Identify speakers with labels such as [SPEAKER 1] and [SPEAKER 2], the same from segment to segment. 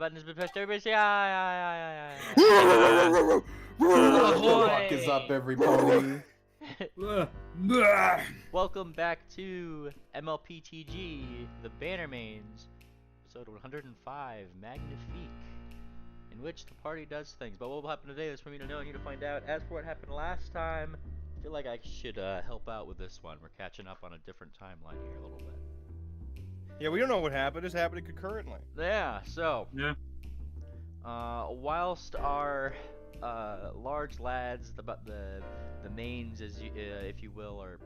[SPEAKER 1] button has been pushed. Everybody say aye.
[SPEAKER 2] What the
[SPEAKER 1] Ahoy!
[SPEAKER 2] fuck is up, everybody?
[SPEAKER 1] Welcome back to mlptg, the Bannermanes, episode 105, Magnifique, in which the party does things. But what will happen today is for me to know and you to find out. As for what happened last time, I feel like I should help out with this one. We're catching up on a different timeline here a little bit.
[SPEAKER 3] Yeah, we don't know what happened. It's happening concurrently.
[SPEAKER 1] Yeah, so whilst our large lads, the mains, as you, if you will, are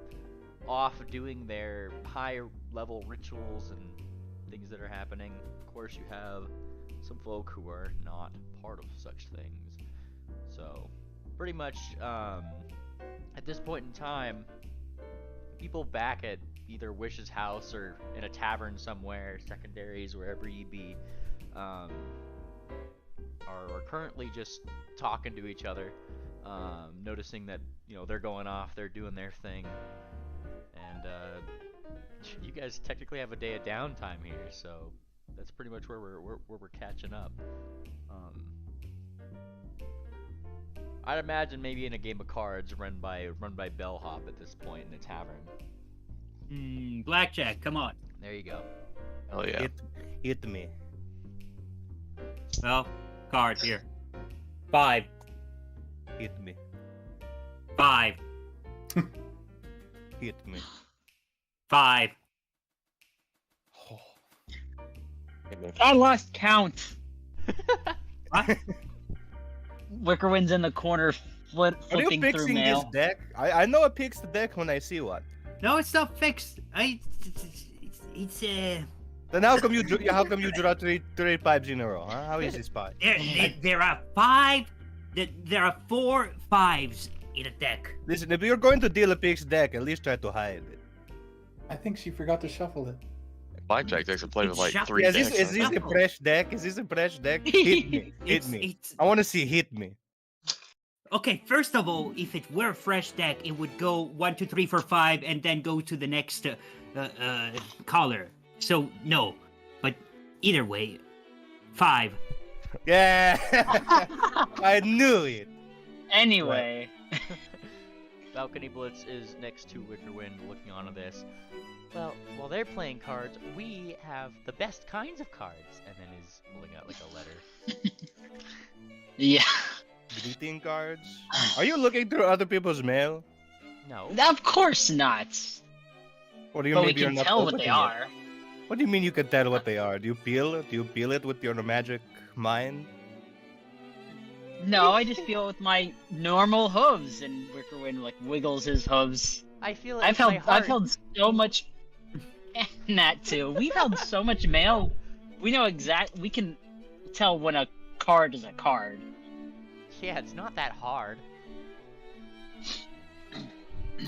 [SPEAKER 1] off doing their high-level rituals and things that are happening, of course you have some folk who are not part of such things. So, pretty much, at this point in time, people back at either Wish's house or in a tavern somewhere, secondaries, wherever you be, are currently just talking to each other, noticing that, you know, they're going off, they're doing their thing, and you guys technically have a day of downtime here, so that's pretty much where we're catching up. I'd imagine maybe in a game of cards run by Bellhop at this point in the tavern.
[SPEAKER 4] Blackjack, come on.
[SPEAKER 1] There you go.
[SPEAKER 5] Oh yeah.
[SPEAKER 3] Hit me.
[SPEAKER 4] Well, card here. 5.
[SPEAKER 3] Hit me.
[SPEAKER 4] 5.
[SPEAKER 3] Hit me.
[SPEAKER 4] 5.
[SPEAKER 3] Oh.
[SPEAKER 6] I lost count.
[SPEAKER 4] What?
[SPEAKER 6] Wickerwind's in the corner,
[SPEAKER 3] Are you
[SPEAKER 6] flipping through
[SPEAKER 3] fixing
[SPEAKER 6] mail.
[SPEAKER 3] this deck? I know it picks the deck when I see one.
[SPEAKER 4] No, it's not fixed. It's
[SPEAKER 3] Then how come you draw three pipes in a row? Huh? How is this pie?
[SPEAKER 4] there are 5. There are 4 5s in a deck.
[SPEAKER 3] Listen, if you're going to deal a picks deck, at least try to hide it.
[SPEAKER 2] I think she forgot to shuffle it.
[SPEAKER 5] Blackjack decks are played with like
[SPEAKER 4] Shut
[SPEAKER 5] 3
[SPEAKER 3] Yeah,
[SPEAKER 5] decks.
[SPEAKER 3] is this a fresh deck? Is this a fresh deck? Hit me. Hit me. I want to see hit me.
[SPEAKER 4] Okay, first of all, if it were a fresh deck, it would go 1, 2, 3, 4, 5, and then go to the next color. So no, but either way, 5.
[SPEAKER 3] Yeah, I knew it.
[SPEAKER 6] Anyway,
[SPEAKER 1] Balcony Blitz is next to Wickerwind looking onto this. Well, while they're playing cards, we have the best kinds of cards, and then is pulling out like a letter.
[SPEAKER 6] yeah.
[SPEAKER 3] Greeting cards. Are you looking through other people's mail?
[SPEAKER 1] No.
[SPEAKER 6] Of course not.
[SPEAKER 3] Or do you
[SPEAKER 6] But we
[SPEAKER 3] maybe you're
[SPEAKER 6] can
[SPEAKER 3] not
[SPEAKER 6] tell what
[SPEAKER 3] opening
[SPEAKER 6] they
[SPEAKER 3] it?
[SPEAKER 6] are.
[SPEAKER 3] What do you mean you can tell what they are? Do you peel it with your magic mind?
[SPEAKER 6] No, I just feel it with my normal hooves, and Wickerwind like wiggles his hooves.
[SPEAKER 1] I feel it
[SPEAKER 6] I've
[SPEAKER 1] with my
[SPEAKER 6] held
[SPEAKER 1] heart.
[SPEAKER 6] so much. And that too. We've held so much mail. We know we can tell when a card is a card.
[SPEAKER 1] Yeah, it's not that hard.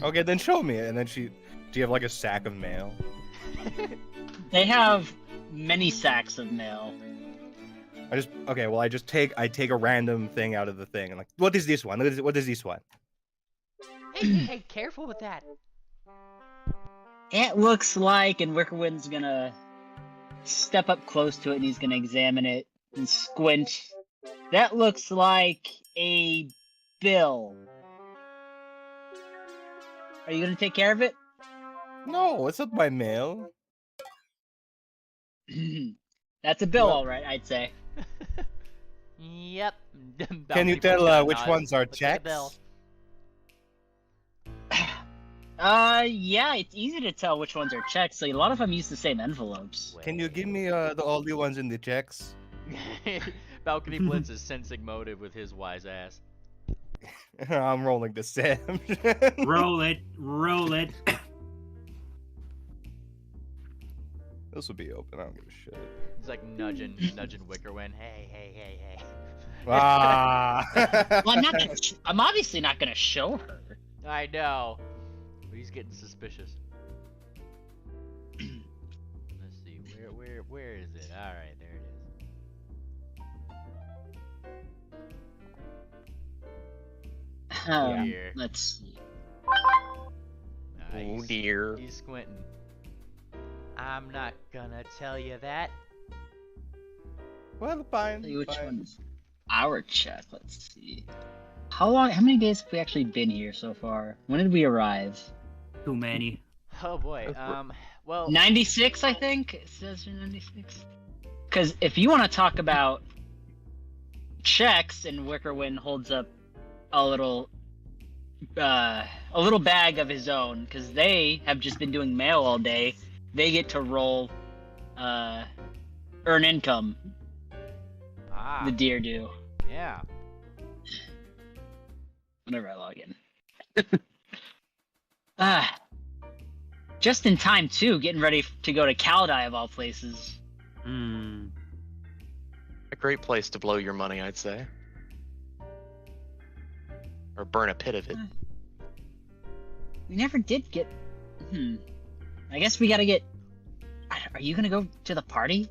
[SPEAKER 3] Okay, then show me. And then do you have like a sack of mail?
[SPEAKER 6] They have many sacks of mail.
[SPEAKER 3] I take a random thing out of the thing and like, what is this one? What is this one?
[SPEAKER 1] Hey, careful with that.
[SPEAKER 6] It looks like, and Wickerwind's gonna step up close to it and he's gonna examine it and squint. That looks like a bill. Are you gonna take care of it?
[SPEAKER 3] No, it's not my mail.
[SPEAKER 6] That's a bill,
[SPEAKER 3] Well-
[SPEAKER 6] alright, I'd say.
[SPEAKER 1] Yep.
[SPEAKER 3] Can you tell which ones are checks?
[SPEAKER 6] Yeah, it's easy to tell which ones are checks, so a lot of them use the same envelopes.
[SPEAKER 3] Can you give me all the ones in the checks?
[SPEAKER 1] Balcony Blitz is sensing motive with his wise ass.
[SPEAKER 3] I'm rolling the Sam.
[SPEAKER 4] Roll it, roll it.
[SPEAKER 3] This will be open. I don't give a shit.
[SPEAKER 1] He's like nudging Wickerwind. Hey.
[SPEAKER 3] Ah.
[SPEAKER 6] Well, I'm obviously not gonna show her.
[SPEAKER 1] I know. But he's getting suspicious. Let's see. Where is it? Alright, there it is. Here.
[SPEAKER 6] Let's see.
[SPEAKER 5] Oh dear.
[SPEAKER 1] He's squinting. I'm not gonna tell you that.
[SPEAKER 3] Well, fine.
[SPEAKER 6] See which
[SPEAKER 3] fine.
[SPEAKER 6] one's our check. Let's see. How many days have we actually been here so far? When did we arrive?
[SPEAKER 4] Too many.
[SPEAKER 1] Oh boy. Well,
[SPEAKER 6] 96, I think. It says here 96. Because if you want to talk about checks, and Wickerwind holds up a little bag of his own, because they have just been doing mail all day. They get to roll, earn income. The deer do.
[SPEAKER 1] Yeah.
[SPEAKER 6] Whenever I log in. Just in time too, getting ready to go to Kaldai of all places.
[SPEAKER 4] Hmm.
[SPEAKER 5] A great place to blow your money, I'd say. Or burn a pit of it.
[SPEAKER 6] We never did get. I guess we gotta get. Are you gonna go to the party?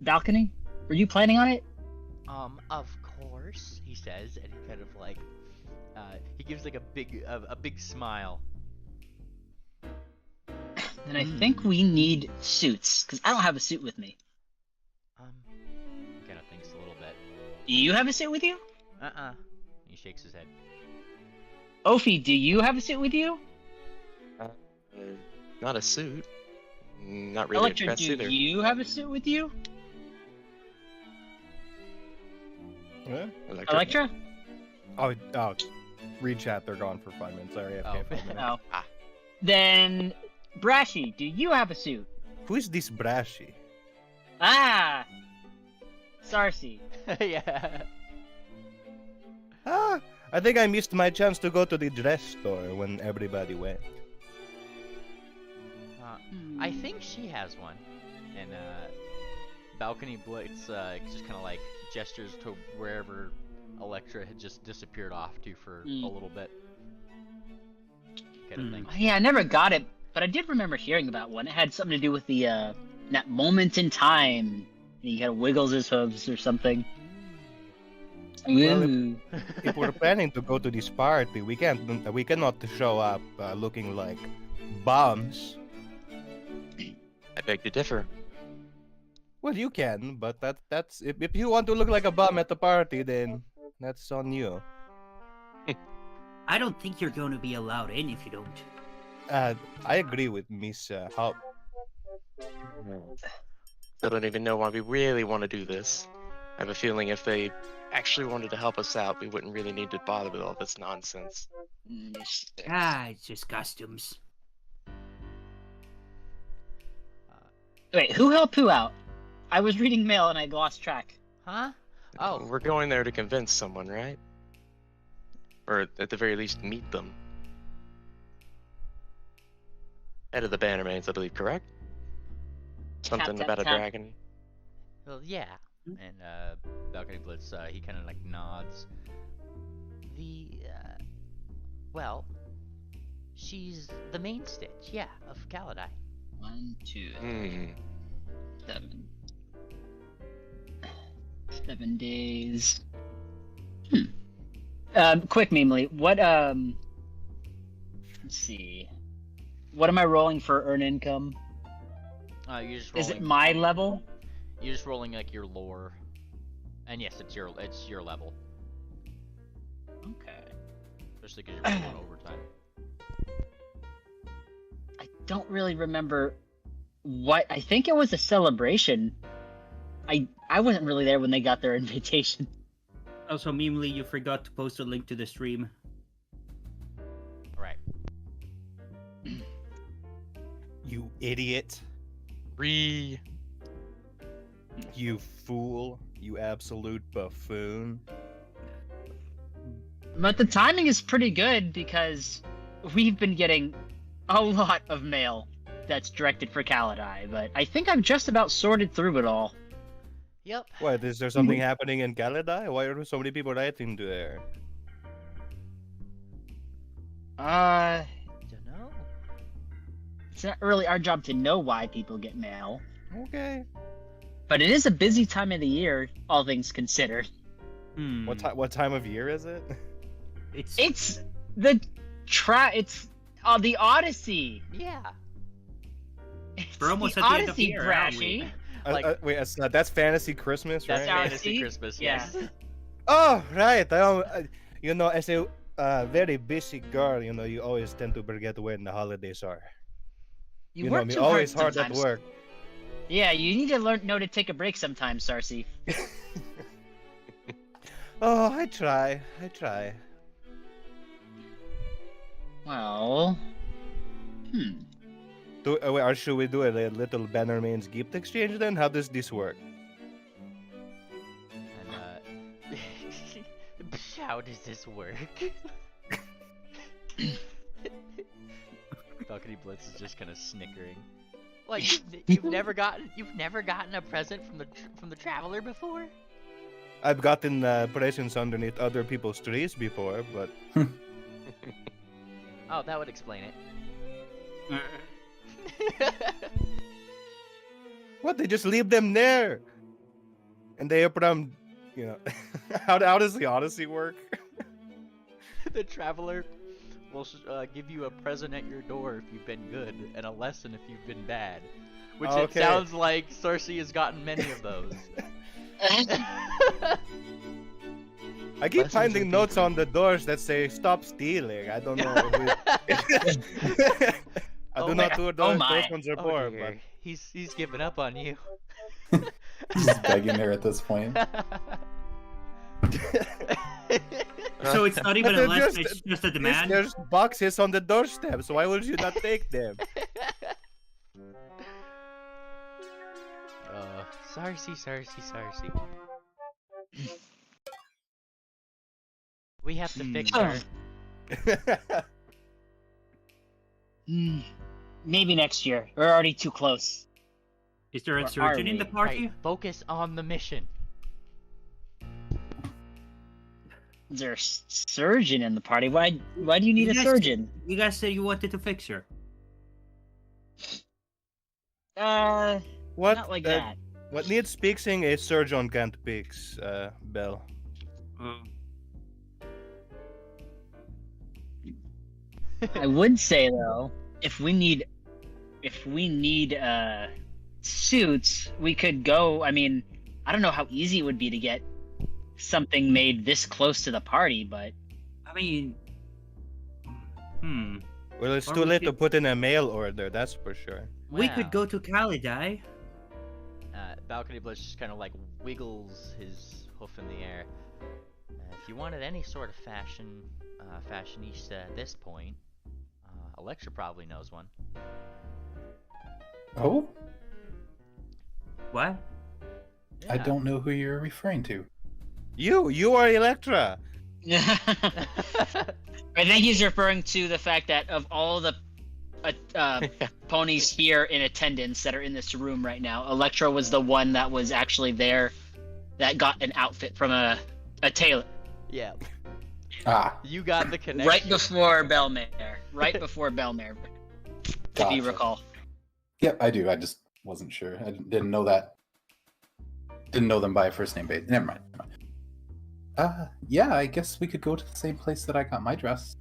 [SPEAKER 6] Balcony? Were you planning on it?
[SPEAKER 1] Of course, he says, and he kind of like, he gives like a big smile.
[SPEAKER 6] Then I think we need suits, because I don't have a suit with me.
[SPEAKER 1] Kind of thinks a little bit.
[SPEAKER 6] Do you have a suit with you?
[SPEAKER 1] He shakes his head.
[SPEAKER 6] Ophi, do you have a suit with you?
[SPEAKER 5] Not a suit. Not really
[SPEAKER 6] Electra,
[SPEAKER 5] a dress
[SPEAKER 6] do
[SPEAKER 5] either.
[SPEAKER 6] you have a suit with you?
[SPEAKER 3] Huh?
[SPEAKER 6] Electra?
[SPEAKER 3] Oh, read chat. They're gone for 5 minutes. Sorry, okay, 5 minutes.
[SPEAKER 6] Oh. Then, Brashy, do you have a suit?
[SPEAKER 3] Who is this Brashy?
[SPEAKER 6] Ah! Sarsi.
[SPEAKER 1] Yeah.
[SPEAKER 3] I think I missed my chance to go to the dress store when everybody went.
[SPEAKER 1] I think she has one. And Balcony Blitz just kind of like gestures to wherever Electra had just disappeared off to for a little bit. Kind of thing.
[SPEAKER 6] Yeah, I never got it, but I did remember hearing about one. It had something to do with the that moment in time. He kind of wiggles his hooves or something.
[SPEAKER 3] Well,
[SPEAKER 6] Ooh.
[SPEAKER 3] If we're planning to go to this party, we cannot show up looking like bums.
[SPEAKER 5] I beg to differ.
[SPEAKER 3] Well, you can, but that's if you want to look like a bum at the party, then that's on you.
[SPEAKER 4] I don't think you're going to be allowed in if you don't.
[SPEAKER 3] I agree with Miss Hop.
[SPEAKER 5] I don't even know why we really want to do this. I have a feeling if they actually wanted to help us out, we wouldn't really need to bother with all this nonsense.
[SPEAKER 4] It's just costumes.
[SPEAKER 6] Wait, who helped who out? I was reading mail and I lost track.
[SPEAKER 1] Huh? Oh.
[SPEAKER 5] We're going there to convince someone, right? Or at the very least, meet them. Head of the Bannermanes, I believe, correct? Something
[SPEAKER 6] Tap,
[SPEAKER 5] about a
[SPEAKER 6] tap.
[SPEAKER 5] dragon.
[SPEAKER 1] Well, yeah. And Balcony Blitz, he kind of like nods. Well, she's the main stitch, yeah, of Kaldai.
[SPEAKER 6] 1, 2, 7. 7 days. Quick, Memely, what, let's see. What am I rolling for earn income?
[SPEAKER 1] You're just rolling.
[SPEAKER 6] Is it my level?
[SPEAKER 1] You're just rolling like your lore, and yes, it's your level.
[SPEAKER 6] Okay.
[SPEAKER 1] Especially because you're rolling overtime.
[SPEAKER 6] I don't really remember what. I think it was a celebration. I wasn't really there when they got their invitation.
[SPEAKER 4] Also, Memely, you forgot to post a link to the stream.
[SPEAKER 1] Right.
[SPEAKER 3] You idiot! You fool! You absolute buffoon!
[SPEAKER 6] But the timing is pretty good because we've been getting a lot of mail that's directed for Kaldai, but I think I've just about sorted through it all.
[SPEAKER 1] Yep.
[SPEAKER 3] What, is there something happening in Kaldai? Why are so many people writing to there?
[SPEAKER 1] Don't know.
[SPEAKER 6] It's not really our job to know why people get mail,
[SPEAKER 3] Okay.
[SPEAKER 6] but it is a busy time of the year, all things considered.
[SPEAKER 3] What time of year is it?
[SPEAKER 6] It's the the Odyssey.
[SPEAKER 1] Yeah.
[SPEAKER 6] It's
[SPEAKER 4] We're almost
[SPEAKER 6] the
[SPEAKER 4] at the end of the
[SPEAKER 6] Odyssey,
[SPEAKER 4] year, aren't
[SPEAKER 6] Brashy.
[SPEAKER 4] we?
[SPEAKER 1] Like,
[SPEAKER 3] wait, that's Fantasy Christmas,
[SPEAKER 1] that's
[SPEAKER 3] right?
[SPEAKER 1] fantasy Christmas,
[SPEAKER 6] Yeah.
[SPEAKER 1] yes.
[SPEAKER 3] Oh, right. You know, as a very busy girl, you know, you always tend to forget when the holidays are.
[SPEAKER 6] You
[SPEAKER 3] know
[SPEAKER 6] work
[SPEAKER 3] me,
[SPEAKER 6] too
[SPEAKER 3] always
[SPEAKER 6] hard
[SPEAKER 3] hard at
[SPEAKER 6] sometimes.
[SPEAKER 3] work.
[SPEAKER 6] Yeah, you need to know to take a break sometimes, Sarcy.
[SPEAKER 3] Oh, I try.
[SPEAKER 6] Well,
[SPEAKER 3] Wait, or should we do a little Bannermanes gift exchange then? How does this work?
[SPEAKER 1] And, how does this work? Balcony Blitz is just kind of snickering. Like, you've never gotten a present from the traveler before?
[SPEAKER 3] I've gotten presents underneath other people's trees before, but
[SPEAKER 1] Oh, that would explain it.
[SPEAKER 3] what? They just leave them there, and they put them. You know, how does the Odyssey work?
[SPEAKER 1] The traveler will give you a present at your door if you've been good, and a lesson if you've been bad. Which it
[SPEAKER 3] Okay.
[SPEAKER 1] sounds like Cersei has gotten many of those.
[SPEAKER 3] I keep
[SPEAKER 5] Lessons
[SPEAKER 3] finding
[SPEAKER 5] in
[SPEAKER 3] notes on the doors that say "Stop stealing." I don't know. I
[SPEAKER 1] Oh
[SPEAKER 3] do
[SPEAKER 1] my-
[SPEAKER 3] not know what
[SPEAKER 6] oh
[SPEAKER 3] those
[SPEAKER 6] my.
[SPEAKER 3] ones are
[SPEAKER 1] Oh
[SPEAKER 3] for,
[SPEAKER 1] dear. He's given up on you.
[SPEAKER 2] Just begging her at this point.
[SPEAKER 4] So it's not even
[SPEAKER 3] they're
[SPEAKER 4] a lesson,
[SPEAKER 3] just-
[SPEAKER 4] it's just a
[SPEAKER 3] but
[SPEAKER 4] demand.
[SPEAKER 3] there's boxes on the doorstep, so why would you not take them?
[SPEAKER 1] Cersei. We have to fix her.
[SPEAKER 6] Maybe next year. We're already too close.
[SPEAKER 4] Is there
[SPEAKER 6] Or
[SPEAKER 4] a
[SPEAKER 6] are
[SPEAKER 4] surgeon in the
[SPEAKER 6] we?
[SPEAKER 4] party?
[SPEAKER 1] Right, focus on the mission.
[SPEAKER 6] Is there a surgeon in the party? Why do you need a
[SPEAKER 4] Yes.
[SPEAKER 6] surgeon?
[SPEAKER 4] You guys said you wanted to fix her.
[SPEAKER 3] What?
[SPEAKER 6] Not like that.
[SPEAKER 3] What needs fixing a surgeon can't fix, Bell.
[SPEAKER 6] I would say though, if we need suits, we could go. I mean, I don't know how easy it would be to get something made this close to the party, but
[SPEAKER 4] I mean,
[SPEAKER 3] Well, it's
[SPEAKER 4] Or
[SPEAKER 3] too
[SPEAKER 4] we
[SPEAKER 3] late to
[SPEAKER 4] could-
[SPEAKER 3] put in a mail order, that's for sure.
[SPEAKER 4] we
[SPEAKER 1] Wow.
[SPEAKER 4] could go to Kalidai.
[SPEAKER 1] Balcony Bliss just kind of like wiggles his hoof in the air. If you wanted any sort of fashionista at this point, Electra probably knows one.
[SPEAKER 2] Oh,
[SPEAKER 4] What?
[SPEAKER 2] I
[SPEAKER 1] Yeah.
[SPEAKER 2] don't know who you're referring to.
[SPEAKER 3] You are Electra.
[SPEAKER 6] I think he's referring to the fact that of all the ponies here in attendance that are in this room right now, Electra was the one that was actually there that got an outfit from a tailor
[SPEAKER 1] Yeah,
[SPEAKER 2] Ah,
[SPEAKER 1] you got the connection.
[SPEAKER 6] right before Belmare. Right before Belmare, if
[SPEAKER 2] gotcha.
[SPEAKER 6] you recall.
[SPEAKER 2] Yep, I do. I just wasn't sure. I didn't know that. Didn't know them by a first name base. Never mind. Yeah, I guess we could go to the same place that I got my dress.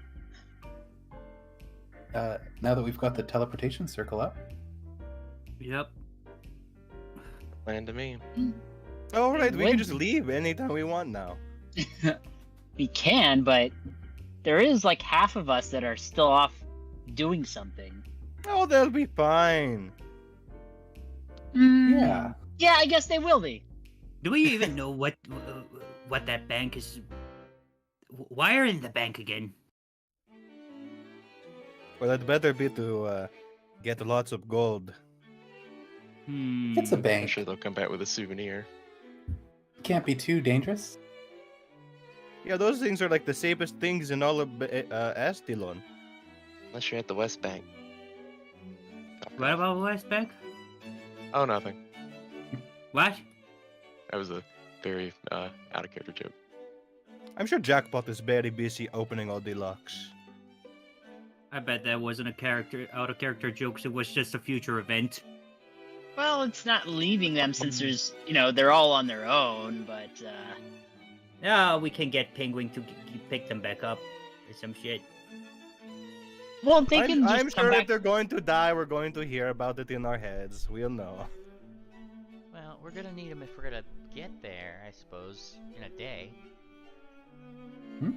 [SPEAKER 2] Now that we've got the teleportation circle up.
[SPEAKER 4] Yep.
[SPEAKER 5] Plan to me.
[SPEAKER 3] All right, we
[SPEAKER 6] When-
[SPEAKER 3] can just leave anytime we want now.
[SPEAKER 6] We can, but there is like half of us that are still off doing something.
[SPEAKER 3] Oh, they'll be fine.
[SPEAKER 2] Yeah.
[SPEAKER 6] Yeah, I guess they will be.
[SPEAKER 4] Do we even know what that bank is? Why are in the bank again?
[SPEAKER 3] Well, it better be to get lots of gold.
[SPEAKER 2] It's a
[SPEAKER 5] I'm
[SPEAKER 2] bank.
[SPEAKER 5] sure they'll come back with a souvenir.
[SPEAKER 2] Can't be too dangerous.
[SPEAKER 3] Yeah, those things are like the safest things in all of Astilon.
[SPEAKER 5] Unless you're at the West Bank.
[SPEAKER 4] What about West Bank?
[SPEAKER 5] Oh, nothing.
[SPEAKER 4] What?
[SPEAKER 5] That was a very out of character joke.
[SPEAKER 3] I'm sure Jackpot is very busy opening all the locks.
[SPEAKER 4] I bet that wasn't out of character jokes. It was just a future event.
[SPEAKER 6] Well, it's not leaving them since there's, they're all on their own, but
[SPEAKER 4] Yeah, we can get Penguin to pick them back up or some shit.
[SPEAKER 6] well, they can
[SPEAKER 3] I'm
[SPEAKER 6] just come
[SPEAKER 3] sure
[SPEAKER 6] back.
[SPEAKER 3] if they're going to die, we're going to hear about it in our heads. We'll know.
[SPEAKER 1] Well, we're gonna need them if we're gonna get there, I suppose, in a day.
[SPEAKER 2] Hmm?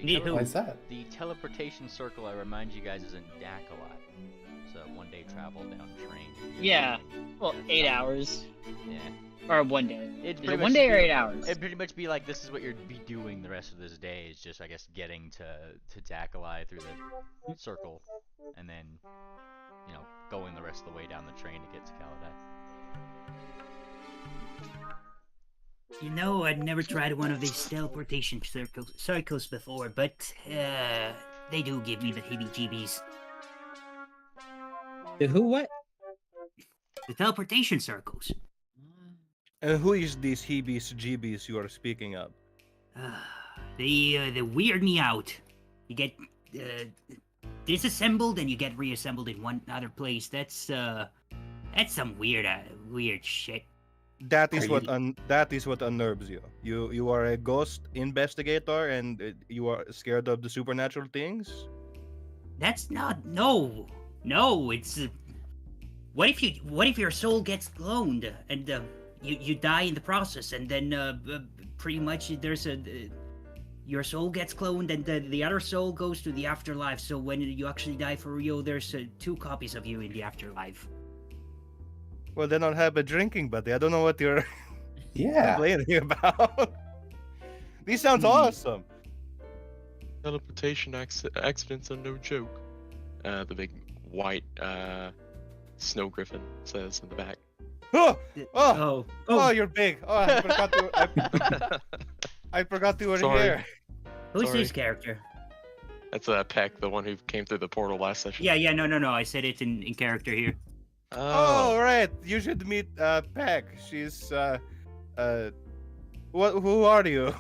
[SPEAKER 4] Need who?
[SPEAKER 2] Why is that?
[SPEAKER 1] The teleportation circle, I remind you guys, is in Dakalot. So 1 day travel down train.
[SPEAKER 6] Yeah. Well, 8 hours.
[SPEAKER 1] Yeah.
[SPEAKER 6] Or 1 day.
[SPEAKER 1] It'd
[SPEAKER 6] Is
[SPEAKER 1] pretty
[SPEAKER 6] it
[SPEAKER 1] much
[SPEAKER 6] 1 day or
[SPEAKER 1] be-
[SPEAKER 6] 8 hours?
[SPEAKER 1] It'd pretty much be like this is what you'd be doing the rest of this day is just I guess getting to Dakalai through the circle, and then going the rest of the way down the train to get to Kaladai.
[SPEAKER 4] You know, I'd never tried one of these teleportation circles before, but they do give me the heebie-jeebies.
[SPEAKER 7] The who what?
[SPEAKER 4] The teleportation circles.
[SPEAKER 3] And who is these heebies jeebies you are speaking of?
[SPEAKER 4] They weird me out. You get disassembled and you get reassembled in one other place. That's some weird shit.
[SPEAKER 3] That is
[SPEAKER 2] Are
[SPEAKER 3] what unnerves you. You are a ghost investigator and you are scared of the supernatural things.
[SPEAKER 4] That's not no. It's what if your soul gets cloned and you die in the process, and then pretty much there's your soul gets cloned and the other soul goes to the afterlife. So when you actually die for real, there's 2 copies of you in the afterlife.
[SPEAKER 3] Well, then I'll have a drinking buddy. I don't know what you're
[SPEAKER 2] Yeah.
[SPEAKER 3] complaining about. This sounds awesome.
[SPEAKER 5] Teleportation accidents are no joke. The big white snow griffin says in the back.
[SPEAKER 3] Oh, you're big. Oh, I forgot I forgot you were
[SPEAKER 5] Sorry.
[SPEAKER 3] here.
[SPEAKER 4] Who's
[SPEAKER 5] Sorry.
[SPEAKER 4] this character?
[SPEAKER 5] That's Peck, the one who came through the portal last session.
[SPEAKER 4] Yeah, no. I said it in character here.
[SPEAKER 3] Oh, right. You should meet Peck. She's who are you?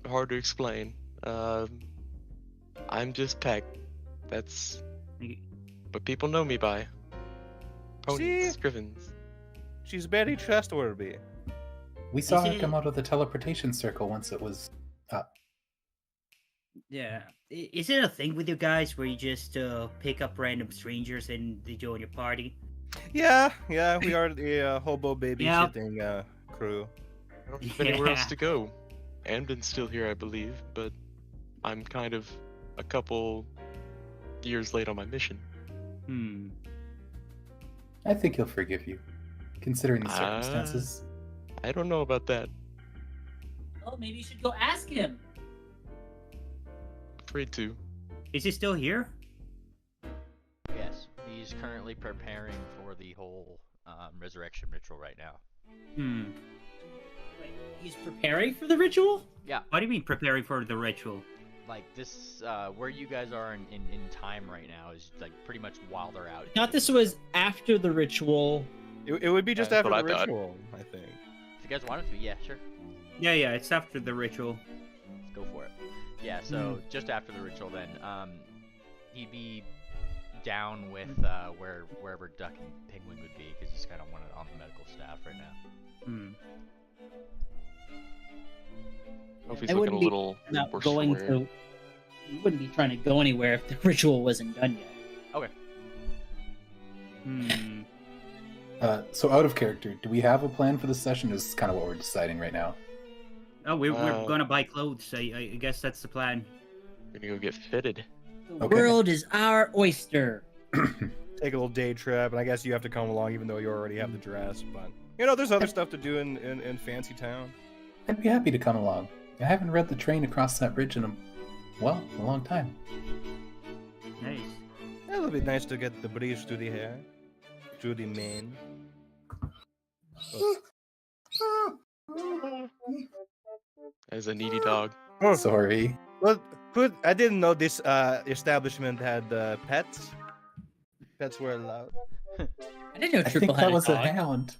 [SPEAKER 5] Hard to explain. I'm just Peck. That's what people know me by. Ponies,
[SPEAKER 3] See?
[SPEAKER 5] griffins.
[SPEAKER 3] She's very trustworthy.
[SPEAKER 2] We saw her
[SPEAKER 4] it-
[SPEAKER 2] come out of the teleportation circle once it was up.
[SPEAKER 4] Yeah. Is it a thing with you guys where you just pick up random strangers and they join your party?
[SPEAKER 3] Yeah, we are the hobo
[SPEAKER 4] Yeah.
[SPEAKER 3] babysitting crew.
[SPEAKER 5] I don't have anywhere else
[SPEAKER 4] Yeah.
[SPEAKER 5] to go. Amden's still here, I believe, but I'm kind of a couple years late on my mission.
[SPEAKER 2] I think he'll forgive you, considering the
[SPEAKER 5] Ah.
[SPEAKER 2] circumstances.
[SPEAKER 5] I don't know about that.
[SPEAKER 7] Oh, maybe you should go ask him.
[SPEAKER 5] Afraid to.
[SPEAKER 4] Is he still here?
[SPEAKER 1] Yes, he's currently preparing for the whole resurrection ritual right now.
[SPEAKER 7] Wait, he's preparing for the ritual?
[SPEAKER 1] Yeah,
[SPEAKER 4] What do you mean preparing for the ritual?
[SPEAKER 1] like this, where you guys are in time right now is like pretty much while they're out.
[SPEAKER 7] Thought this was after the ritual.
[SPEAKER 3] It would be just
[SPEAKER 5] That's
[SPEAKER 3] after
[SPEAKER 5] what
[SPEAKER 3] the
[SPEAKER 5] I thought.
[SPEAKER 3] ritual, I think.
[SPEAKER 1] If you guys wanted to, yeah, sure.
[SPEAKER 4] Yeah, it's after the ritual.
[SPEAKER 1] Let's go for it. Yeah, so just after the ritual, then he'd be down with wherever Duck and Penguin would be, because he's kind of on the medical staff right now.
[SPEAKER 5] Hope he's
[SPEAKER 7] I
[SPEAKER 5] looking a
[SPEAKER 7] wouldn't be
[SPEAKER 5] little
[SPEAKER 7] not
[SPEAKER 5] worse
[SPEAKER 7] going
[SPEAKER 5] for wear.
[SPEAKER 7] to. You wouldn't be trying to go anywhere if the ritual wasn't done yet.
[SPEAKER 1] Okay.
[SPEAKER 2] So out of character, do we have a plan for this session? This is kind of what we're deciding right now.
[SPEAKER 4] Oh, we're gonna buy clothes. I guess that's the plan.
[SPEAKER 5] We're gonna go get fitted.
[SPEAKER 7] The
[SPEAKER 2] Okay.
[SPEAKER 7] world is our oyster.
[SPEAKER 3] Take a little day trip, and I guess you have to come along even though you already have the dress. But there's other stuff to do in Fancy Town.
[SPEAKER 2] I'd be happy to come along. I haven't read the train across that bridge in a long time.
[SPEAKER 4] Nice.
[SPEAKER 3] It'll be nice to get the breeze to the hair, to the mane.
[SPEAKER 5] As a needy dog.
[SPEAKER 2] Sorry.
[SPEAKER 3] Well, I didn't know this establishment had pets. Pets were allowed.
[SPEAKER 7] I didn't know
[SPEAKER 2] I
[SPEAKER 7] Triple
[SPEAKER 2] think
[SPEAKER 7] had
[SPEAKER 2] that
[SPEAKER 7] a
[SPEAKER 2] was a
[SPEAKER 7] dog.
[SPEAKER 2] hound.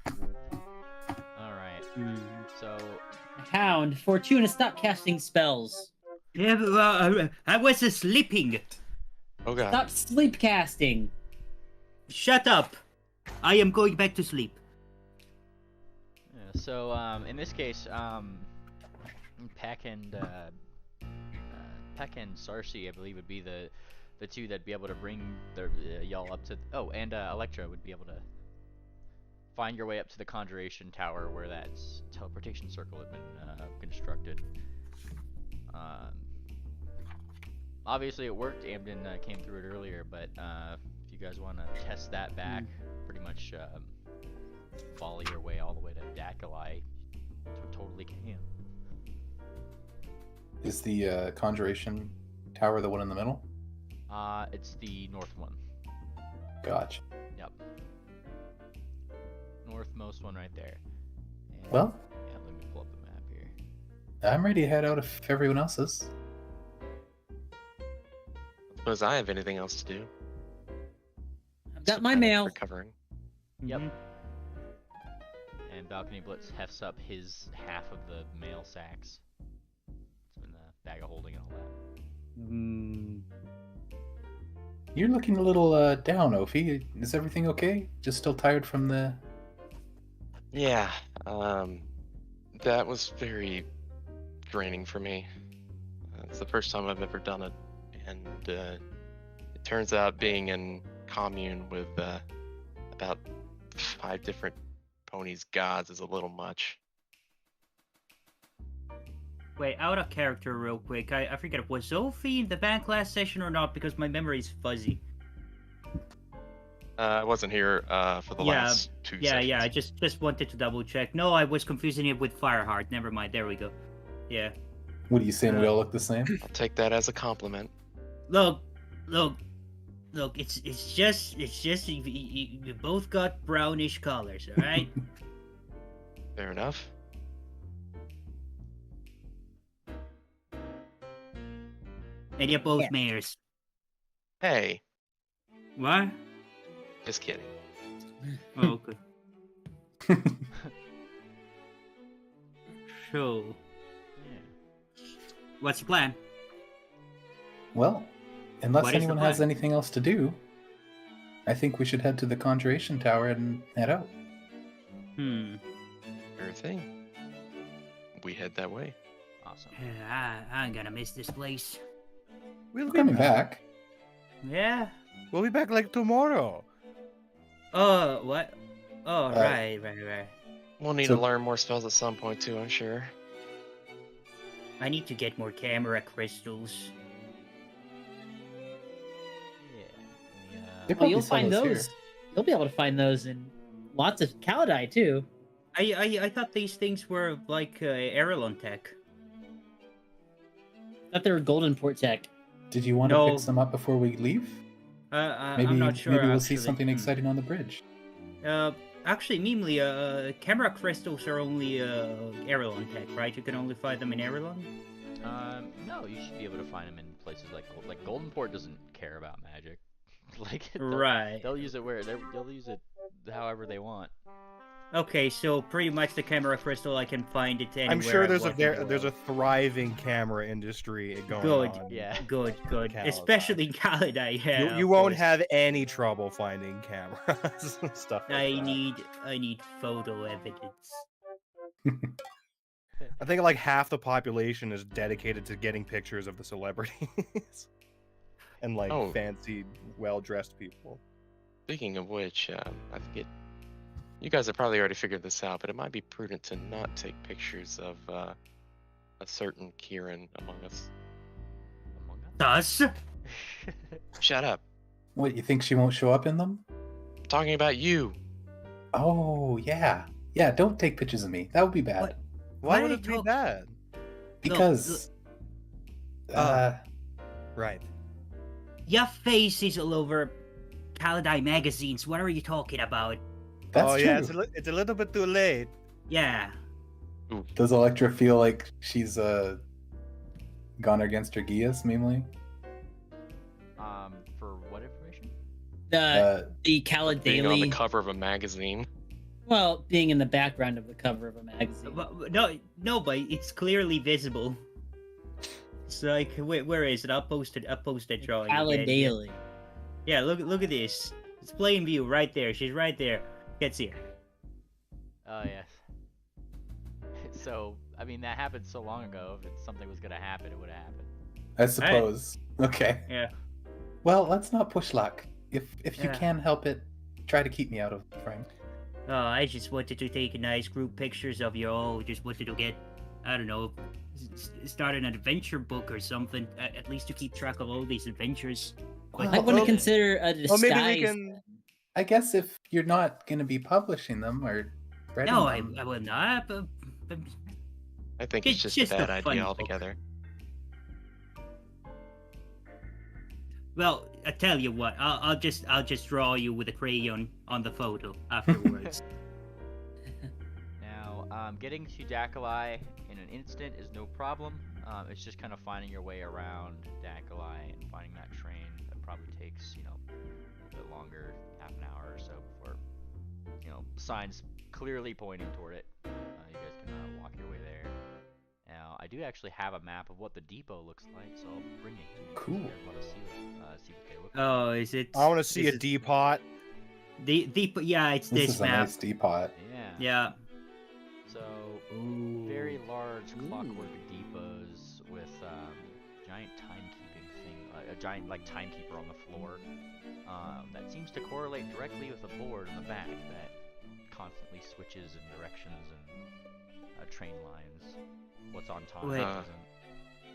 [SPEAKER 1] All right. So
[SPEAKER 7] Hound, Fortuna, stop casting spells.
[SPEAKER 4] Yeah, but, I was sleeping.
[SPEAKER 5] Oh god.
[SPEAKER 7] Stop sleep casting.
[SPEAKER 4] Shut up. I am going back to sleep.
[SPEAKER 1] yeah, so in this case, Peck and Sarsi, I believe, would be the the two that'd be able to bring y'all up to. Oh, and Electra would be able to find your way up to the Conjuration Tower where that teleportation circle had been constructed. Obviously it worked. Amden came through it earlier, but if you guys want to test that back, pretty much volley your way all the way to Dakalai, totally can.
[SPEAKER 2] Is the Conjuration Tower the one in the middle?
[SPEAKER 1] It's the north one.
[SPEAKER 2] Gotcha.
[SPEAKER 1] Yep. Northmost one right there. And,
[SPEAKER 2] Well,
[SPEAKER 1] yeah, let me pull up the map here.
[SPEAKER 2] I'm ready to head out if everyone else is.
[SPEAKER 5] Suppose I have anything else to do.
[SPEAKER 7] I've got my
[SPEAKER 5] Kind of
[SPEAKER 7] mail.
[SPEAKER 5] Recovering.
[SPEAKER 1] Yep.
[SPEAKER 4] Mhm.
[SPEAKER 1] And Balcony Blitz hefts up his half of the mail sacks. It's in the bag of holding and all that.
[SPEAKER 2] You're looking a little down, Ophi. Is everything okay? Just still tired from the...
[SPEAKER 5] Yeah, that was very draining for me. It's the first time I've ever done it, and it turns out being in commune with about 5 different ponies gods is a little much.
[SPEAKER 4] Wait, out of character real quick. I forget, was Sophie in the back last session or not? Because my memory is fuzzy.
[SPEAKER 5] I wasn't here for the
[SPEAKER 4] Yeah,
[SPEAKER 5] last 2
[SPEAKER 4] Yeah,
[SPEAKER 5] sessions.
[SPEAKER 4] yeah, I just wanted to double check. No, I was confusing it with Fireheart. Never mind, there we go. Yeah.
[SPEAKER 2] What are you saying? We all look the same?
[SPEAKER 5] I'll take that as a compliment.
[SPEAKER 4] Look, it's just you both got brownish colors, all right?
[SPEAKER 5] Fair enough.
[SPEAKER 4] And you're both
[SPEAKER 7] Yeah.
[SPEAKER 4] mayors.
[SPEAKER 5] Hey,
[SPEAKER 4] What?
[SPEAKER 5] just kidding.
[SPEAKER 4] Oh, okay. So,
[SPEAKER 1] Yeah.
[SPEAKER 4] what's the plan?
[SPEAKER 2] Well, unless
[SPEAKER 4] What is the
[SPEAKER 2] anyone has
[SPEAKER 4] plan?
[SPEAKER 2] anything else to do, I think we should head to the Conjuration Tower and head out.
[SPEAKER 5] Fair thing. We head that way.
[SPEAKER 1] Awesome.
[SPEAKER 4] I'm gonna miss this place.
[SPEAKER 3] We'll
[SPEAKER 2] We're
[SPEAKER 3] be
[SPEAKER 2] coming
[SPEAKER 3] back.
[SPEAKER 2] back.
[SPEAKER 4] Yeah.
[SPEAKER 3] We'll be back like tomorrow.
[SPEAKER 4] Oh, what? Oh,
[SPEAKER 2] Uh,
[SPEAKER 4] right.
[SPEAKER 5] We'll need
[SPEAKER 2] So-
[SPEAKER 5] to learn more spells at some point too, I'm sure.
[SPEAKER 4] I need to get more camera crystals.
[SPEAKER 1] Yeah.
[SPEAKER 2] They
[SPEAKER 7] Well,
[SPEAKER 2] probably
[SPEAKER 7] you'll
[SPEAKER 2] sell
[SPEAKER 7] find
[SPEAKER 2] here.
[SPEAKER 7] those. You'll be able to find those in lots of Kalidai too.
[SPEAKER 4] I thought these things were like Erelon tech.
[SPEAKER 7] I thought they were Golden Port tech.
[SPEAKER 2] Did you want to
[SPEAKER 4] No.
[SPEAKER 2] pick some up before we leave? Maybe,
[SPEAKER 4] I'm not sure.
[SPEAKER 2] maybe we'll see
[SPEAKER 4] actually.
[SPEAKER 2] something exciting on the bridge.
[SPEAKER 4] Actually, Mimli, camera crystals are only Erelon tech, right? You can only find them in Erelon.
[SPEAKER 1] No, you should be able to find them in places like Golden Port doesn't care about magic. Like
[SPEAKER 4] Right.
[SPEAKER 1] they'll use it they'll use it however they want.
[SPEAKER 4] Okay, so pretty much the camera crystal I can find it anywhere.
[SPEAKER 3] I'm sure
[SPEAKER 4] I
[SPEAKER 3] there's
[SPEAKER 4] want in the
[SPEAKER 3] there's a
[SPEAKER 4] world.
[SPEAKER 3] thriving camera industry going
[SPEAKER 4] Good.
[SPEAKER 3] on.
[SPEAKER 1] Yeah.
[SPEAKER 4] Good.
[SPEAKER 3] Kalidai.
[SPEAKER 4] Especially in Kalidai, yeah.
[SPEAKER 3] You
[SPEAKER 4] of
[SPEAKER 3] won't
[SPEAKER 4] course.
[SPEAKER 3] have any trouble finding cameras and stuff like
[SPEAKER 4] I
[SPEAKER 3] that.
[SPEAKER 4] need photo evidence.
[SPEAKER 3] I think like half the population is dedicated to getting pictures of the celebrities and like
[SPEAKER 5] Oh.
[SPEAKER 3] fancy, well-dressed people.
[SPEAKER 5] Speaking of which, I think you guys have probably already figured this out, but it might be prudent to not take pictures of a certain Kieran among us.
[SPEAKER 1] Among Us?
[SPEAKER 4] Thus?
[SPEAKER 5] Shut up.
[SPEAKER 2] What, you think she won't show up in them?
[SPEAKER 5] I'm talking about you.
[SPEAKER 2] Oh, yeah. Yeah, don't take pictures of me. That would be bad.
[SPEAKER 4] What?
[SPEAKER 3] Why
[SPEAKER 4] Why
[SPEAKER 3] would
[SPEAKER 4] are
[SPEAKER 3] it
[SPEAKER 4] you
[SPEAKER 3] be
[SPEAKER 4] talk-
[SPEAKER 3] bad?
[SPEAKER 2] Because...
[SPEAKER 3] Right.
[SPEAKER 4] Your face is all over Kalidai magazines. What are you talking about?
[SPEAKER 2] that's
[SPEAKER 3] oh
[SPEAKER 2] true.
[SPEAKER 3] yeah, it's a little bit too late.
[SPEAKER 4] Yeah.
[SPEAKER 2] Does Electra feel like she's gone against her Gias, mainly?
[SPEAKER 1] For what information?
[SPEAKER 7] The Khalid
[SPEAKER 5] Being on the
[SPEAKER 7] Daily.
[SPEAKER 5] cover of a magazine.
[SPEAKER 7] Well, being in the background of the cover of a magazine.
[SPEAKER 4] But, no, but it's clearly visible. It's like, where is it? I'll post that drawing.
[SPEAKER 7] Khalid
[SPEAKER 4] again.
[SPEAKER 7] Daily.
[SPEAKER 4] Yeah, look at this. It's plain view right there. She's right there. Gets here.
[SPEAKER 1] Oh yes. So I mean that happened so long ago. If something was gonna happen, it would have happened.
[SPEAKER 2] I suppose. Okay.
[SPEAKER 4] Yeah.
[SPEAKER 2] Well, let's not push luck. If you
[SPEAKER 4] Yeah.
[SPEAKER 2] can help it, try to keep me out of the frame.
[SPEAKER 4] Oh, I just wanted to take nice group pictures of you all. Just wanted to get, I don't know, start an adventure book or something. At least to keep track of all these adventures.
[SPEAKER 2] Well,
[SPEAKER 7] I want to
[SPEAKER 3] Oh,
[SPEAKER 7] consider a disguise.
[SPEAKER 3] Well, maybe we can.
[SPEAKER 2] I guess if you're not going to be publishing them or spreading
[SPEAKER 4] No,
[SPEAKER 2] them,
[SPEAKER 4] I will not. But
[SPEAKER 5] I think
[SPEAKER 4] It's
[SPEAKER 5] it's just
[SPEAKER 4] just
[SPEAKER 5] a
[SPEAKER 4] a
[SPEAKER 5] bad
[SPEAKER 4] fun
[SPEAKER 5] idea
[SPEAKER 4] book.
[SPEAKER 5] altogether.
[SPEAKER 4] well, I tell you what, I'll just draw you with a crayon on the photo afterwards.
[SPEAKER 1] Now, getting to Dakalai in an instant is no problem. It's just kind of finding your way around Dakalai and finding that train. That probably takes, a little bit longer, half an hour or so before, signs clearly pointing toward it. You guys can walk your way there. Now, I do actually have a map of what the depot looks like, so I'll bring it to you.
[SPEAKER 2] Cool.
[SPEAKER 1] If you guys want to see what they look like.
[SPEAKER 4] Oh, is it?
[SPEAKER 3] I want to see
[SPEAKER 4] is
[SPEAKER 3] a
[SPEAKER 4] it
[SPEAKER 3] D-pot.
[SPEAKER 4] Yeah, it's
[SPEAKER 2] this
[SPEAKER 4] this
[SPEAKER 2] is a
[SPEAKER 4] map.
[SPEAKER 2] nice teapot.
[SPEAKER 1] Yeah.
[SPEAKER 4] Yeah.
[SPEAKER 1] So, very large clockwork depots with giant timekeeping thing, a giant timekeeper on the floor that seems to correlate directly with a board in the back that constantly switches in directions and train lines. What's on time?
[SPEAKER 4] Wait.
[SPEAKER 1] Isn't.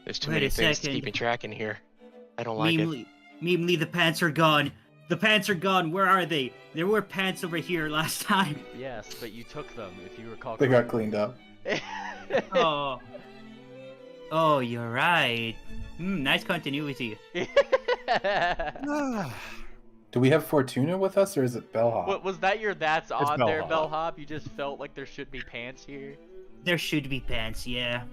[SPEAKER 5] There's too
[SPEAKER 4] Wait
[SPEAKER 5] many
[SPEAKER 4] a
[SPEAKER 5] things
[SPEAKER 4] second.
[SPEAKER 5] keeping track in here. I don't like it.
[SPEAKER 4] Meemly, the pants are gone. The pants are gone. Where are they? There were pants over here last time.
[SPEAKER 1] Yes, but you took them, if you recall.
[SPEAKER 2] They got cleaned up.
[SPEAKER 4] Oh. Oh, you're right. Nice continuity.
[SPEAKER 2] Do we have Fortuna with us, or is it Bellhop?
[SPEAKER 1] What was that? That's on there,
[SPEAKER 3] bellhop.
[SPEAKER 1] bellhop. You just felt like there should be pants here.
[SPEAKER 4] There should be pants, yeah.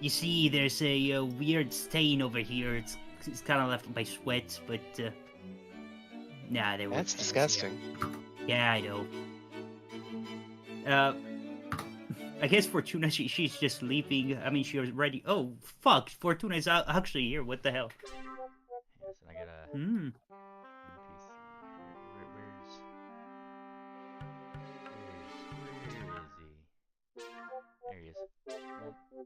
[SPEAKER 4] You see, there's a weird stain over here. It's kind of left by sweat, but nah, there was.
[SPEAKER 5] That's disgusting.
[SPEAKER 4] Yeah, I know. I guess Fortuna, she's just leaving. I mean, she was ready. Oh, fuck! Fortuna is actually here. What the hell?
[SPEAKER 1] Yes, and I get a.
[SPEAKER 4] Hmm.
[SPEAKER 1] Where is he?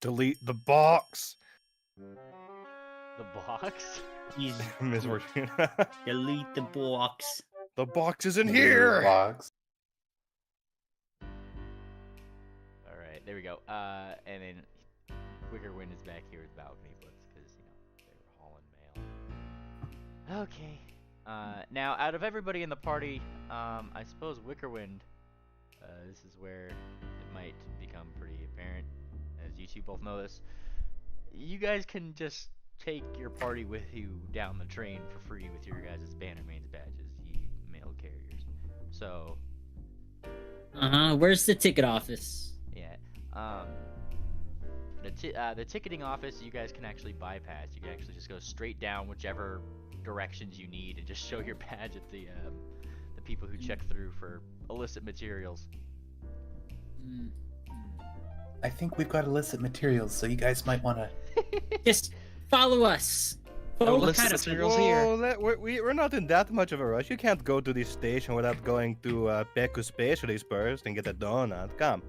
[SPEAKER 3] Delete the box.
[SPEAKER 1] The box?
[SPEAKER 4] He's
[SPEAKER 3] Miss Fortuna.
[SPEAKER 4] delete the box.
[SPEAKER 3] The box is in
[SPEAKER 2] Maybe
[SPEAKER 3] here.
[SPEAKER 2] Box.
[SPEAKER 1] Alright, there we go. And then Quicker Wind is back here with balcony books because, they were hauling mail. Okay. Now, out of everybody in the party, I suppose Wickerwind, this is where it might become pretty apparent, as you two both know this. You guys can just take your party with you down the train for free with your guys' Bannermanes badges, you mail carriers. So,
[SPEAKER 7] Where's the ticket office?
[SPEAKER 1] yeah. The ticketing office you guys can actually bypass. You can actually just go straight down whichever directions you need and just show your badge at the people who check through for illicit materials.
[SPEAKER 7] Mm.
[SPEAKER 2] I think we've got illicit materials, so you guys might want to.
[SPEAKER 7] Just follow us.
[SPEAKER 5] No
[SPEAKER 7] Follow
[SPEAKER 5] illicit
[SPEAKER 7] kind of
[SPEAKER 5] materials here.
[SPEAKER 3] We're not in that much of a rush. You can't go to this station without going to Peku Space first and get a donut. Come.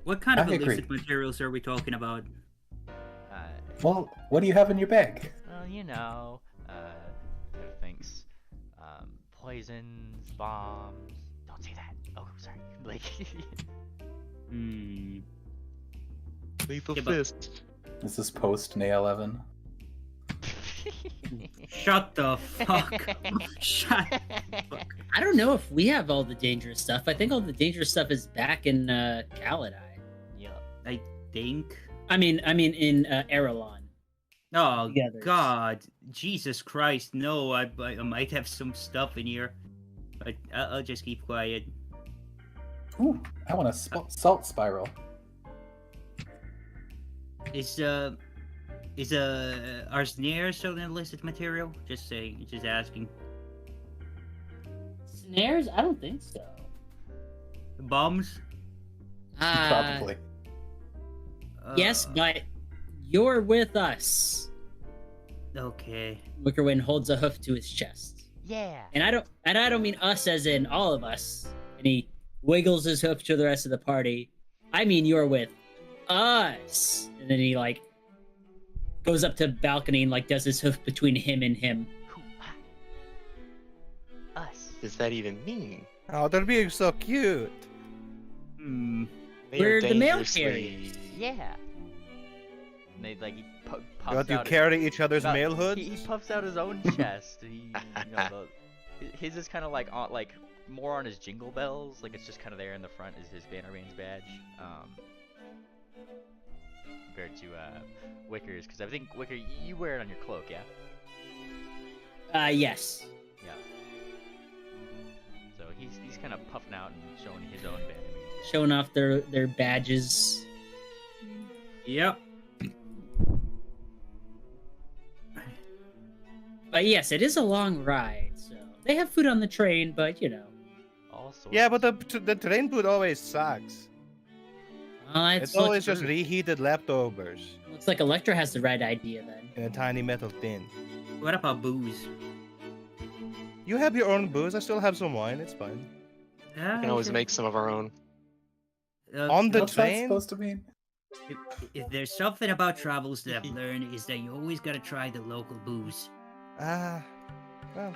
[SPEAKER 4] What kind of
[SPEAKER 2] I agree.
[SPEAKER 4] illicit materials are we talking about?
[SPEAKER 2] Well, what do you have in your bag?
[SPEAKER 1] Well, things, poisons, bombs. Don't say that. Oh, sorry. Like,
[SPEAKER 4] Hmm.
[SPEAKER 5] Lethal
[SPEAKER 4] Yeah, but-
[SPEAKER 5] fist.
[SPEAKER 2] This is post Nay 11.
[SPEAKER 4] Shut the fuck up. Shut.
[SPEAKER 7] I don't know if we have all the dangerous stuff. I think all the dangerous stuff is back in Kaladai.
[SPEAKER 1] Yup.
[SPEAKER 4] I think.
[SPEAKER 7] I mean in Erelon.
[SPEAKER 4] Oh
[SPEAKER 7] The others.
[SPEAKER 4] God, Jesus Christ! No, I might have some stuff in here, but I'll just keep quiet.
[SPEAKER 2] Ooh, I want a salt spiral.
[SPEAKER 4] Is arsenic still an illicit material? Just saying, just asking.
[SPEAKER 7] Snares? I don't think so.
[SPEAKER 4] Bombs?
[SPEAKER 2] Probably.
[SPEAKER 7] Yes, but you're with us.
[SPEAKER 4] Okay.
[SPEAKER 7] Wickerwind holds a hoof to his chest.
[SPEAKER 1] Yeah.
[SPEAKER 7] And I don't mean us as in all of us. And he wiggles his hoof to the rest of the party. I mean you're with us. And then he goes up to the balcony and does his hoof between him and him.
[SPEAKER 5] does that even mean?
[SPEAKER 3] Oh, they're being so cute.
[SPEAKER 4] Hmm.
[SPEAKER 5] They
[SPEAKER 7] We're
[SPEAKER 5] are
[SPEAKER 7] the mail
[SPEAKER 5] dangerously-
[SPEAKER 7] carriers.
[SPEAKER 1] Yeah. And they like he puffs
[SPEAKER 3] Don't you
[SPEAKER 1] out.
[SPEAKER 3] carry each other's
[SPEAKER 1] No,
[SPEAKER 3] mail hoods?
[SPEAKER 1] He puffs out his own chest. His is kind of like on more on his jingle bells. Like it's just kind of there in the front is his Bannermanes badge. Compared to Wicker's, because I think Wicker you wear it on your cloak, yeah.
[SPEAKER 7] Yes.
[SPEAKER 1] Yeah. So he's kind of puffing out and showing his own Bannermanes.
[SPEAKER 7] Showing off their badges.
[SPEAKER 4] Yep.
[SPEAKER 7] But yes, it is a long ride, so they have food on the train, but you know.
[SPEAKER 1] All sorts.
[SPEAKER 3] Yeah, but the train food always sucks. It's always just reheated leftovers
[SPEAKER 7] Looks like Electra has the right idea then.
[SPEAKER 3] in a tiny metal tin.
[SPEAKER 4] What about booze?
[SPEAKER 3] You have your own booze. I still have some wine. It's fine.
[SPEAKER 5] We can always make some of our own.
[SPEAKER 3] On the
[SPEAKER 2] What's that
[SPEAKER 3] train?
[SPEAKER 2] supposed to mean?
[SPEAKER 4] If there's something about travels that I've learned is that you always gotta try the local booze.
[SPEAKER 3] Well, yeah.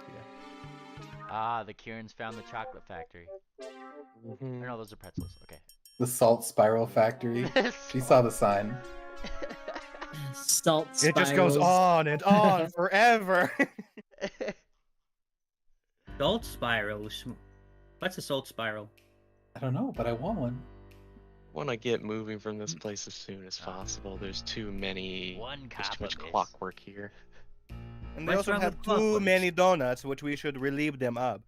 [SPEAKER 1] Ah, the Kieran's found the chocolate factory. Or no, those are pretzels. Okay.
[SPEAKER 2] The salt spiral factory. She saw the sign.
[SPEAKER 7] Salt
[SPEAKER 3] It just goes
[SPEAKER 7] spirals.
[SPEAKER 3] on and on forever.
[SPEAKER 4] Salt spirals. What's a salt spiral?
[SPEAKER 2] I don't know, but I want one.
[SPEAKER 5] Want to get moving from this place as soon as possible. There's too many.
[SPEAKER 1] One
[SPEAKER 5] There's
[SPEAKER 1] cop
[SPEAKER 5] too much
[SPEAKER 1] of this.
[SPEAKER 5] clockwork here.
[SPEAKER 3] And they
[SPEAKER 4] What's
[SPEAKER 3] also
[SPEAKER 4] wrong
[SPEAKER 3] have
[SPEAKER 4] with
[SPEAKER 3] too
[SPEAKER 4] clockworks?
[SPEAKER 3] many donuts, which we should relieve them up.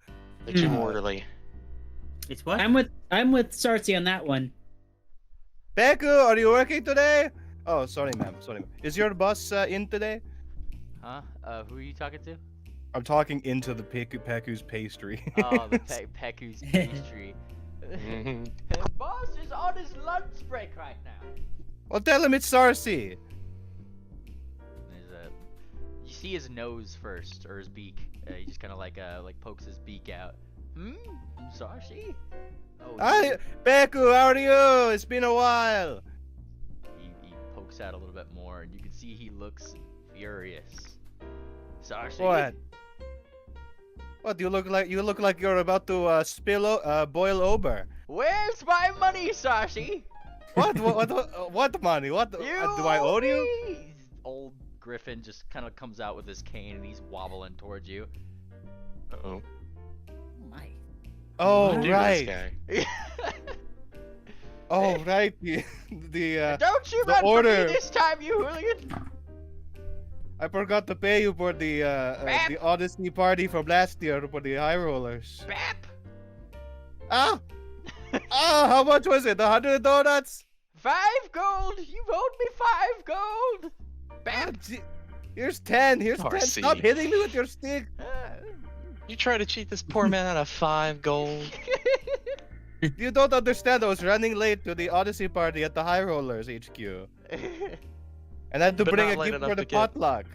[SPEAKER 5] They're too
[SPEAKER 7] Hmm.
[SPEAKER 5] orderly.
[SPEAKER 4] It's what?
[SPEAKER 7] I'm with Sarcy on that one.
[SPEAKER 3] Beku, are you working today? Oh, sorry, ma'am. Sorry. Ma'am. Is your boss in today?
[SPEAKER 1] Huh? Who are you talking to?
[SPEAKER 3] I'm talking into the Peku's pastry.
[SPEAKER 1] Oh, the Peku's pastry.
[SPEAKER 5] Mhm.
[SPEAKER 1] The boss is on his lunch break right now.
[SPEAKER 3] Well, tell him it's Sarcy.
[SPEAKER 1] You see his nose first, or his beak. He just kind of like pokes his beak out. Sarcy? Oh,
[SPEAKER 3] Hi, Beku, how are you? It's been a while.
[SPEAKER 1] he pokes out a little bit more, and you can see he looks furious. Sarcy?
[SPEAKER 3] What? What you look like? You look like you're about to boil over.
[SPEAKER 1] Where's my money, Sarcy?
[SPEAKER 3] What money? What do I owe you?
[SPEAKER 1] me! Old Griffin just kind of comes out with his cane, and he's wobbling towards you.
[SPEAKER 5] Uh-oh.
[SPEAKER 7] Oh my.
[SPEAKER 3] Oh
[SPEAKER 5] Dude,
[SPEAKER 3] right.
[SPEAKER 5] This guy.
[SPEAKER 3] Oh right. The
[SPEAKER 1] Don't you
[SPEAKER 3] the
[SPEAKER 1] run
[SPEAKER 3] order.
[SPEAKER 1] for me this time, you hooligan!
[SPEAKER 3] I forgot to pay you for the Odyssey party from last year for the high rollers.
[SPEAKER 1] Bap!
[SPEAKER 3] Ah! How much was it? 100 donuts?
[SPEAKER 1] 5 gold! You owed me 5 gold!
[SPEAKER 3] Ah,
[SPEAKER 1] Bap!
[SPEAKER 3] here's 10. Here's 10.
[SPEAKER 5] Darcy.
[SPEAKER 3] Stop hitting me with your stick.
[SPEAKER 5] You try to cheat this poor man out of 5 gold.
[SPEAKER 3] You don't understand. I was running late to the Odyssey party at the high rollers HQ. And I had to
[SPEAKER 5] But
[SPEAKER 3] bring
[SPEAKER 5] not
[SPEAKER 3] a
[SPEAKER 5] late
[SPEAKER 3] gift
[SPEAKER 5] enough
[SPEAKER 3] for the
[SPEAKER 5] to get
[SPEAKER 3] potluck.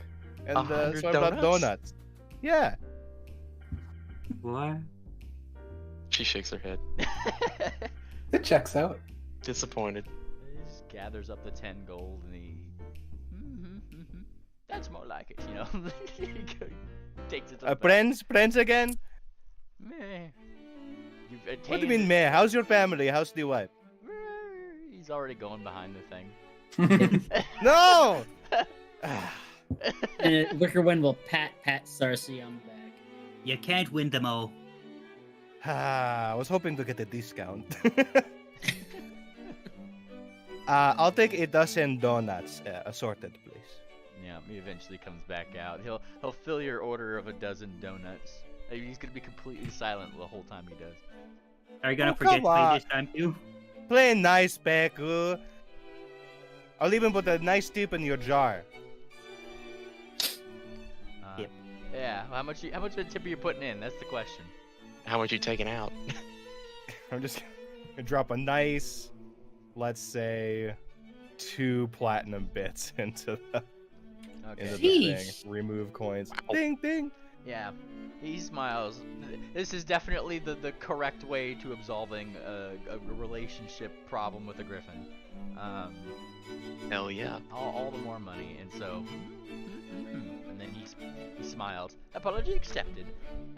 [SPEAKER 3] And
[SPEAKER 5] 100
[SPEAKER 3] so I brought
[SPEAKER 5] donuts?
[SPEAKER 3] donuts. Yeah.
[SPEAKER 4] What?
[SPEAKER 5] She shakes her head.
[SPEAKER 2] It checks out.
[SPEAKER 5] Disappointed.
[SPEAKER 1] He just gathers up the 10 gold and he. That's more like it, you know? He takes it to the back.
[SPEAKER 3] Friends again?
[SPEAKER 1] Meh. You've
[SPEAKER 3] What do you
[SPEAKER 1] attained
[SPEAKER 3] mean,
[SPEAKER 1] it.
[SPEAKER 3] man? How's your family? How's the wife?
[SPEAKER 1] He's already going behind the thing.
[SPEAKER 3] No!
[SPEAKER 7] And Wickerwind will pat Sarcy on the back.
[SPEAKER 4] You can't win them all.
[SPEAKER 3] I was hoping to get a discount. I'll take a dozen donuts, assorted, please.
[SPEAKER 1] Yeah, he eventually comes back out. He'll fill your order of a dozen donuts. He's gonna be completely silent the whole time he does.
[SPEAKER 4] Are you gonna
[SPEAKER 3] Oh,
[SPEAKER 4] forget
[SPEAKER 3] come
[SPEAKER 4] me
[SPEAKER 3] on.
[SPEAKER 4] this time too?
[SPEAKER 3] Play nice, Beku. I'll even put a nice tip in your jar.
[SPEAKER 4] Yep.
[SPEAKER 1] Yeah. How much of a tip are you putting in? That's the question.
[SPEAKER 5] How much you taking out?
[SPEAKER 3] I'm just gonna drop a nice, let's say, 2 platinum bits into the
[SPEAKER 1] Okay.
[SPEAKER 3] thing.
[SPEAKER 7] Sheesh.
[SPEAKER 3] Remove coins.
[SPEAKER 5] Wow.
[SPEAKER 3] Ding ding.
[SPEAKER 1] Yeah. He smiles. This is definitely the correct way to absolving a relationship problem with a griffin.
[SPEAKER 5] Hell yeah.
[SPEAKER 1] All the more money, and so. And then he smiled. Apology accepted.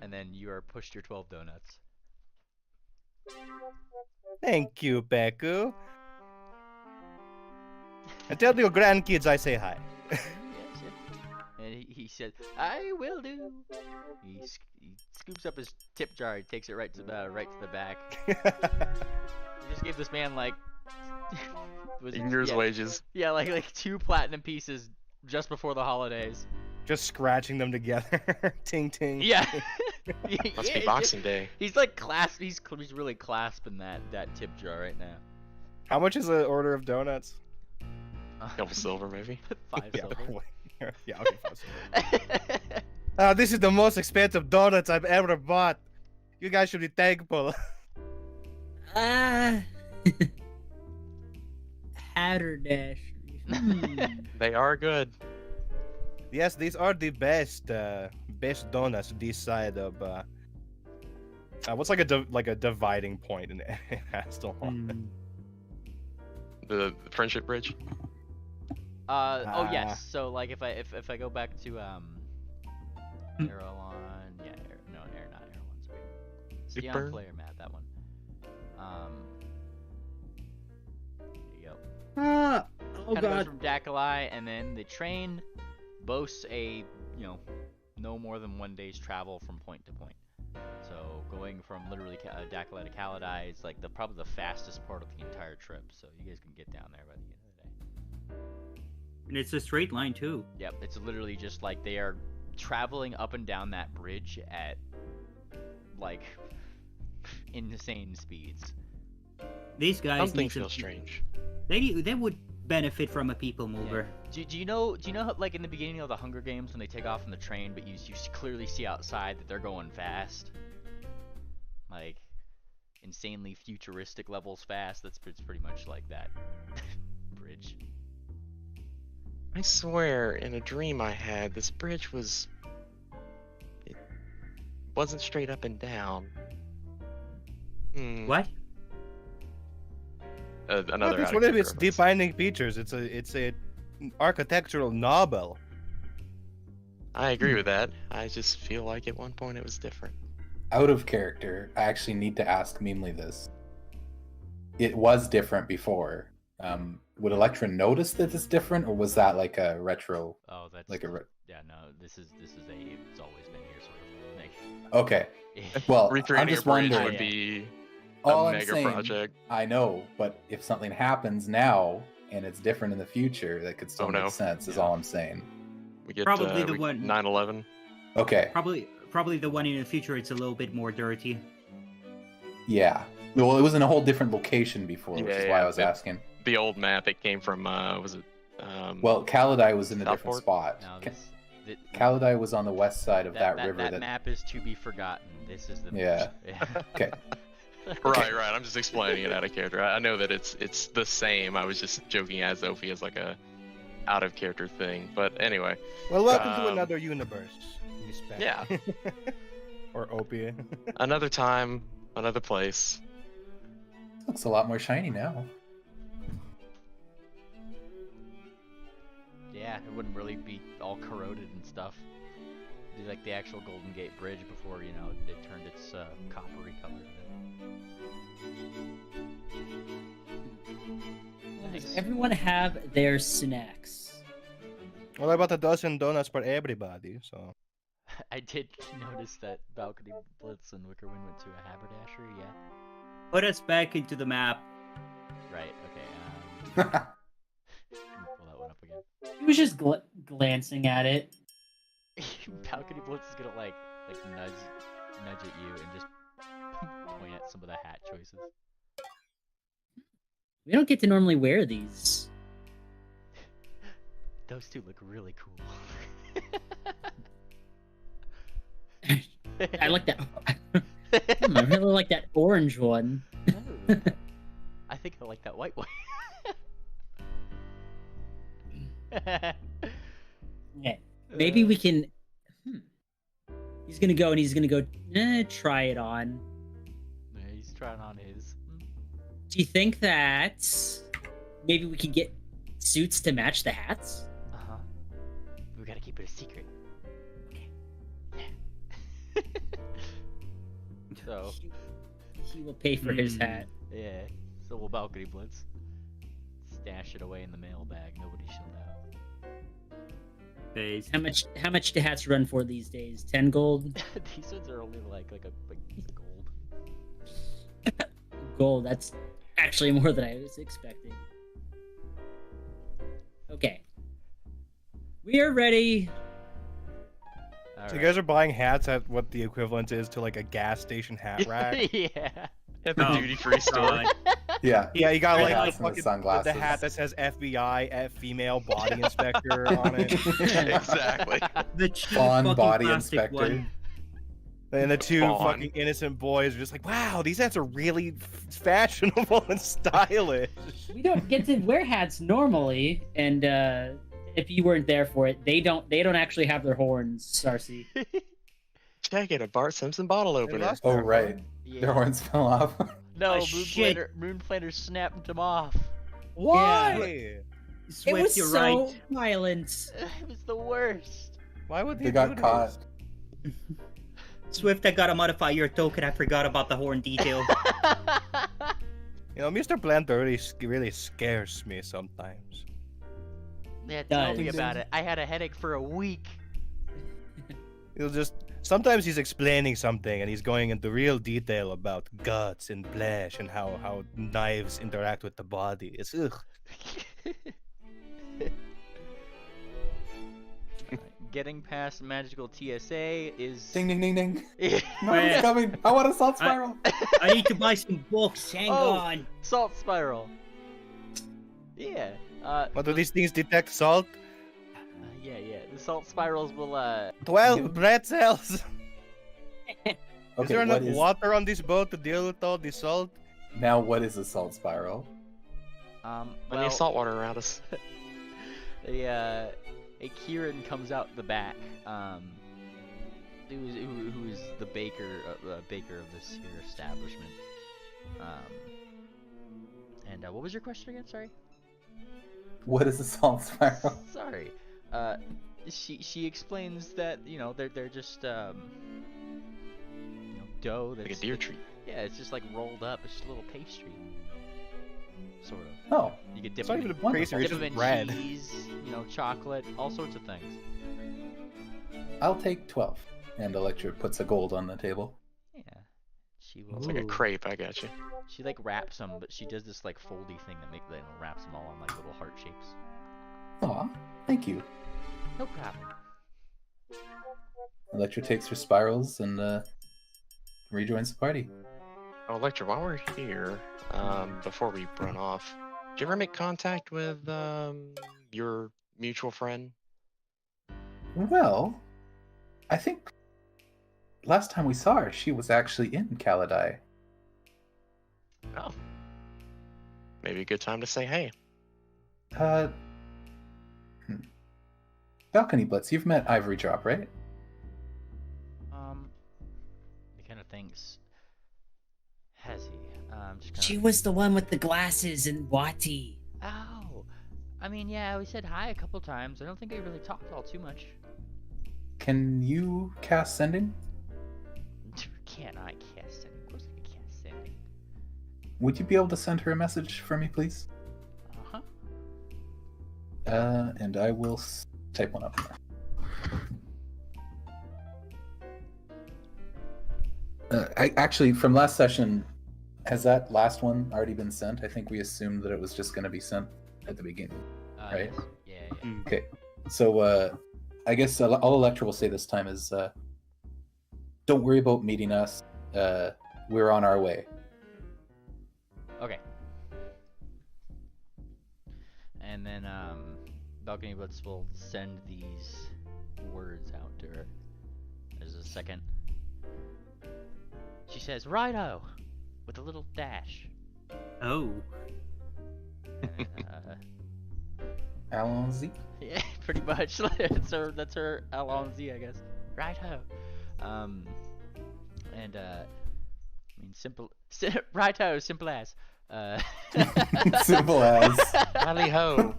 [SPEAKER 1] And then you are pushed your 12 donuts.
[SPEAKER 3] Thank you, Peku. And tell your grandkids I say hi.
[SPEAKER 1] Yes, yes. And he said, "I will do." He scoops up his tip jar. He takes it right to the back. He just gave this man like
[SPEAKER 5] A year's wages.
[SPEAKER 1] Yeah, like 2 platinum pieces just before the holidays.
[SPEAKER 3] Just scratching them together. Ting ting.
[SPEAKER 1] Yeah.
[SPEAKER 5] Must be Boxing Day.
[SPEAKER 1] He's like he's really clasping that tip jar right now.
[SPEAKER 3] How much is an order of donuts?
[SPEAKER 5] Couple silver, maybe.
[SPEAKER 1] 5
[SPEAKER 3] Yeah,
[SPEAKER 1] silver.
[SPEAKER 3] yeah, okay, 5 silver. This is the most expensive donuts I've ever bought. You guys should be thankful.
[SPEAKER 7] Hatterdashery.
[SPEAKER 5] They are good.
[SPEAKER 3] Yes, these are the best donuts this side of what's like a dividing point in Astelholm.
[SPEAKER 5] The friendship bridge.
[SPEAKER 1] Oh yes. So like if I go back to Aerolon, yeah, not Aerolon, sorry. See on
[SPEAKER 5] Super.
[SPEAKER 1] player map, that one. There you go.
[SPEAKER 7] Oh
[SPEAKER 1] Kind of goes
[SPEAKER 7] god.
[SPEAKER 1] from Dakalai, and then the train boasts a no more than 1 day's travel from point to point. So going from literally Dakalai to Kaladai is like probably the fastest part of the entire trip. So you guys can get down there by the end of the day.
[SPEAKER 4] And it's a straight line too.
[SPEAKER 1] Yep, it's literally just like they are traveling up and down that bridge at like insane speeds.
[SPEAKER 4] These guys
[SPEAKER 5] Something
[SPEAKER 4] need some-
[SPEAKER 5] feels strange.
[SPEAKER 4] They would benefit from a people mover.
[SPEAKER 1] Do you know how, like in the beginning of the Hunger Games when they take off on the train, but you clearly see outside that they're going fast, like insanely futuristic levels fast. It's pretty much like that bridge.
[SPEAKER 5] I swear, in a dream I had, this bridge it wasn't straight up and down.
[SPEAKER 4] What?
[SPEAKER 5] Another
[SPEAKER 3] It's
[SPEAKER 5] out
[SPEAKER 3] one
[SPEAKER 5] of
[SPEAKER 3] of its
[SPEAKER 5] reference.
[SPEAKER 3] defining features. It's a architectural novel.
[SPEAKER 5] I agree with that. I just feel like at one point it was different.
[SPEAKER 2] Out of character, I actually need to ask Meanly this. It was different before. Would Electra notice that it's different, or was that like a retro?
[SPEAKER 1] Oh, that's
[SPEAKER 2] Like a
[SPEAKER 1] yeah. No, this is it's always been here sort of thing.
[SPEAKER 2] Okay. Well, I'm
[SPEAKER 5] Recreating a
[SPEAKER 2] just
[SPEAKER 5] bridge
[SPEAKER 2] wondering.
[SPEAKER 5] would be
[SPEAKER 2] All
[SPEAKER 5] a
[SPEAKER 2] I'm
[SPEAKER 5] mega
[SPEAKER 2] saying,
[SPEAKER 5] project.
[SPEAKER 2] I know, but if something happens now and it's different in the future, that could still
[SPEAKER 5] Oh,
[SPEAKER 2] make
[SPEAKER 5] no.
[SPEAKER 2] sense. Is
[SPEAKER 1] Yeah.
[SPEAKER 2] all I'm saying.
[SPEAKER 5] We get
[SPEAKER 4] Probably the one-
[SPEAKER 5] 9/11.
[SPEAKER 2] Okay.
[SPEAKER 4] Probably the one in the future. It's a little bit more dirty.
[SPEAKER 2] Yeah. Well, it was in a whole different location before, which is why
[SPEAKER 5] Yeah,
[SPEAKER 2] I was asking.
[SPEAKER 5] The old map it came from was it?
[SPEAKER 2] Well, Kaladai was in a different
[SPEAKER 5] Southport?
[SPEAKER 2] spot.
[SPEAKER 1] Now
[SPEAKER 2] Ka-
[SPEAKER 1] this
[SPEAKER 2] Kaladai was on the west side of that river.
[SPEAKER 1] that map is to be forgotten. This is the
[SPEAKER 2] Yeah. Okay.
[SPEAKER 5] Right. I'm just explaining it out of character. I know that it's the same. I was just joking as Ophi as like a out of character thing. But anyway,
[SPEAKER 3] Well, welcome to
[SPEAKER 5] Um,
[SPEAKER 3] another universe. Miss Peck.
[SPEAKER 5] yeah.
[SPEAKER 3] Or Opie.
[SPEAKER 5] Another time, another place.
[SPEAKER 2] Looks a lot more shiny now.
[SPEAKER 1] Yeah, it wouldn't really be all corroded and stuff. It'd be like the actual Golden Gate Bridge before, it turned its coppery color.
[SPEAKER 7] Does everyone have their snacks?
[SPEAKER 3] Well, I bought a dozen donuts for everybody, so.
[SPEAKER 1] I did notice that Balcony Blitz and Wickerwind went to a haberdashery, yeah.
[SPEAKER 4] Put us back into the map.
[SPEAKER 1] Right, okay, let me pull that one up again.
[SPEAKER 7] He was just glancing at it.
[SPEAKER 1] Balcony Blitz is gonna like nudge at you and just point at some of the hat choices.
[SPEAKER 7] We don't get to normally wear these.
[SPEAKER 1] Those two look really cool.
[SPEAKER 7] I like that. I really like that orange one.
[SPEAKER 1] Oh. I think I like that white one.
[SPEAKER 7] Yeah, maybe we can. He's gonna go and he's gonna go try it on.
[SPEAKER 1] Yeah, he's trying on his.
[SPEAKER 7] Do you think that maybe we can get suits to match the hats?
[SPEAKER 1] We gotta keep it a secret. So
[SPEAKER 7] He will pay for his
[SPEAKER 4] Hmm.
[SPEAKER 7] hat.
[SPEAKER 1] yeah, so will Balcony Blitz. Stash it away in the mailbag. Nobody should know.
[SPEAKER 4] Face.
[SPEAKER 7] How much do hats run for these days? 10 gold?
[SPEAKER 1] These ones are only like gold.
[SPEAKER 7] Gold. That's actually more than I was expecting. Okay. We are ready.
[SPEAKER 3] So you guys are buying hats at what the equivalent is to like a gas station hat rack?
[SPEAKER 1] Yeah.
[SPEAKER 5] At the
[SPEAKER 4] Oh,
[SPEAKER 5] duty-free store.
[SPEAKER 4] God.
[SPEAKER 2] Yeah.
[SPEAKER 3] Yeah, you got like
[SPEAKER 2] Hats
[SPEAKER 3] the,
[SPEAKER 2] and the
[SPEAKER 3] fucking, the
[SPEAKER 2] sunglasses.
[SPEAKER 3] hat that says FBI at female body inspector on it,
[SPEAKER 5] Exactly.
[SPEAKER 4] The cheap
[SPEAKER 2] Fawn
[SPEAKER 4] fucking
[SPEAKER 2] body
[SPEAKER 4] plastic
[SPEAKER 2] inspector.
[SPEAKER 4] one.
[SPEAKER 3] and the two
[SPEAKER 5] Fawn.
[SPEAKER 3] fucking innocent boys are just like, wow, these hats are really fashionable and stylish.
[SPEAKER 7] We don't get to wear hats normally, and if you weren't there for it, they don't actually have their horns, Sarcy.
[SPEAKER 5] Check it, a Bart Simpson bottle opener.
[SPEAKER 3] lost
[SPEAKER 2] Oh
[SPEAKER 3] their
[SPEAKER 2] right,
[SPEAKER 3] horn.
[SPEAKER 1] Yeah.
[SPEAKER 2] their horns fell off.
[SPEAKER 1] No,
[SPEAKER 4] Oh, shit.
[SPEAKER 1] Moonplaner snapped them off.
[SPEAKER 3] Why?
[SPEAKER 7] It
[SPEAKER 4] Swift,
[SPEAKER 7] was
[SPEAKER 4] you're
[SPEAKER 7] so
[SPEAKER 4] right.
[SPEAKER 7] violent.
[SPEAKER 1] It was the worst.
[SPEAKER 3] Why would
[SPEAKER 2] They
[SPEAKER 3] do
[SPEAKER 2] got
[SPEAKER 3] this?
[SPEAKER 2] caught.
[SPEAKER 4] Swift, I gotta modify your token. I forgot about the horn detail.
[SPEAKER 3] You know, Mr. Blender really scares me sometimes.
[SPEAKER 1] Yeah, tell
[SPEAKER 7] Does.
[SPEAKER 1] me about it. I had a headache for a week.
[SPEAKER 3] He'll just sometimes he's explaining something and he's going into real detail about guts and flesh and how knives interact with the body. It's ugh.
[SPEAKER 1] Getting past magical TSA is.
[SPEAKER 2] Ding ding ding ding.
[SPEAKER 1] Yeah.
[SPEAKER 2] No, it's coming. I want a salt spiral.
[SPEAKER 4] I need to buy some books. Hang
[SPEAKER 1] Oh.
[SPEAKER 4] on.
[SPEAKER 1] Salt spiral. Yeah.
[SPEAKER 3] What do these things detect? Salt?
[SPEAKER 1] Yeah. The salt spirals will
[SPEAKER 3] 12 pretzels!
[SPEAKER 2] Okay,
[SPEAKER 3] Is there enough
[SPEAKER 2] what is
[SPEAKER 3] water on this boat to deal with all the salt?
[SPEAKER 2] now? What is a salt spiral?
[SPEAKER 5] Plenty of salt water around us.
[SPEAKER 1] a Kieran comes out the back. Who is the baker of this here establishment. And what was your question again? Sorry.
[SPEAKER 2] What is a salt spiral?
[SPEAKER 1] Sorry. She explains that they're just dough that's
[SPEAKER 5] Like a deer treat.
[SPEAKER 1] Yeah, it's just like rolled up. It's just a little pastry. Sort of.
[SPEAKER 2] Oh,
[SPEAKER 1] You could dip
[SPEAKER 3] It's not
[SPEAKER 1] it
[SPEAKER 3] even
[SPEAKER 1] in,
[SPEAKER 3] a pastry, it's
[SPEAKER 1] dip 'em
[SPEAKER 3] just
[SPEAKER 1] in
[SPEAKER 3] bread.
[SPEAKER 1] cheese, chocolate, all sorts of things.
[SPEAKER 2] I'll take 12. And Electra puts a gold on the table.
[SPEAKER 1] Yeah. She will.
[SPEAKER 5] It's like a crepe, I got you.
[SPEAKER 1] She like wraps them, but she does this like foldy thing that wraps them all in like little heart shapes.
[SPEAKER 2] Aw, thank you.
[SPEAKER 1] No problem.
[SPEAKER 2] Electra takes her spirals and rejoins the party.
[SPEAKER 5] Oh, Electra, while we're here, before we run off, did you ever make contact with your mutual friend?
[SPEAKER 2] Well, I think last time we saw her, she was actually in Kaladai.
[SPEAKER 5] Oh. Maybe a good time to say hey.
[SPEAKER 2] Balcony Blitz, you've met Ivory Drop, right?
[SPEAKER 1] He kind of thinks. Has he? Just kind
[SPEAKER 7] She
[SPEAKER 1] of.
[SPEAKER 7] was the one with the glasses and Wati.
[SPEAKER 1] Oh, I mean, yeah, we said hi a couple times. I don't think we really talked all too much.
[SPEAKER 2] Can you cast Sending?
[SPEAKER 1] Can I cast sending? Of course I can cast sending.
[SPEAKER 2] Would you be able to send her a message for me, please?
[SPEAKER 1] Uh-huh.
[SPEAKER 2] And I will type one up. Actually, from last session, has that last one already been sent? I think we assumed that it was just going to be sent at the beginning. Right.
[SPEAKER 1] Yes. Yeah.
[SPEAKER 2] Okay. So, I guess all Electra will say this time is, don't worry about meeting us. We're on our way.
[SPEAKER 1] Okay. And then Balcony Blitz will send these words out to her. There's a second. She says, "Righto," with a little dash.
[SPEAKER 4] Oh.
[SPEAKER 1] And,
[SPEAKER 2] Allons-y.
[SPEAKER 1] yeah, pretty much. That's her Alonzi, I guess. Righto. And I mean, simple. Righto, simple as.
[SPEAKER 2] Simple as
[SPEAKER 5] Tally ho.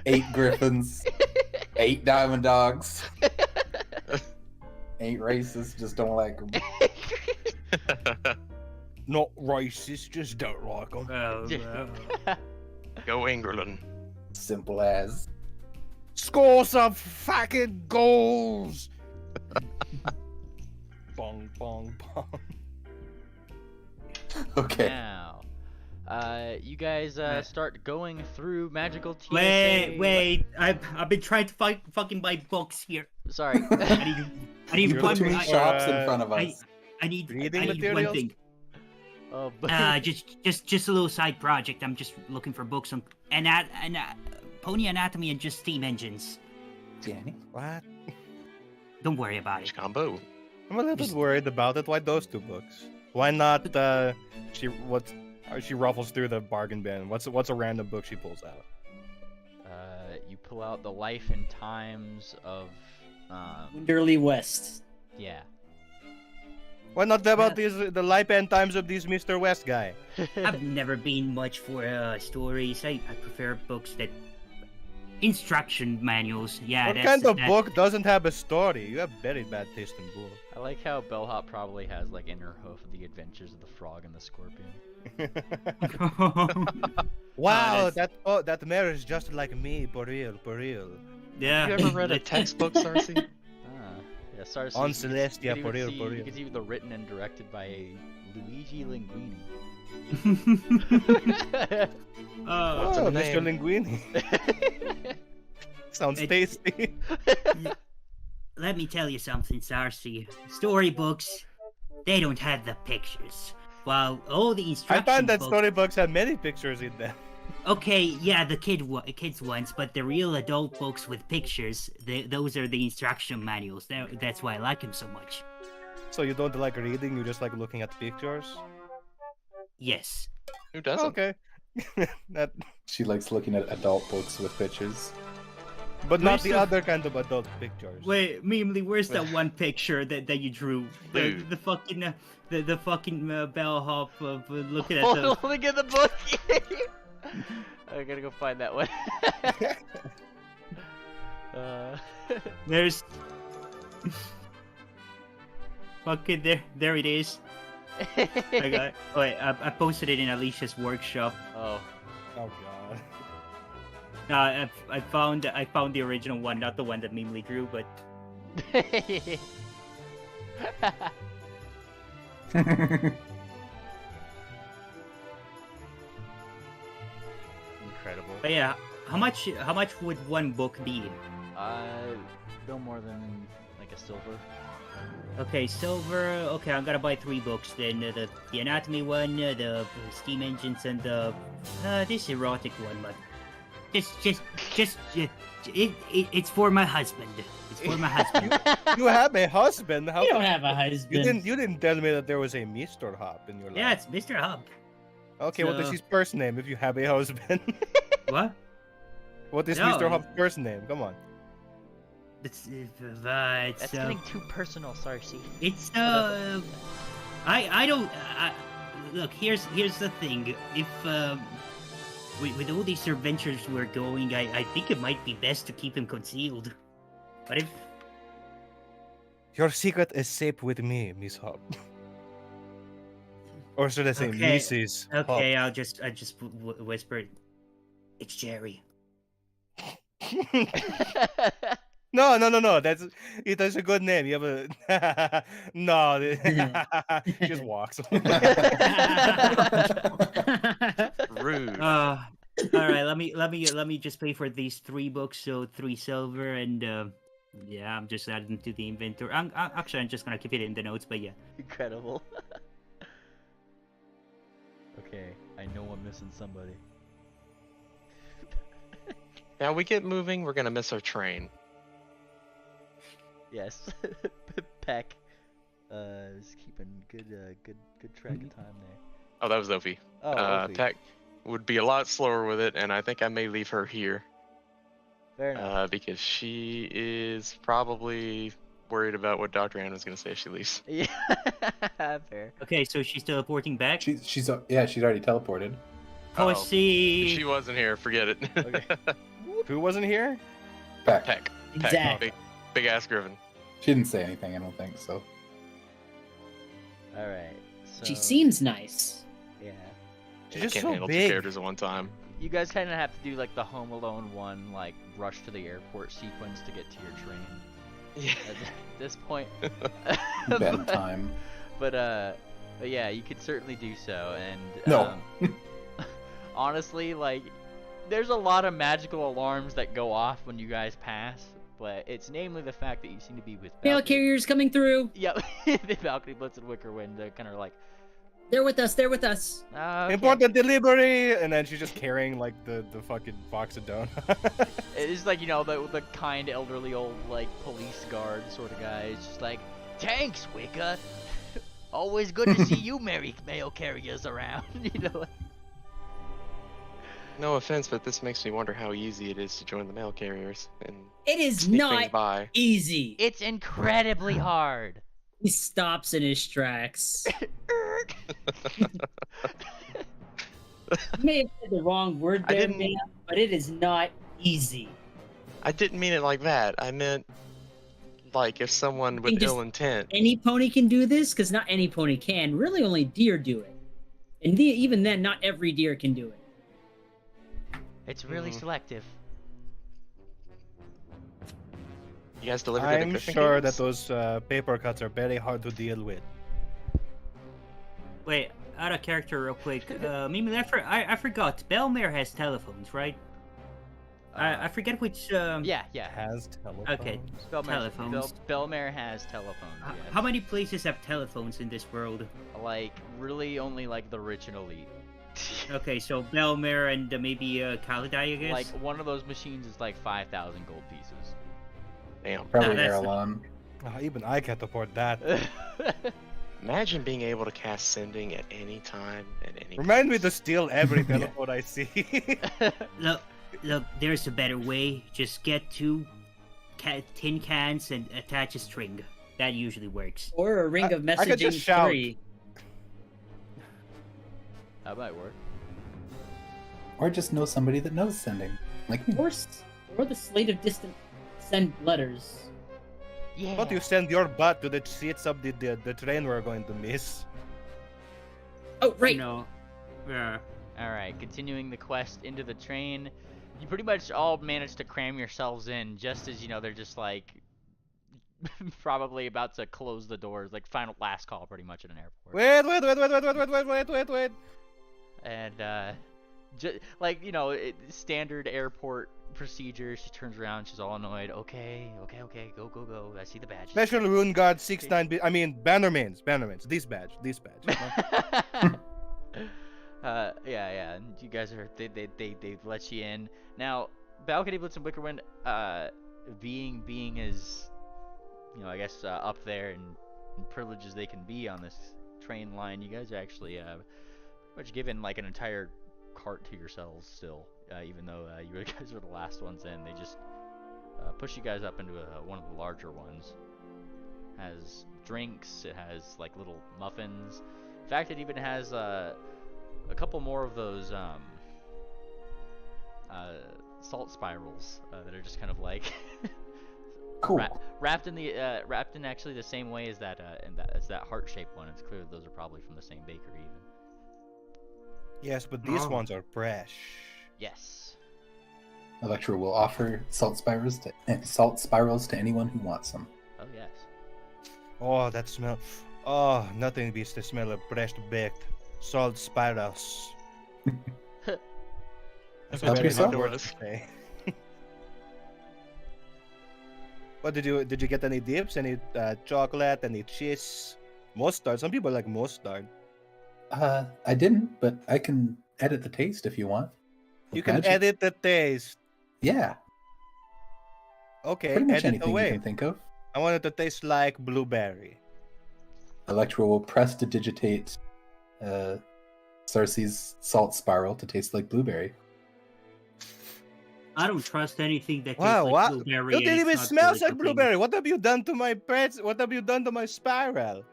[SPEAKER 2] 8 griffins, 8 diamond dogs, 8 races. Just don't like them.
[SPEAKER 3] Not racist, just don't like them.
[SPEAKER 5] Go England.
[SPEAKER 2] Simple as.
[SPEAKER 3] Score some fucking goals! Bong, bong, bong.
[SPEAKER 2] Okay.
[SPEAKER 1] Now, you guys start going through magical TSA.
[SPEAKER 4] Wait! I've been trying to fucking buy books here.
[SPEAKER 1] Sorry.
[SPEAKER 4] I need
[SPEAKER 2] You
[SPEAKER 3] You're
[SPEAKER 2] put
[SPEAKER 4] one.
[SPEAKER 2] too many
[SPEAKER 3] looking
[SPEAKER 2] shops
[SPEAKER 3] for,
[SPEAKER 2] in front of us.
[SPEAKER 4] I need
[SPEAKER 3] reading
[SPEAKER 4] one
[SPEAKER 3] materials?
[SPEAKER 4] thing.
[SPEAKER 1] Oh,
[SPEAKER 4] Just a little side project. I'm just looking for books on pony anatomy and just steam engines.
[SPEAKER 2] Danny?
[SPEAKER 3] What?
[SPEAKER 4] Don't worry about
[SPEAKER 5] Which
[SPEAKER 4] it.
[SPEAKER 5] combo?
[SPEAKER 3] I'm a little bit worried about it. Why those 2 books? Why not, she ruffles through the bargain bin. What's a random book she pulls out?
[SPEAKER 1] you pull out the life and times of,
[SPEAKER 7] Winderly West.
[SPEAKER 1] yeah.
[SPEAKER 3] Why not about the life and times of this Mr. West guy?
[SPEAKER 4] I've never been much for stories. I prefer books that instruction manuals. Yeah,
[SPEAKER 3] What
[SPEAKER 4] that's
[SPEAKER 3] kind of
[SPEAKER 4] that-
[SPEAKER 3] book doesn't have a story? You have very bad taste in book.
[SPEAKER 1] I like how Bellhop probably has like in her hoof the adventures of the frog and the scorpion.
[SPEAKER 3] Wow,
[SPEAKER 4] that's-
[SPEAKER 3] that mare is just like me, for real, for real.
[SPEAKER 4] Yeah.
[SPEAKER 5] You ever read a textbook, Sarcy?
[SPEAKER 1] Yeah, Sarsi.
[SPEAKER 3] On Celestia,
[SPEAKER 1] you
[SPEAKER 3] for
[SPEAKER 1] can
[SPEAKER 3] real,
[SPEAKER 1] see-
[SPEAKER 3] for real.
[SPEAKER 1] You can see the written and directed by Luigi Linguini.
[SPEAKER 5] What's
[SPEAKER 3] Oh,
[SPEAKER 5] her
[SPEAKER 3] Mr.
[SPEAKER 5] name?
[SPEAKER 3] Linguini. Sounds
[SPEAKER 4] It-
[SPEAKER 3] tasty.
[SPEAKER 4] Let me tell you something, Sarsi. Storybooks, they don't have the pictures. While all the
[SPEAKER 3] I
[SPEAKER 4] instruction
[SPEAKER 3] found that
[SPEAKER 4] books...
[SPEAKER 3] storybooks have many pictures in them.
[SPEAKER 4] Okay, yeah, the kids ones, but the real adult books with pictures, those are the instruction manuals. That's why I like them so much.
[SPEAKER 3] So you don't like reading, you just like looking at pictures?
[SPEAKER 4] Yes.
[SPEAKER 5] Who doesn't?
[SPEAKER 3] Okay. That,
[SPEAKER 2] She likes looking at adult books with pictures.
[SPEAKER 3] but not
[SPEAKER 4] Where's
[SPEAKER 3] the
[SPEAKER 4] the-
[SPEAKER 3] other kind of adult pictures.
[SPEAKER 4] Wait, Mimely, where's that one picture that you drew?
[SPEAKER 5] Dude.
[SPEAKER 4] The fucking the fucking bellhop of looking at
[SPEAKER 1] Oh,
[SPEAKER 4] the.
[SPEAKER 1] look at the book! I gotta go find that one.
[SPEAKER 4] There's. Fucking there it is. I got. Wait, I posted it in Alicia's workshop.
[SPEAKER 1] Oh.
[SPEAKER 3] Oh god.
[SPEAKER 4] I found the original one, not the one that Mimely drew, but
[SPEAKER 1] Incredible.
[SPEAKER 4] yeah. How much would one book be?
[SPEAKER 1] No more than like a silver.
[SPEAKER 4] Okay, silver. Okay, I'm gonna buy 3 books then. The anatomy one, the steam engines, and the this erotic one. But it's for my husband. It's for my husband.
[SPEAKER 3] You have a husband. How
[SPEAKER 7] You
[SPEAKER 3] come-
[SPEAKER 7] don't have a husband.
[SPEAKER 3] You didn't tell me that there was a Mr. Hop in your life.
[SPEAKER 4] Yeah, it's Mr. Hub.
[SPEAKER 3] Okay, what is
[SPEAKER 4] so-
[SPEAKER 3] his first name if you have a husband?
[SPEAKER 4] What?
[SPEAKER 3] What is
[SPEAKER 4] No,
[SPEAKER 3] Mr. Hop's first name? Come on.
[SPEAKER 4] It's
[SPEAKER 1] That's getting too personal, Sarcy.
[SPEAKER 4] It's I don't look. Here's the thing. If with all these adventures we're going, I think it might be best to keep him concealed. But if
[SPEAKER 3] Your secret is safe with me, Miss Hop. Or should I say,
[SPEAKER 4] Okay,
[SPEAKER 3] Mrs.
[SPEAKER 4] okay, I'll just whisper it. It's Jerry.
[SPEAKER 3] Hop. No. That's a good name. You have a no. She just walks.
[SPEAKER 5] Rude.
[SPEAKER 4] All right. Let me just pay for these 3 books. So 3 silver and yeah, I'm just adding to the inventory. I'm just gonna keep it in the notes. But yeah.
[SPEAKER 1] Incredible. Okay, I know I'm missing somebody.
[SPEAKER 5] Now we get moving, we're gonna miss our train.
[SPEAKER 1] Yes, Peck is keeping good track of time there.
[SPEAKER 5] Oh, that was Ophi.
[SPEAKER 1] Oh, Ophi.
[SPEAKER 5] Tech would be a lot slower with it, and I think I may leave her here
[SPEAKER 1] Fair enough.
[SPEAKER 5] because she is probably worried about what Dr. Ann was gonna say if she leaves.
[SPEAKER 1] Yeah, fair.
[SPEAKER 4] Okay, so she's teleporting back.
[SPEAKER 2] She's already teleported.
[SPEAKER 5] Uh-oh.
[SPEAKER 4] Pussy.
[SPEAKER 5] If she wasn't here, forget it.
[SPEAKER 1] Okay.
[SPEAKER 3] Who wasn't here?
[SPEAKER 2] Back.
[SPEAKER 5] Peck.
[SPEAKER 7] Exactly.
[SPEAKER 5] Big ass Griffin.
[SPEAKER 2] She didn't say anything, I don't think so.
[SPEAKER 1] All right.
[SPEAKER 7] She
[SPEAKER 1] So,
[SPEAKER 7] seems nice.
[SPEAKER 1] Yeah.
[SPEAKER 3] She's
[SPEAKER 5] I
[SPEAKER 3] just
[SPEAKER 5] can't
[SPEAKER 3] so
[SPEAKER 5] handle two
[SPEAKER 3] big.
[SPEAKER 5] characters at one time.
[SPEAKER 1] You guys kind of have to do like the Home Alone 1, like rush to the airport sequence to get to your train
[SPEAKER 5] Yeah.
[SPEAKER 1] at this point.
[SPEAKER 2] Bedtime.
[SPEAKER 1] But yeah, you could certainly do so. And
[SPEAKER 2] No.
[SPEAKER 1] honestly, like, there's a lot of magical alarms that go off when you guys pass, but it's namely the fact that you seem to be with
[SPEAKER 7] Mail
[SPEAKER 1] balcony.
[SPEAKER 7] carriers coming through.
[SPEAKER 1] Yep, the balcony blitz and wicker wind. They're kind of like,
[SPEAKER 7] They're with us. They're with us.
[SPEAKER 1] okay.
[SPEAKER 3] Important delivery, and then she's just carrying like the fucking box of donuts.
[SPEAKER 1] It's like, you know, the kind elderly old like police guard sort of guy. It's just like, thanks, Wicca. Always good to see you, mail carriers around. You know.
[SPEAKER 5] No offense, but this makes me wonder how easy it is to join the mail carriers and
[SPEAKER 7] It is
[SPEAKER 5] sneak things
[SPEAKER 7] not
[SPEAKER 5] by.
[SPEAKER 7] easy.
[SPEAKER 1] It's incredibly hard.
[SPEAKER 7] He stops in his tracks. You may have said the wrong word
[SPEAKER 5] I
[SPEAKER 7] there,
[SPEAKER 5] didn't-
[SPEAKER 7] man, but it is not easy.
[SPEAKER 5] I didn't mean it like that. I meant like if someone with
[SPEAKER 7] think just-
[SPEAKER 5] ill intent.
[SPEAKER 7] Any pony can do this, because not any pony can. Really, only deer do it. And even then, not every deer can do it.
[SPEAKER 1] It's really
[SPEAKER 5] Mhm.
[SPEAKER 1] selective.
[SPEAKER 5] You guys deliver to the
[SPEAKER 3] I'm
[SPEAKER 5] Griffin
[SPEAKER 3] sure
[SPEAKER 5] Kings?
[SPEAKER 3] that those paper cuts are very hard to deal with.
[SPEAKER 4] Wait, out of character, real quick. Mimi, I forgot. Belmare has telephones, right? I forget which.
[SPEAKER 1] Yeah.
[SPEAKER 3] Has telephones.
[SPEAKER 4] Okay. Telephones.
[SPEAKER 1] Belmare has telephones. Yes.
[SPEAKER 4] How many places have telephones in this world?
[SPEAKER 1] Like, really only like the rich and elite.
[SPEAKER 4] Okay, so Belmare and maybe Kalidai, I guess.
[SPEAKER 1] Like, one of those machines is like 5,000 gold pieces.
[SPEAKER 5] Damn.
[SPEAKER 2] Probably
[SPEAKER 4] that's-
[SPEAKER 2] Erelon.
[SPEAKER 3] Even I can't afford that.
[SPEAKER 5] Imagine being able to cast sending at any time, at any
[SPEAKER 3] Remind me
[SPEAKER 5] place.
[SPEAKER 3] to steal every teleport I see.
[SPEAKER 4] Look, there's a better way. Just get two tin cans and attach a string. That usually works.
[SPEAKER 7] Or a ring of
[SPEAKER 3] I could just
[SPEAKER 7] messaging
[SPEAKER 3] shout.
[SPEAKER 7] 3.
[SPEAKER 1] That might work.
[SPEAKER 2] Or just know somebody that knows sending. Like me.
[SPEAKER 7] Or the slate of distant send letters.
[SPEAKER 1] Yeah.
[SPEAKER 3] But you send your butt to the seats of the train we're going to miss.
[SPEAKER 7] Oh, right.
[SPEAKER 4] No. Yeah.
[SPEAKER 1] Alright, continuing the quest into the train. You pretty much all managed to cram yourselves in just as, you know, they're just like probably about to close the doors, like last call pretty much at an airport.
[SPEAKER 3] Wait.
[SPEAKER 1] And like, you know, standard airport procedure. She turns around, she's all annoyed. Okay, go. I see the badge.
[SPEAKER 3] Special Rune Guard 69. I mean, Bannermanes. This badge.
[SPEAKER 1] Yeah, and you guys are they let you in. Now, Balcony Blitz and Wickerwind, being as, you know, I guess up there and privileged as they can be on this train line, you guys are actually pretty much given like an entire cart to yourselves still, even though you guys are the last ones in. They just push you guys up into one of the larger ones. Has drinks, it has like little muffins. In fact, it even has a couple more of those salt spirals that are just kind of like
[SPEAKER 2] Cool.
[SPEAKER 1] wrapped in actually the same way as that as that heart-shaped one. It's clear that those are probably from the same bakery even.
[SPEAKER 3] Yes, but these
[SPEAKER 4] Oh.
[SPEAKER 3] ones are fresh.
[SPEAKER 1] Yes.
[SPEAKER 2] Electra will offer salt spirals to anyone who wants them.
[SPEAKER 1] Oh yes.
[SPEAKER 3] Oh, that smell. Oh, nothing beats the smell of fresh baked salt spirals. That's
[SPEAKER 2] Help
[SPEAKER 3] very
[SPEAKER 2] yourself.
[SPEAKER 3] hard word to say. What did you get? Any dips? Any chocolate? Any cheese? Mustard. Some people like mustard.
[SPEAKER 2] I didn't, but I can edit the taste if you want.
[SPEAKER 3] You can
[SPEAKER 2] Magic.
[SPEAKER 3] edit the taste.
[SPEAKER 2] Yeah,
[SPEAKER 3] Okay,
[SPEAKER 2] pretty much
[SPEAKER 3] edit
[SPEAKER 2] anything you
[SPEAKER 3] away.
[SPEAKER 2] can think of.
[SPEAKER 3] I want it to taste like blueberry.
[SPEAKER 2] Electra will press to digitate Cersei's salt spiral to taste like blueberry.
[SPEAKER 4] I don't trust anything that tastes
[SPEAKER 3] Wow,
[SPEAKER 4] like
[SPEAKER 3] wow.
[SPEAKER 4] blueberry.
[SPEAKER 3] It
[SPEAKER 4] and
[SPEAKER 3] even
[SPEAKER 4] it's not
[SPEAKER 3] smells
[SPEAKER 4] good
[SPEAKER 3] like
[SPEAKER 4] looking.
[SPEAKER 3] blueberry. What have you done to my pets? What have you done to my spiral?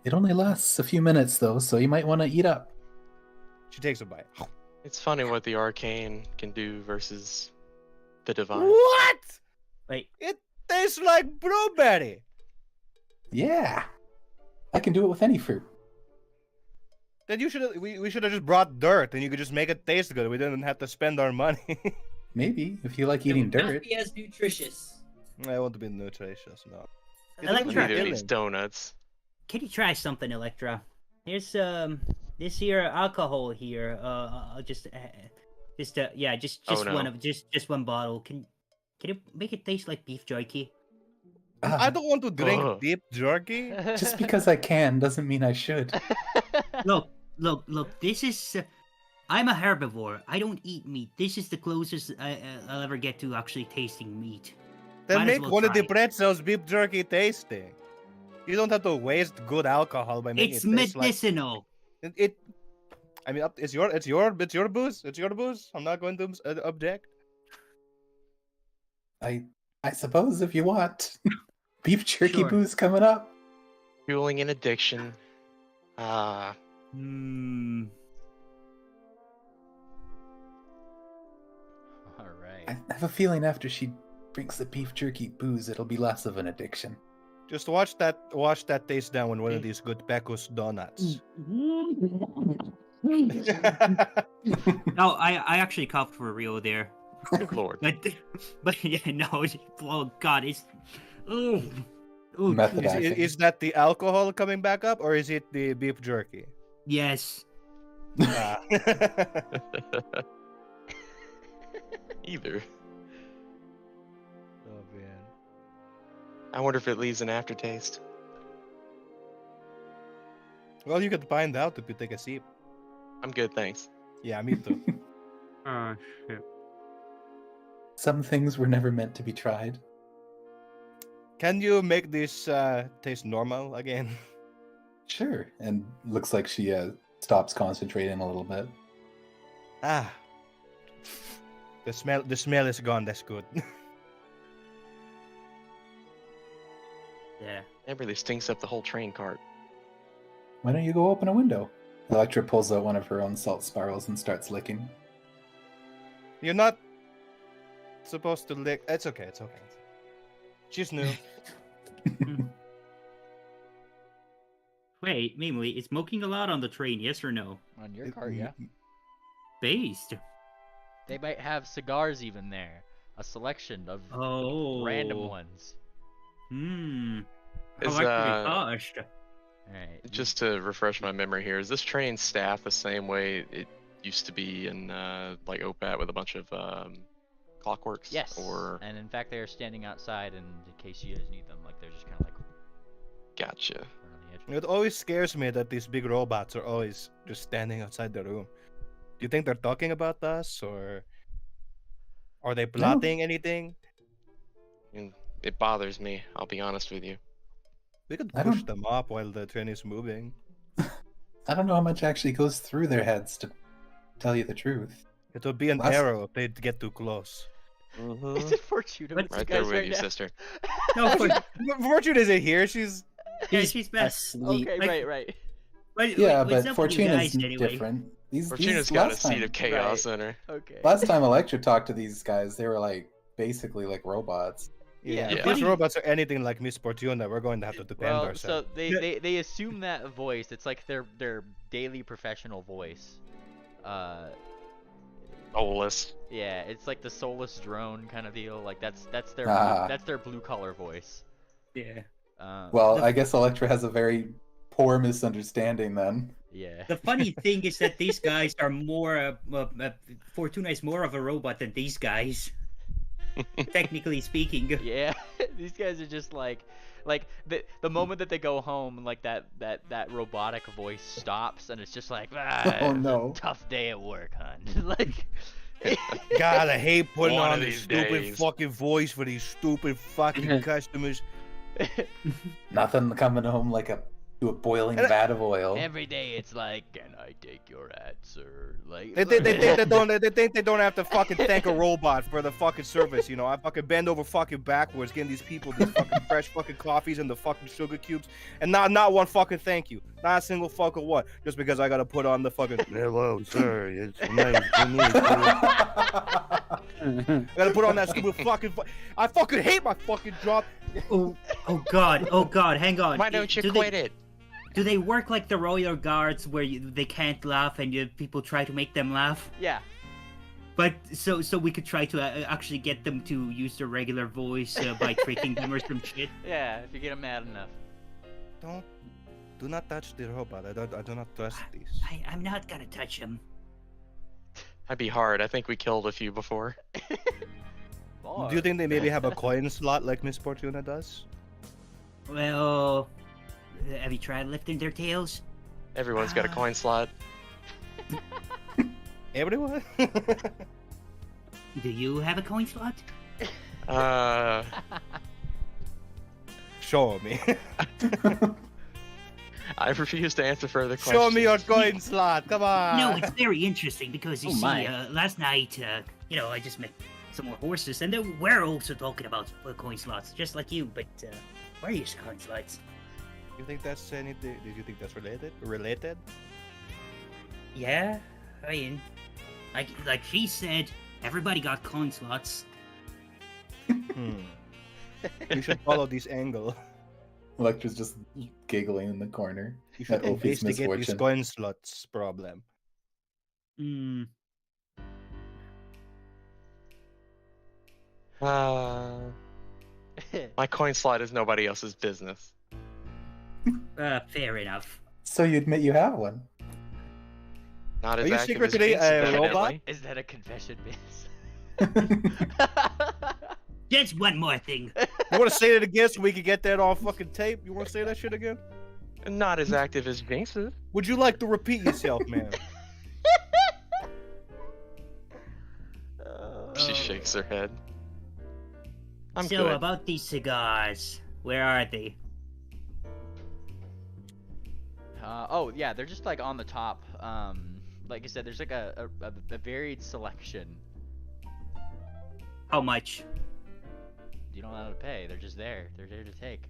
[SPEAKER 2] It only lasts a few minutes though, so you might want to eat up.
[SPEAKER 3] She takes a bite.
[SPEAKER 5] It's funny what the arcane can do versus the divine.
[SPEAKER 3] What?
[SPEAKER 4] Wait,
[SPEAKER 3] It tastes like blueberry.
[SPEAKER 2] Yeah, I can do it with any fruit.
[SPEAKER 3] Then we should have just brought dirt, and you could just make it taste good. We didn't have to spend our money.
[SPEAKER 2] Maybe if you like
[SPEAKER 7] It
[SPEAKER 2] eating
[SPEAKER 7] would not
[SPEAKER 2] dirt.
[SPEAKER 7] be as nutritious.
[SPEAKER 3] I want to be nutritious, no.
[SPEAKER 4] Electra,
[SPEAKER 5] Neither of these donuts.
[SPEAKER 4] can you try something, Electra? Here's this here alcohol here. Just
[SPEAKER 5] Oh, no.
[SPEAKER 4] one of just one bottle. Can you make it taste like beef jerky?
[SPEAKER 3] I don't want to drink
[SPEAKER 5] Ugh.
[SPEAKER 3] beef jerky.
[SPEAKER 2] Just because I can doesn't mean I should.
[SPEAKER 4] Look. This is. I'm a herbivore. I don't eat meat. This is the closest I'll ever get to actually tasting meat.
[SPEAKER 3] Then
[SPEAKER 4] Might as
[SPEAKER 3] make
[SPEAKER 4] well
[SPEAKER 3] one of the
[SPEAKER 4] try it.
[SPEAKER 3] pretzels beef jerky tasting. You don't have to waste good alcohol by making
[SPEAKER 4] It's
[SPEAKER 3] it taste
[SPEAKER 4] medicinal.
[SPEAKER 3] it. I mean, it's your booze. It's your booze. I'm not going to object.
[SPEAKER 2] I suppose if you want. Beef jerky
[SPEAKER 4] Sure.
[SPEAKER 2] booze coming up.
[SPEAKER 5] Fueling an addiction.
[SPEAKER 4] Hmm.
[SPEAKER 1] All right.
[SPEAKER 2] I have a feeling after she drinks the beef jerky booze, it'll be less of an addiction.
[SPEAKER 3] Just watch that taste down with one of these good Pecos donuts.
[SPEAKER 4] No, I actually coughed for real there.
[SPEAKER 5] Good lord.
[SPEAKER 4] But yeah, no. Oh God, it's. Ooh. Ooh.
[SPEAKER 2] Method
[SPEAKER 3] is,
[SPEAKER 2] acting.
[SPEAKER 3] is that the alcohol coming back up, or is it the beef jerky?
[SPEAKER 4] Yes.
[SPEAKER 3] Ah.
[SPEAKER 5] Either.
[SPEAKER 1] Oh man.
[SPEAKER 5] I wonder if it leaves an aftertaste.
[SPEAKER 3] Well, you could find out if you take a sip.
[SPEAKER 5] I'm good, thanks.
[SPEAKER 3] Yeah, me too.
[SPEAKER 4] Oh shit.
[SPEAKER 2] Some things were never meant to be tried.
[SPEAKER 3] Can you make this taste normal again?
[SPEAKER 2] Sure. And looks like she stops concentrating a little bit.
[SPEAKER 3] Ah, the smell is gone. That's good.
[SPEAKER 4] Yeah.
[SPEAKER 5] It really stinks up the whole train cart.
[SPEAKER 2] Why don't you go open a window? Electra pulls out one of her own salt spirals and starts licking.
[SPEAKER 3] You're not supposed to lick. It's okay. It's okay. She's new.
[SPEAKER 4] Wait, Mimily, is smoking allowed on the train? Yes or no?
[SPEAKER 1] On your cart, yeah.
[SPEAKER 4] Based.
[SPEAKER 1] They might have cigars even there. A selection of
[SPEAKER 4] Oh.
[SPEAKER 1] random ones.
[SPEAKER 4] Hmm.
[SPEAKER 5] Is,
[SPEAKER 4] How actually cost?
[SPEAKER 1] Alright.
[SPEAKER 5] Just to refresh my memory here, is this train staffed the same way it used to be in like OPAT with a bunch of clockworks?
[SPEAKER 1] Yes.
[SPEAKER 5] Or
[SPEAKER 1] And in fact, they are standing outside in case you guys need them. Like they're just kind of like
[SPEAKER 5] gotcha.
[SPEAKER 1] right on the edge.
[SPEAKER 3] It always scares me that these big robots are always just standing outside the room. Do you think they're talking about us, or are they plotting anything?
[SPEAKER 5] I mean, it bothers me. I'll be honest with you.
[SPEAKER 3] We could
[SPEAKER 2] I
[SPEAKER 3] push
[SPEAKER 2] don't-
[SPEAKER 3] them up while the train is moving.
[SPEAKER 2] I don't know how much actually goes through their heads, to tell you the truth.
[SPEAKER 3] It would be an
[SPEAKER 2] Last-
[SPEAKER 3] arrow if they get too close.
[SPEAKER 1] Is it Fortuna
[SPEAKER 4] But-
[SPEAKER 1] with you
[SPEAKER 5] Right there
[SPEAKER 1] guys
[SPEAKER 5] with
[SPEAKER 1] right
[SPEAKER 5] you,
[SPEAKER 1] now?
[SPEAKER 5] sister.
[SPEAKER 4] No, but,
[SPEAKER 3] Fortune isn't here. She's
[SPEAKER 4] yeah, she's best.
[SPEAKER 7] Asleep.
[SPEAKER 1] Okay,
[SPEAKER 4] Like-
[SPEAKER 1] right.
[SPEAKER 2] Yeah,
[SPEAKER 4] what's
[SPEAKER 2] but
[SPEAKER 4] up with you
[SPEAKER 2] Fortuna's
[SPEAKER 4] guys, anyway?
[SPEAKER 2] different. These
[SPEAKER 5] Fortuna's got a
[SPEAKER 2] last
[SPEAKER 5] seat
[SPEAKER 2] time,
[SPEAKER 5] of chaos in her.
[SPEAKER 1] Okay.
[SPEAKER 2] last time Electra talked to these guys, they were like basically like robots.
[SPEAKER 3] yeah.
[SPEAKER 1] Yeah.
[SPEAKER 3] If these
[SPEAKER 4] Funny-
[SPEAKER 3] robots are anything like Miss Fortuna, we're going to have to defend
[SPEAKER 1] Well,
[SPEAKER 3] ourselves.
[SPEAKER 1] so they assume that voice. It's like their daily professional voice.
[SPEAKER 5] Soulless.
[SPEAKER 1] Yeah, it's like the soulless drone kind of deal. Like that's their
[SPEAKER 2] Ah.
[SPEAKER 1] that's their blue collar voice.
[SPEAKER 4] Yeah.
[SPEAKER 2] Well,
[SPEAKER 4] The-
[SPEAKER 2] I guess Electra has a very poor misunderstanding then.
[SPEAKER 1] Yeah.
[SPEAKER 4] The funny thing is that these guys are more. Fortuna is more of a robot than these guys. Technically speaking.
[SPEAKER 1] Yeah, these guys are just like the moment that they go home, like that robotic voice stops, and it's just like,
[SPEAKER 2] Oh, no.
[SPEAKER 1] tough day at work, hon. Like,
[SPEAKER 3] God, I hate putting
[SPEAKER 5] One
[SPEAKER 3] on
[SPEAKER 5] of
[SPEAKER 3] this
[SPEAKER 5] these
[SPEAKER 3] stupid
[SPEAKER 5] days.
[SPEAKER 3] fucking voice for these stupid fucking customers.
[SPEAKER 2] Nothing coming home like to a boiling
[SPEAKER 3] And-
[SPEAKER 2] vat of oil.
[SPEAKER 1] every day it's like, can I take your ad, sir? Like,
[SPEAKER 3] They think they don't have to fucking thank a robot for the fucking service, you know. I fucking bend over fucking backwards, getting these people these fucking fresh fucking coffees and the fucking sugar cubes, and not one fucking thank you, not a single fucking one, just because I gotta put on the fucking hello sir, it's nice to meet you. I gotta put on that stupid fucking. I fucking hate my fucking job.
[SPEAKER 4] Oh God! Hang on.
[SPEAKER 5] Why don't you
[SPEAKER 4] Do
[SPEAKER 5] quit it?
[SPEAKER 4] Do they work like the royal guards where they can't laugh and people try to make them laugh?
[SPEAKER 1] Yeah.
[SPEAKER 4] But so we could try to actually get them to use their regular voice by tricking them or some shit.
[SPEAKER 1] Yeah, if you get them mad enough.
[SPEAKER 3] Do not touch the robot. I do not trust these.
[SPEAKER 4] I'm not gonna touch him.
[SPEAKER 5] That'd be hard. I think we killed a few before.
[SPEAKER 3] Do you think they maybe have a coin slot like Miss Fortuna does?
[SPEAKER 4] Well, have you tried lifting their tails?
[SPEAKER 5] Everyone's got a coin slot.
[SPEAKER 3] Everyone?
[SPEAKER 4] Do you have a coin slot?
[SPEAKER 3] Show me.
[SPEAKER 5] I refuse to answer further questions.
[SPEAKER 3] Show me your coin slot. Come on.
[SPEAKER 4] No, it's very interesting because you
[SPEAKER 7] Oh
[SPEAKER 4] see,
[SPEAKER 7] my.
[SPEAKER 4] last night, I just met some more horses, and we're also talking about coin slots, just like you. But where are your coin slots?
[SPEAKER 3] You think that's anything? Did you think that's related? Related?
[SPEAKER 4] Yeah, I mean, like she said, everybody got coin slots.
[SPEAKER 3] We should follow this angle.
[SPEAKER 2] Electra's just giggling in the corner.
[SPEAKER 3] You should
[SPEAKER 2] That Opie's
[SPEAKER 3] investigate this
[SPEAKER 2] misfortune.
[SPEAKER 3] coin slots problem.
[SPEAKER 4] Hmm.
[SPEAKER 5] My coin slot is nobody else's business.
[SPEAKER 4] Fair enough.
[SPEAKER 2] So you admit you have one?
[SPEAKER 5] Not
[SPEAKER 3] Are
[SPEAKER 5] as
[SPEAKER 3] you
[SPEAKER 5] active as
[SPEAKER 3] secretly
[SPEAKER 5] Jinx,
[SPEAKER 3] a
[SPEAKER 5] evidently.
[SPEAKER 3] robot?
[SPEAKER 1] Is that a confession, miss?
[SPEAKER 4] Just one more thing.
[SPEAKER 3] You want to say it again so we can get that on fucking tape? You want to say that shit again?
[SPEAKER 5] Not as active as Jinx's.
[SPEAKER 3] Would you like to repeat yourself, man?
[SPEAKER 5] She shakes her head. I'm
[SPEAKER 4] So
[SPEAKER 5] good.
[SPEAKER 4] about these cigars, where are they?
[SPEAKER 1] Oh yeah, they're just like on the top. Like I said, there's like a varied selection.
[SPEAKER 4] How much?
[SPEAKER 1] You don't have to pay. They're just there. They're there to take.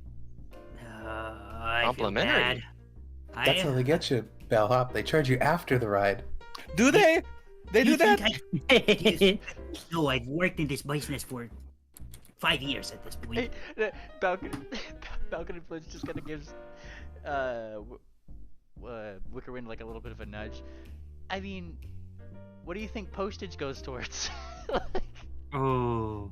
[SPEAKER 4] I feel
[SPEAKER 5] Complimentary.
[SPEAKER 4] bad.
[SPEAKER 2] That's how they get you, Bellhop. They charge you after the ride.
[SPEAKER 3] Do they? They do
[SPEAKER 4] You
[SPEAKER 3] that?
[SPEAKER 4] think No, I've worked in this business for 5 years at this point.
[SPEAKER 1] Hey, Balcony Blitz just kind of gives Wickerwind like a little bit of a nudge. I mean, what do you think postage goes towards?
[SPEAKER 4] Oh.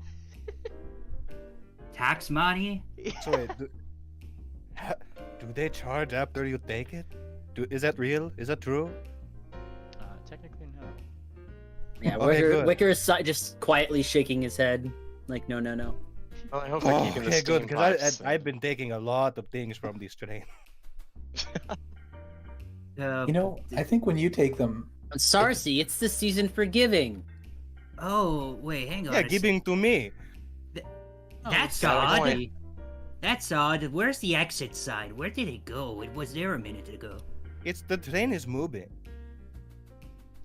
[SPEAKER 4] Tax money?
[SPEAKER 3] So wait, do they charge after you take it? Is that real? Is that true?
[SPEAKER 1] Technically, no.
[SPEAKER 7] Yeah,
[SPEAKER 3] Okay, good.
[SPEAKER 7] Wicker is just quietly shaking his head, like no.
[SPEAKER 5] Well, I hope they're
[SPEAKER 3] Oh,
[SPEAKER 5] keeping the
[SPEAKER 3] okay,
[SPEAKER 5] steam
[SPEAKER 3] good, because
[SPEAKER 5] pipes.
[SPEAKER 3] I've been taking a lot of things from this train.
[SPEAKER 2] You know, I think when you take them,
[SPEAKER 7] Sarsi, it's the season for giving.
[SPEAKER 4] Oh, wait, hang on.
[SPEAKER 3] Yeah,
[SPEAKER 4] a sec.
[SPEAKER 3] giving to me.
[SPEAKER 4] That's
[SPEAKER 5] got a
[SPEAKER 4] odd.
[SPEAKER 5] point.
[SPEAKER 4] That's odd. Where's the exit sign? Where did it go? It was there a minute ago.
[SPEAKER 3] It's the train is moving.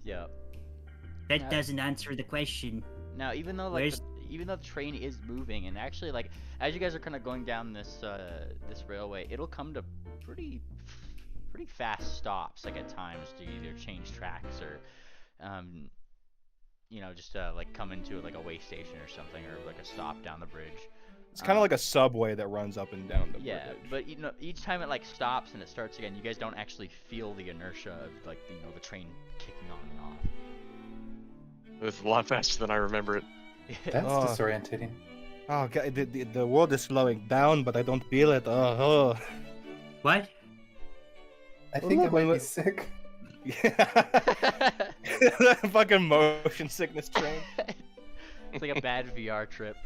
[SPEAKER 1] Yeah.
[SPEAKER 4] That
[SPEAKER 1] Yeah.
[SPEAKER 4] doesn't answer the question.
[SPEAKER 1] Now, even though like
[SPEAKER 4] Where's-
[SPEAKER 1] even though the train is moving, and actually like as you guys are kind of going down this this railway, it'll come to pretty fast stops like at times to either change tracks or just like come into like a way station or something, or like a stop down the bridge.
[SPEAKER 3] It's kind of like a subway that runs up and down the
[SPEAKER 1] Yeah,
[SPEAKER 3] bridge.
[SPEAKER 1] but each time it like stops and it starts again, you guys don't actually feel the inertia of like the train kicking on and off.
[SPEAKER 5] It was a lot faster than I remember it.
[SPEAKER 2] that's
[SPEAKER 3] Oh.
[SPEAKER 2] disorientating.
[SPEAKER 3] Oh, God, the world is slowing down, but I don't feel it.
[SPEAKER 4] What?
[SPEAKER 2] I think I
[SPEAKER 3] look,
[SPEAKER 2] might be
[SPEAKER 3] look.
[SPEAKER 2] sick.
[SPEAKER 3] Fucking motion sickness train.
[SPEAKER 1] It's like a bad VR trip.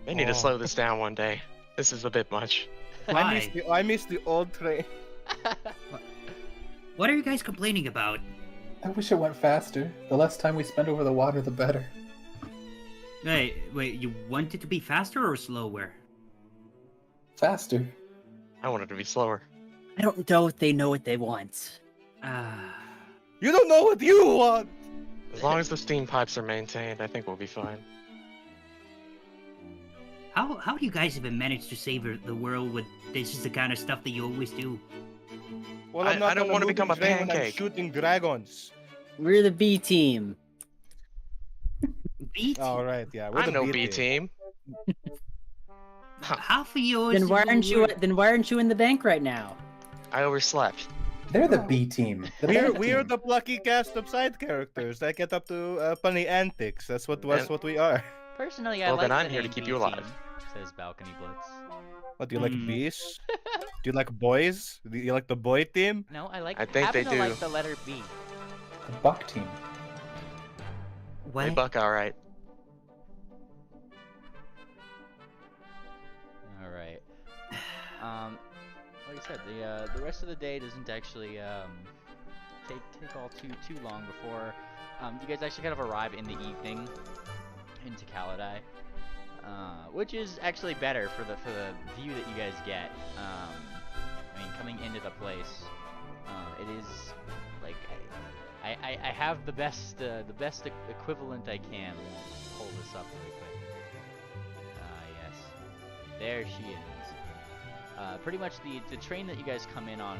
[SPEAKER 5] They need to slow this down one day. This is a bit much.
[SPEAKER 4] Why?
[SPEAKER 3] I miss the old train.
[SPEAKER 4] What are you guys complaining about?
[SPEAKER 2] I wish it went faster. The less time we spend over the water, the better.
[SPEAKER 4] Wait, you want it to be faster or slower?
[SPEAKER 2] Faster.
[SPEAKER 5] I want it to be slower.
[SPEAKER 7] I don't know if they know what they want.
[SPEAKER 3] You don't know what you want.
[SPEAKER 5] As long as the steam pipes are maintained, I think we'll be fine.
[SPEAKER 4] How do you guys even manage to save the world with this is the kind of stuff that you always do?
[SPEAKER 3] Well,
[SPEAKER 5] I
[SPEAKER 3] I'm not
[SPEAKER 5] don't
[SPEAKER 3] gonna
[SPEAKER 5] wanna
[SPEAKER 3] move
[SPEAKER 5] become
[SPEAKER 3] the
[SPEAKER 5] a
[SPEAKER 3] train when I'm
[SPEAKER 5] pancake.
[SPEAKER 3] shooting dragons.
[SPEAKER 7] We're the B team.
[SPEAKER 4] Beat?
[SPEAKER 3] All right, yeah. We're
[SPEAKER 5] I'm
[SPEAKER 3] the
[SPEAKER 5] no
[SPEAKER 3] B
[SPEAKER 5] B
[SPEAKER 3] team.
[SPEAKER 5] team.
[SPEAKER 4] Half of yours.
[SPEAKER 7] Then why aren't you?
[SPEAKER 4] were-
[SPEAKER 7] Then why aren't you in the bank right now?
[SPEAKER 5] I overslept.
[SPEAKER 2] They're the B team. The bad
[SPEAKER 3] We're
[SPEAKER 2] team.
[SPEAKER 3] the plucky cast of side characters that get up to funny antics. That's what we are.
[SPEAKER 1] Personally, I
[SPEAKER 5] Well,
[SPEAKER 1] like
[SPEAKER 5] then I'm
[SPEAKER 1] the
[SPEAKER 5] here to
[SPEAKER 1] name
[SPEAKER 5] keep
[SPEAKER 1] B
[SPEAKER 5] you alive.
[SPEAKER 1] Team, says Balcony Blitz.
[SPEAKER 3] What, do you like
[SPEAKER 7] Hmm.
[SPEAKER 3] bees? Do you like boys? Do you like the boy team?
[SPEAKER 1] No, I like.
[SPEAKER 5] I think they
[SPEAKER 1] happen to like
[SPEAKER 5] do.
[SPEAKER 1] the letter B.
[SPEAKER 2] The Buck team.
[SPEAKER 5] They
[SPEAKER 4] What?
[SPEAKER 5] buck all right.
[SPEAKER 1] All right. Like I said, the rest of the day doesn't actually take all too long before you guys actually kind of arrive in the evening into Kaladai, which is actually better for the view that you guys get. I mean, coming into the place, it is like I have the best equivalent I can. Let me pull this up really quick. Yes, there she is. Pretty much the train that you guys come in on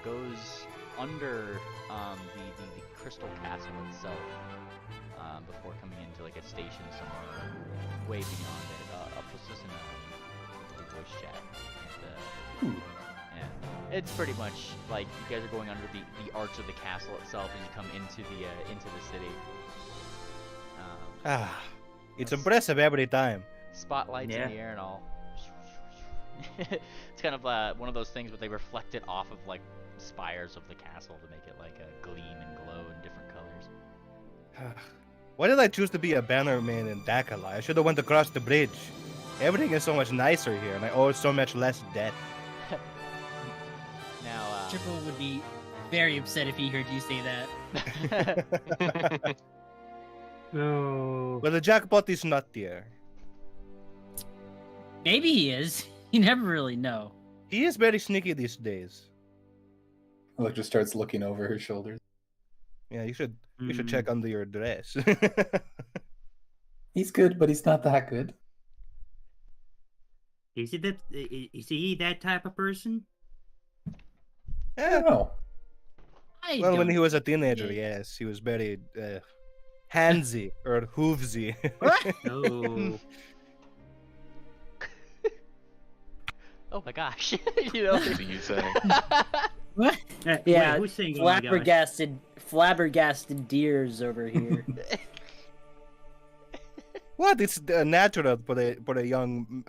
[SPEAKER 1] goes under the Crystal Castle itself before coming into like a station somewhere way beyond it. I'll put this in a voice chat. Yeah, it's pretty much like you guys are going under the arch of the castle itself as you come into the city.
[SPEAKER 3] It's impressive every time.
[SPEAKER 1] Spotlights
[SPEAKER 4] Yeah.
[SPEAKER 1] in the air and all. It's kind of one of those things where they reflect it off of like spires of the castle to make it like a gleam and glow in different colors.
[SPEAKER 3] Why did I choose to be a bannerman in Dakala? I should have went across the bridge. Everything is so much nicer here, and I owe so much less debt.
[SPEAKER 1] Now,
[SPEAKER 7] Triple would be very upset if he heard you say that.
[SPEAKER 4] No.
[SPEAKER 3] Well, the jackpot is not there.
[SPEAKER 7] Maybe he is. You never really know.
[SPEAKER 3] He is very sneaky these days.
[SPEAKER 2] Electra starts looking over her shoulders.
[SPEAKER 3] Yeah, you should check under your dress.
[SPEAKER 2] He's good, but he's not that good.
[SPEAKER 4] Is he that type of person?
[SPEAKER 2] I don't know.
[SPEAKER 7] I
[SPEAKER 3] Well, when
[SPEAKER 7] don't-
[SPEAKER 3] he was a teenager,
[SPEAKER 7] Yeah.
[SPEAKER 3] yes, he was very handsy or hoovesy.
[SPEAKER 4] Oh.
[SPEAKER 1] oh my gosh, you know.
[SPEAKER 5] What are you saying?
[SPEAKER 7] What?
[SPEAKER 8] Yeah,
[SPEAKER 4] Wait, who's saying oh my gosh?
[SPEAKER 8] flabbergasted deers over here.
[SPEAKER 3] What? It's natural for a young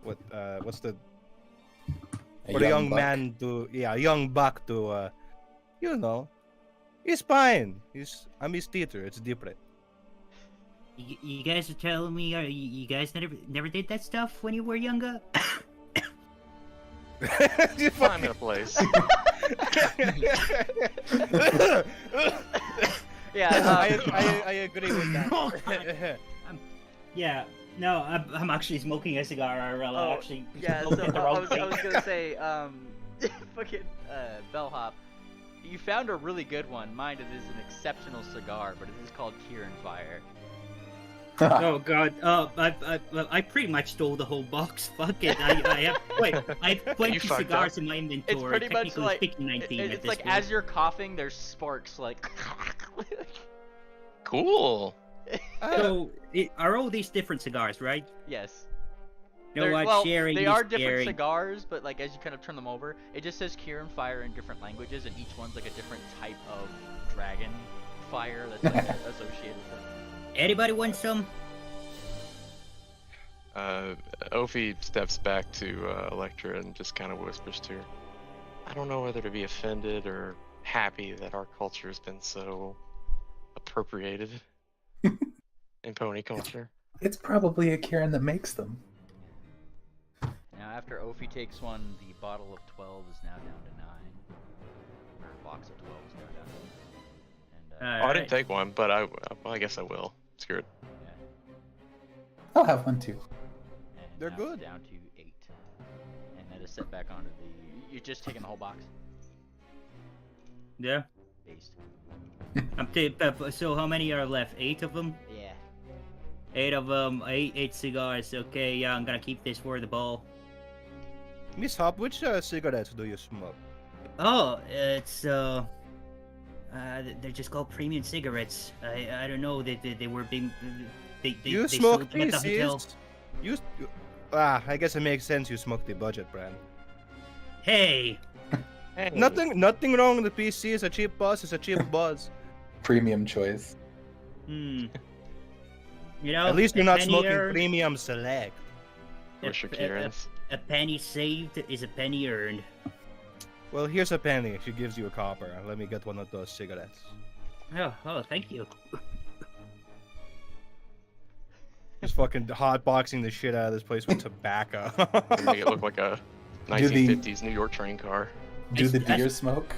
[SPEAKER 3] what's the for a young
[SPEAKER 2] buck.
[SPEAKER 3] man to a young buck to you know, he's fine. I'm his teacher. It's different.
[SPEAKER 4] You guys are telling me you guys never did that stuff when you were younger?
[SPEAKER 5] Time and a place.
[SPEAKER 1] Yeah,
[SPEAKER 3] I agree with that.
[SPEAKER 4] Yeah. No, I'm actually smoking a cigar.
[SPEAKER 1] Oh,
[SPEAKER 4] actually
[SPEAKER 1] yeah. So
[SPEAKER 4] smoking the
[SPEAKER 1] I
[SPEAKER 4] wrong
[SPEAKER 1] was
[SPEAKER 4] thing.
[SPEAKER 1] gonna say, fucking bellhop. You found a really good one. Mind it is an exceptional cigar, but it is called Kieran Fire.
[SPEAKER 4] Oh god. I pretty much stole the whole box. Fuck it. I have 20
[SPEAKER 5] fucked
[SPEAKER 4] cigars in my inventory.
[SPEAKER 1] It's pretty much
[SPEAKER 4] technically
[SPEAKER 1] like
[SPEAKER 4] speaking 19 at
[SPEAKER 1] it's
[SPEAKER 4] this
[SPEAKER 1] like
[SPEAKER 4] point.
[SPEAKER 1] as you're coughing, there's sparks like.
[SPEAKER 5] Cool.
[SPEAKER 4] So, are all these different cigars, right?
[SPEAKER 1] Yes.
[SPEAKER 4] You know
[SPEAKER 1] They're-
[SPEAKER 4] what?
[SPEAKER 1] well,
[SPEAKER 4] Sharing
[SPEAKER 1] they
[SPEAKER 4] is
[SPEAKER 1] are different
[SPEAKER 4] caring.
[SPEAKER 1] cigars, but like as you kind of turn them over, it just says Kieran Fire in different languages, and each one's like a different type of dragon fire that's like associated with it.
[SPEAKER 4] Anybody want some?
[SPEAKER 5] Ophi steps back to Electra and just kind of whispers to her, I don't know whether to be offended or happy that our culture has been so appropriated in pony culture.
[SPEAKER 2] It's probably a Kieran that makes them.
[SPEAKER 1] Now, after Ophi takes one, the bottle of 12 is now down to 9. Or a box of 12 is now down to 9. And,
[SPEAKER 5] Oh, I didn't take one, but I guess I will. Screw it.
[SPEAKER 1] yeah.
[SPEAKER 2] I'll have one too.
[SPEAKER 1] And
[SPEAKER 3] They're
[SPEAKER 1] now it's
[SPEAKER 3] good.
[SPEAKER 1] down to 8. And that is set back onto the... You're just taking the whole box?
[SPEAKER 4] Yeah.
[SPEAKER 1] Based.
[SPEAKER 4] So how many are left? 8 of them?
[SPEAKER 1] Yeah.
[SPEAKER 4] 8 of them. 8 cigars. Okay, yeah, I'm gonna keep this for the ball.
[SPEAKER 3] Miss Hop, which cigarettes do you smoke?
[SPEAKER 4] Oh, it's they're just called premium cigarettes. I don't know they were being they
[SPEAKER 3] You
[SPEAKER 4] they
[SPEAKER 3] smoke
[SPEAKER 4] sold them at the hotel.
[SPEAKER 3] PCs? I guess it makes sense you smoke the budget brand.
[SPEAKER 4] Hey,
[SPEAKER 5] Hey.
[SPEAKER 3] Nothing wrong with the PC. It's a cheap bus. It's a cheap buzz.
[SPEAKER 2] Premium choice.
[SPEAKER 4] you know,
[SPEAKER 3] At least you're
[SPEAKER 4] a
[SPEAKER 3] not
[SPEAKER 4] penny
[SPEAKER 3] smoking
[SPEAKER 4] earned-
[SPEAKER 3] premium select.
[SPEAKER 5] Where's your
[SPEAKER 4] a-
[SPEAKER 5] Kieran's?
[SPEAKER 4] A penny saved is a penny earned.
[SPEAKER 3] Well, here's a penny. She gives you a copper. Let me get one of those cigarettes.
[SPEAKER 4] Oh, thank you.
[SPEAKER 3] Just fucking hotboxing the shit out of this place with tobacco.
[SPEAKER 5] Make it look like a
[SPEAKER 2] Do the-
[SPEAKER 5] 1950s New York train car.
[SPEAKER 2] Do the
[SPEAKER 4] That's-
[SPEAKER 2] deer smoke?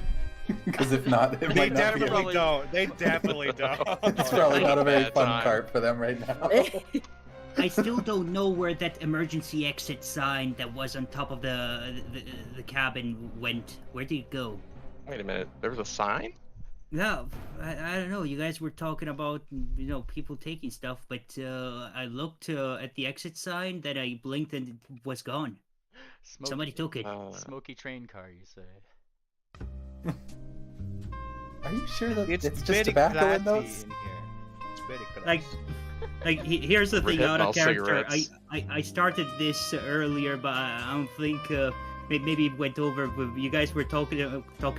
[SPEAKER 2] Because if not, it
[SPEAKER 3] They
[SPEAKER 2] might not be.
[SPEAKER 3] definitely don't. They definitely don't.
[SPEAKER 2] It's probably not a very
[SPEAKER 5] Bad
[SPEAKER 2] fun
[SPEAKER 5] time.
[SPEAKER 2] cart for them right now.
[SPEAKER 4] I still don't know where that emergency exit sign that was on top of the cabin went. Where did it go?
[SPEAKER 5] Wait a minute. There was a sign?
[SPEAKER 4] Yeah, I don't know. You guys were talking about people taking stuff, but I looked at the exit sign, then I blinked and it was gone.
[SPEAKER 1] Smoky,
[SPEAKER 4] Somebody took it.
[SPEAKER 1] Smoky train car, you say?
[SPEAKER 2] Are you sure that it's just
[SPEAKER 3] very
[SPEAKER 2] tobacco in
[SPEAKER 3] classy
[SPEAKER 2] those?
[SPEAKER 3] in here. It's very
[SPEAKER 4] Like,
[SPEAKER 3] classy.
[SPEAKER 4] Here's the
[SPEAKER 5] We're
[SPEAKER 4] thing,
[SPEAKER 5] hitting
[SPEAKER 4] out of
[SPEAKER 5] all
[SPEAKER 4] character.
[SPEAKER 5] cigarettes.
[SPEAKER 4] I started this earlier, but I don't think maybe it went over. You guys were talking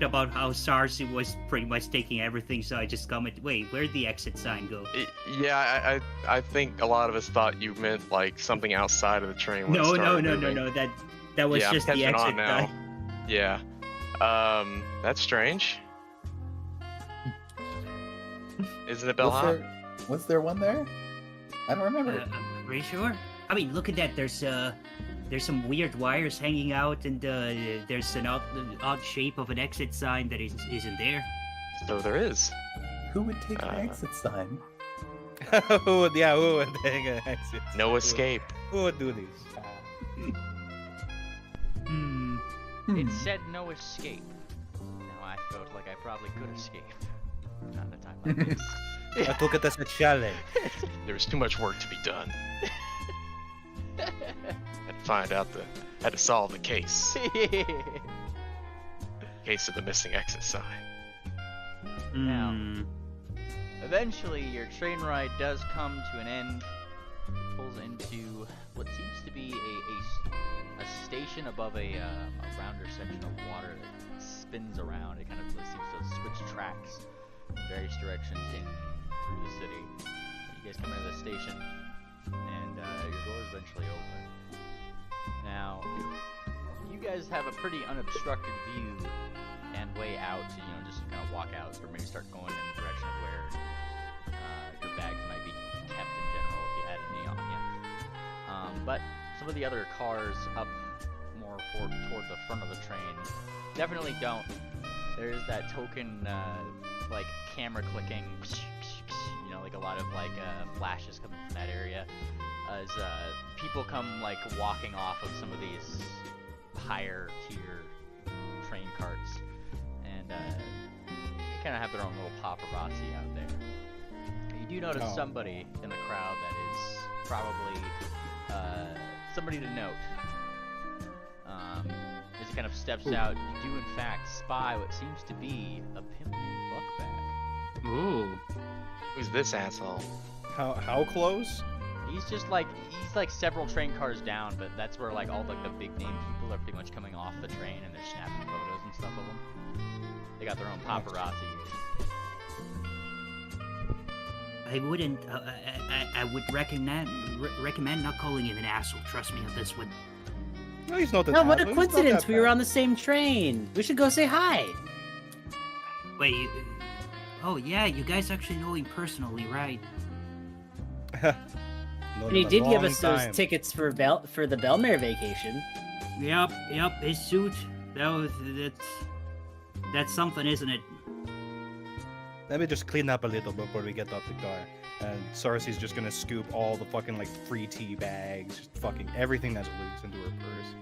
[SPEAKER 4] about how SARS was pretty much taking everything, so I just commented, wait, where'd the exit sign go?
[SPEAKER 5] Yeah, I think a lot of us thought you meant like something outside of the train. When it
[SPEAKER 4] No,
[SPEAKER 5] started
[SPEAKER 4] no.
[SPEAKER 5] moving.
[SPEAKER 4] That was
[SPEAKER 5] Yeah, I'm
[SPEAKER 4] just the
[SPEAKER 5] catching on
[SPEAKER 4] exit
[SPEAKER 5] now.
[SPEAKER 4] sign.
[SPEAKER 5] Yeah. That's strange. Isn't it bellhop?
[SPEAKER 2] Was there one there? I don't remember.
[SPEAKER 4] I'm pretty sure. I mean, look at that. There's some weird wires hanging out, and there's an odd shape of an exit sign that isn't there.
[SPEAKER 5] So there is.
[SPEAKER 2] Who would take an exit sign?
[SPEAKER 3] Who would take an exit?
[SPEAKER 5] No escape.
[SPEAKER 3] Who would do this?
[SPEAKER 1] It said no escape. Now I felt like I probably could escape. Not in a time like this.
[SPEAKER 3] I took it as a challenge.
[SPEAKER 5] There was too much work to be done. Had to solve the case. Case of the missing exit sign.
[SPEAKER 1] Now.
[SPEAKER 4] Hmm.
[SPEAKER 1] Eventually, your train ride does come to an end. It pulls into what seems to be a station above a rounder section of water that spins around. It kind of seems to switch tracks in various directions through the city. You guys come into the station, and your doors eventually open. Now, you guys have a pretty unobstructed view and way out to, just kind of walk out or maybe start going in the direction of where your bags might be kept in general if you had any on you. But some of the other cars up more toward the front of the train definitely don't. There's that token, like camera clicking, like a lot of like flashes coming from that area as people come like walking off of some of these higher tier train carts, and they kind of have their own little paparazzi out there. You do notice somebody in the crowd that is probably somebody to note. As he kind of steps out, you do in fact spy what seems to be a pimp named Buckback.
[SPEAKER 4] Ooh.
[SPEAKER 5] Who's this asshole?
[SPEAKER 3] How close?
[SPEAKER 1] He's like several train cars down, but that's where like all like the big name people are pretty much coming off the train and they're snapping photos and stuff of them. They got their own paparazzi.
[SPEAKER 4] I wouldn't. I would recommend not calling him an asshole. Trust me on this one.
[SPEAKER 3] No, he's not.
[SPEAKER 8] No, what a coincidence. We were on the same train. We should go say hi.
[SPEAKER 4] Wait. Oh yeah, you guys actually know him personally, right?
[SPEAKER 8] And he did give us those tickets for the Belmare vacation.
[SPEAKER 4] Yep. His suit. That's something, isn't it?
[SPEAKER 3] Let me just clean up a little before we get off the car. And Sarcy's just gonna scoop all the fucking like free tea bags, just fucking everything that's loose into her purse.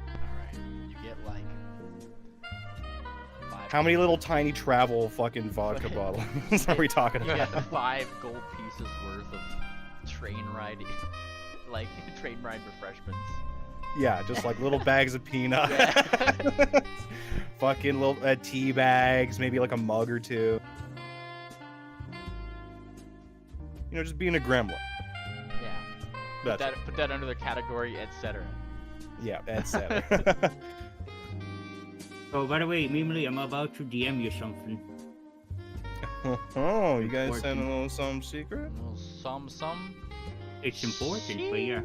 [SPEAKER 1] Alright, you get like 5
[SPEAKER 3] How many little tiny travel fucking vodka bottles are we talking
[SPEAKER 1] You
[SPEAKER 3] about?
[SPEAKER 1] get 5 gold pieces worth of train ride refreshments.
[SPEAKER 3] Yeah, just like little bags of peanuts.
[SPEAKER 1] Yeah.
[SPEAKER 3] Fucking little tea bags, maybe like a mug or two. Just being a gremlin.
[SPEAKER 1] Yeah.
[SPEAKER 3] That's
[SPEAKER 1] Put that under the category, etc.
[SPEAKER 3] Yeah, etc.
[SPEAKER 4] Oh, by the way, Mimli, I'm about to DM you something.
[SPEAKER 3] Oh, you guys sending a little some secret?
[SPEAKER 1] Some.
[SPEAKER 4] It's important, but yeah.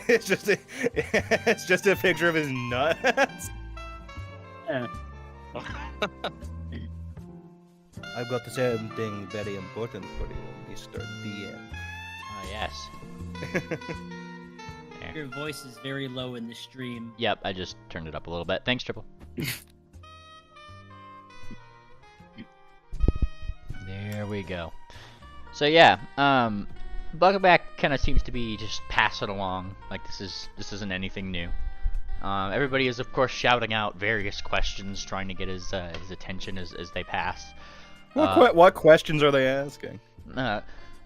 [SPEAKER 3] It's just a picture of his nuts. I've got something very important for you, Mr. DM.
[SPEAKER 1] Yes.
[SPEAKER 7] Your voice is very low in the stream.
[SPEAKER 1] Yep, I just turned it up a little bit. Thanks, Triple. There we go. So yeah, Buckback kind of seems to be just passing along like this isn't anything new. Everybody is of course shouting out various questions, trying to get his attention as they pass.
[SPEAKER 3] What questions are they asking?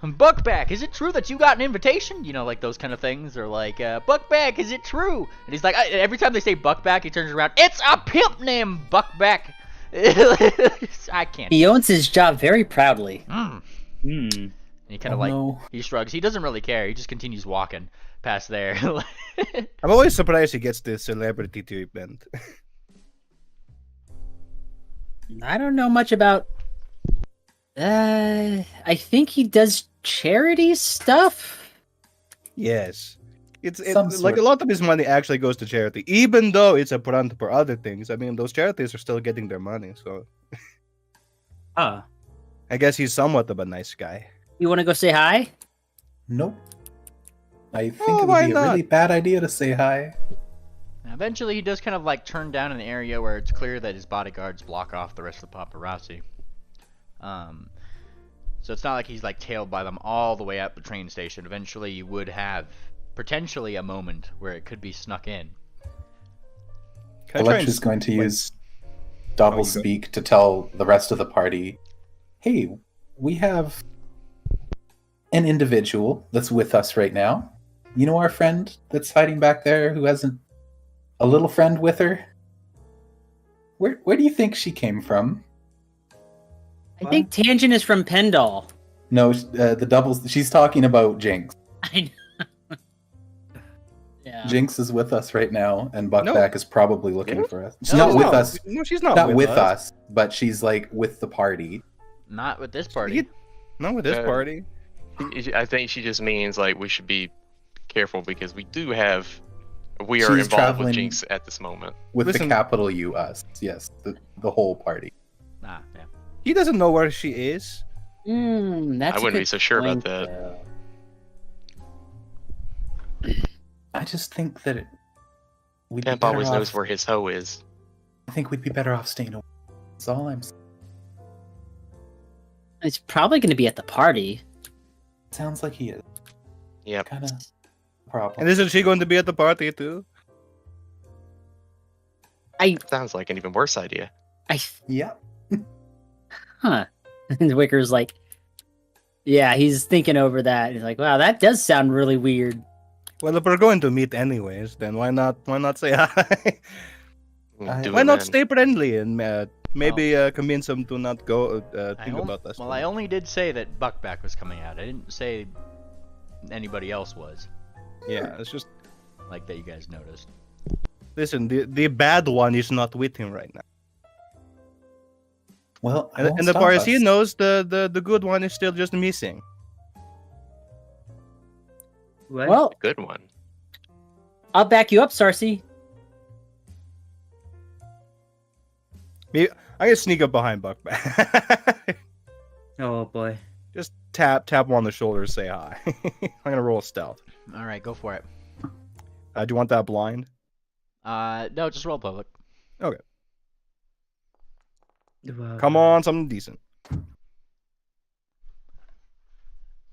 [SPEAKER 1] Buckback, is it true that you got an invitation? You know, like those kind of things, or like Buckback, is it true? And he's like, every time they say Buckback, he turns around. It's a pimp named Buckback. I can't.
[SPEAKER 8] He owns his job very proudly.
[SPEAKER 1] And he kind of he shrugs. He doesn't really care. He just continues walking past there.
[SPEAKER 3] I'm always surprised he gets the celebrity treatment.
[SPEAKER 8] I don't know much about. I think he does charity stuff.
[SPEAKER 3] Yes. It's like a lot of his money actually goes to charity, even though it's a front for other things. I mean, those charities are still getting their money, so.
[SPEAKER 4] I
[SPEAKER 3] guess he's somewhat of a nice guy.
[SPEAKER 8] You want to go say hi?
[SPEAKER 2] Nope. I think it would be a really bad idea to say hi.
[SPEAKER 1] Eventually, he does kind of like turn down an area where it's clear that his bodyguards block off the rest of the paparazzi. So it's not like he's like tailed by them all the way up the train station. Eventually, you would have potentially a moment where it could be snuck in.
[SPEAKER 2] Electra's going to use double speak to tell the rest of the party, hey, we have an individual that's with us right now. You know our friend that's hiding back there who has a little friend with her? Where do you think she came from?
[SPEAKER 8] I think Tangent is from Pendle.
[SPEAKER 2] No, the doubles. She's talking about Jinx.
[SPEAKER 8] I know. Yeah.
[SPEAKER 2] Jinx is with us right now, and Buckback is probably looking for us. She's
[SPEAKER 3] No,
[SPEAKER 2] not with us.
[SPEAKER 3] No, she's not
[SPEAKER 2] with us, but she's like with the party.
[SPEAKER 1] Not with this party.
[SPEAKER 3] Not with this party.
[SPEAKER 5] I think she just means like we should be careful because we are
[SPEAKER 2] She's
[SPEAKER 5] involved
[SPEAKER 2] traveling
[SPEAKER 5] with Jinx at this moment.
[SPEAKER 2] With the capital U, us. Yes, the whole party.
[SPEAKER 1] Yeah.
[SPEAKER 3] He doesn't know where she is.
[SPEAKER 8] That's
[SPEAKER 5] I wouldn't be so sure about that.
[SPEAKER 2] I just think that
[SPEAKER 5] Pimp always knows where his hoe is.
[SPEAKER 2] I think we'd be better off staying away. That's all I'm saying.
[SPEAKER 8] It's probably going to be at the party.
[SPEAKER 2] Sounds like he is.
[SPEAKER 5] Yep.
[SPEAKER 2] Kind of problem.
[SPEAKER 3] And isn't she going to be at the party too?
[SPEAKER 5] Sounds like an even worse idea.
[SPEAKER 2] Yeah.
[SPEAKER 8] Huh. And Wicker's like, yeah, he's thinking over that. He's like, wow, that does sound really weird.
[SPEAKER 3] Well, if we're going to meet anyways, then why not say hi? Why not stay friendly and maybe convince him to not go think about us?
[SPEAKER 1] Well, I only did say that Buckback was coming out. I didn't say anybody else was.
[SPEAKER 3] Yeah, it's just
[SPEAKER 1] like that you guys noticed.
[SPEAKER 3] Listen, the bad one is not with him right now.
[SPEAKER 2] Well,
[SPEAKER 3] and as far as he knows, the good one is still just missing.
[SPEAKER 4] What?
[SPEAKER 8] Well,
[SPEAKER 5] good one.
[SPEAKER 8] I'll back you up, Sarcy.
[SPEAKER 3] Maybe I can sneak up behind Buckback.
[SPEAKER 4] Oh boy.
[SPEAKER 3] Just tap him on the shoulder, say hi. I'm gonna roll a stealth.
[SPEAKER 1] All right, go for it.
[SPEAKER 3] Do you want that blind?
[SPEAKER 1] No, just roll public.
[SPEAKER 3] Okay. Come on, something decent.